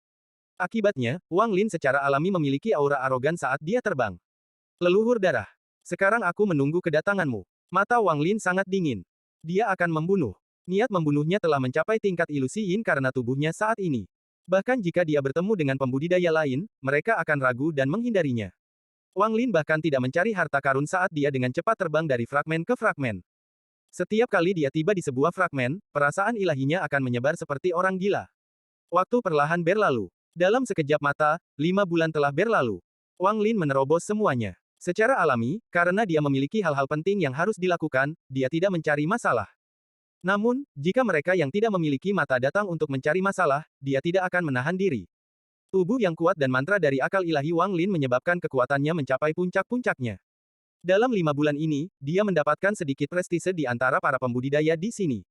Akibatnya, Wang Lin secara alami memiliki aura arogan saat dia terbang. Leluhur darah. Sekarang aku menunggu kedatanganmu. Mata Wang Lin sangat dingin. Dia akan membunuh. Niat membunuhnya telah mencapai tingkat ilusi yin karena tubuhnya saat ini. Bahkan jika dia bertemu dengan pembudidaya lain, mereka akan ragu dan menghindarinya. Wang Lin bahkan tidak mencari harta karun saat dia dengan cepat terbang dari fragmen ke fragmen. Setiap kali dia tiba di sebuah fragmen, perasaan ilahinya akan menyebar seperti orang gila. Waktu perlahan berlalu. Dalam sekejap mata, 5 bulan telah berlalu. Wang Lin menerobos semuanya. Secara alami, karena dia memiliki hal-hal penting yang harus dilakukan, dia tidak mencari masalah. Namun, jika mereka yang tidak memiliki mata datang untuk mencari masalah, dia tidak akan menahan diri. Tubuh yang kuat dan mantra dari akal ilahi Wang Lin menyebabkan kekuatannya mencapai puncak-puncaknya. Dalam 5 bulan ini, dia mendapatkan sedikit prestise di antara para pembudidaya di sini.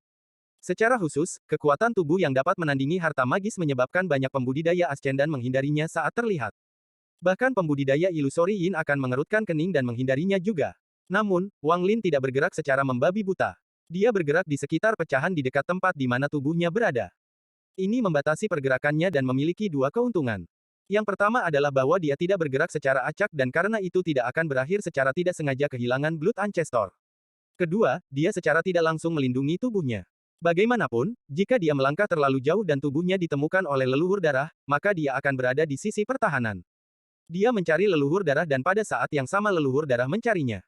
Secara khusus, kekuatan tubuh yang dapat menandingi harta magis menyebabkan banyak pembudidaya ascendan menghindarinya saat terlihat. Bahkan pembudidaya ilusori yin akan mengerutkan kening dan menghindarinya juga. Namun, Wang Lin tidak bergerak secara membabi buta. Dia bergerak di sekitar pecahan di dekat tempat di mana tubuhnya berada. Ini membatasi pergerakannya dan memiliki dua keuntungan. Yang pertama adalah bahwa dia tidak bergerak secara acak dan karena itu tidak akan berakhir secara tidak sengaja kehilangan Blood Ancestor. Kedua, dia secara tidak langsung melindungi tubuhnya. Bagaimanapun, jika dia melangkah terlalu jauh dan tubuhnya ditemukan oleh leluhur darah, maka dia akan berada di sisi pertahanan. Dia mencari leluhur darah dan pada saat yang sama leluhur darah mencarinya.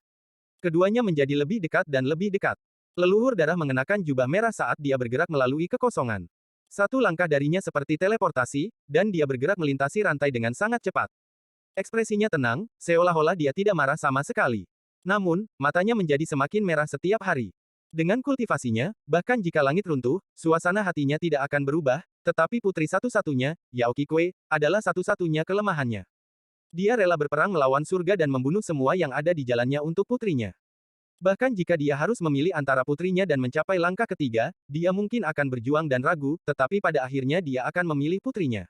Keduanya menjadi lebih dekat dan lebih dekat. Leluhur darah mengenakan jubah merah saat dia bergerak melalui kekosongan. Satu langkah darinya seperti teleportasi, dan dia bergerak melintasi rantai dengan sangat cepat. Ekspresinya tenang, seolah-olah dia tidak marah sama sekali. Namun, matanya menjadi semakin merah setiap hari. Dengan kultivasinya, bahkan jika langit runtuh, suasana hatinya tidak akan berubah, tetapi putri satu-satunya, Yao Qikui, adalah satu-satunya kelemahannya. Dia rela berperang melawan surga dan membunuh semua yang ada di jalannya untuk putrinya. Bahkan jika dia harus memilih antara putrinya dan mencapai langkah ketiga, dia mungkin akan berjuang dan ragu, tetapi pada akhirnya dia akan memilih putrinya.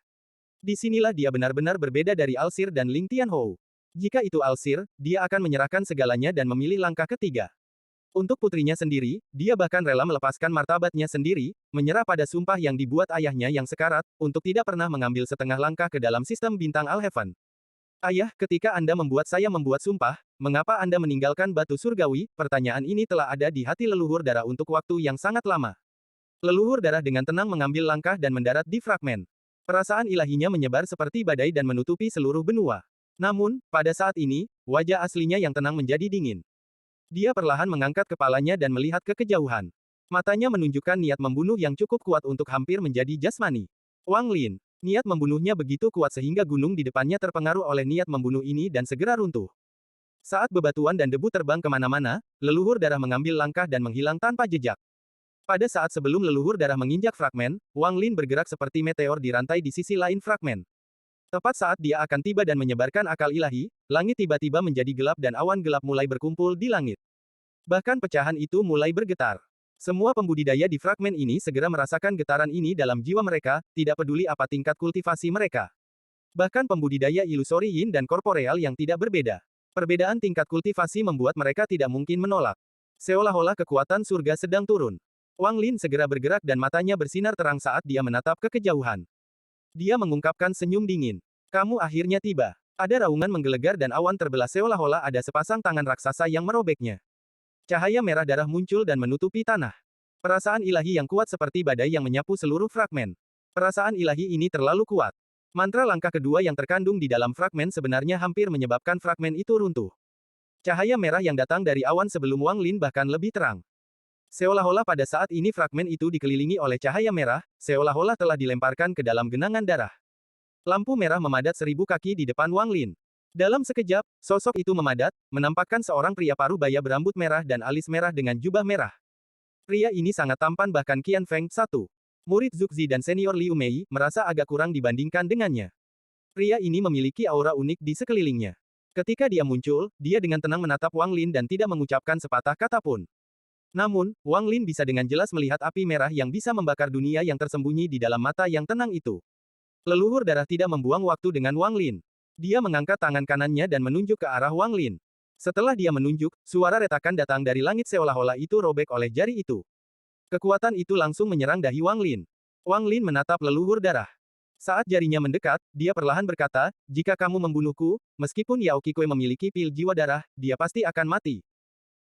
Disinilah dia benar-benar berbeda dari Alsir dan Ling Tianhou. Jika itu Alsir, dia akan menyerahkan segalanya dan memilih langkah ketiga. Untuk putrinya sendiri, dia bahkan rela melepaskan martabatnya sendiri, menyerah pada sumpah yang dibuat ayahnya yang sekarat, untuk tidak pernah mengambil setengah langkah ke dalam sistem bintang Al-Heaven. Ayah, ketika Anda membuat saya membuat sumpah, mengapa Anda meninggalkan batu surgawi? Pertanyaan ini telah ada di hati leluhur darah untuk waktu yang sangat lama. Leluhur darah dengan tenang mengambil langkah dan mendarat di fragmen. Perasaan ilahinya menyebar seperti badai dan menutupi seluruh benua. Namun, pada saat ini, wajah aslinya yang tenang menjadi dingin. Dia perlahan mengangkat kepalanya dan melihat ke kejauhan. Matanya menunjukkan niat membunuh yang cukup kuat untuk hampir menjadi jasmani. Wang Lin. Niat membunuhnya begitu kuat sehingga gunung di depannya terpengaruh oleh niat membunuh ini dan segera runtuh. Saat bebatuan dan debu terbang kemana-mana, leluhur darah mengambil langkah dan menghilang tanpa jejak. Pada saat sebelum leluhur darah menginjak fragmen, Wang Lin bergerak seperti meteor di rantai di sisi lain fragmen. Tepat saat dia akan tiba dan menyebarkan akal ilahi, langit tiba-tiba menjadi gelap dan awan gelap mulai berkumpul di langit. Bahkan pecahan itu mulai bergetar. Semua pembudidaya di fragmen ini segera merasakan getaran ini dalam jiwa mereka, tidak peduli apa tingkat kultivasi mereka. Bahkan pembudidaya ilusori yin dan korporeal yang tidak berbeda. Perbedaan tingkat kultivasi membuat mereka tidak mungkin menolak. Seolah-olah kekuatan surga sedang turun. Wang Lin segera bergerak dan matanya bersinar terang saat dia menatap ke kejauhan. Dia mengungkapkan senyum dingin. Kamu akhirnya tiba. Ada raungan menggelegar dan awan terbelah seolah-olah ada sepasang tangan raksasa yang merobeknya. Cahaya merah darah muncul dan menutupi tanah. Perasaan ilahi yang kuat seperti badai yang menyapu seluruh fragmen. Perasaan ilahi ini terlalu kuat. Mantra langkah kedua yang terkandung di dalam fragmen sebenarnya hampir menyebabkan fragmen itu runtuh. Cahaya merah yang datang dari awan sebelum Wang Lin bahkan lebih terang. Seolah-olah pada saat ini fragmen itu dikelilingi oleh cahaya merah, seolah-olah telah dilemparkan ke dalam genangan darah. Lampu merah memadat 1000 kaki di depan Wang Lin. Dalam sekejap, sosok itu memadat, menampakkan seorang pria parubaya berambut merah dan alis merah dengan jubah merah. Pria ini sangat tampan bahkan Qian Feng, satu murid Zuxi dan senior Liu Mei, merasa agak kurang dibandingkan dengannya. Pria ini memiliki aura unik di sekelilingnya. Ketika dia muncul, dia dengan tenang menatap Wang Lin dan tidak mengucapkan sepatah kata pun. Namun, Wang Lin bisa dengan jelas melihat api merah yang bisa membakar dunia yang tersembunyi di dalam mata yang tenang itu. Leluhur darah tidak membuang waktu dengan Wang Lin. Dia mengangkat tangan kanannya dan menunjuk ke arah Wang Lin. Setelah dia menunjuk, suara retakan datang dari langit seolah-olah itu robek oleh jari itu. Kekuatan itu langsung menyerang dahi Wang Lin. Wang Lin menatap leluhur darah. Saat jarinya mendekat, dia perlahan berkata, jika kamu membunuhku, meskipun Yao Qikui memiliki pil jiwa darah, dia pasti akan mati.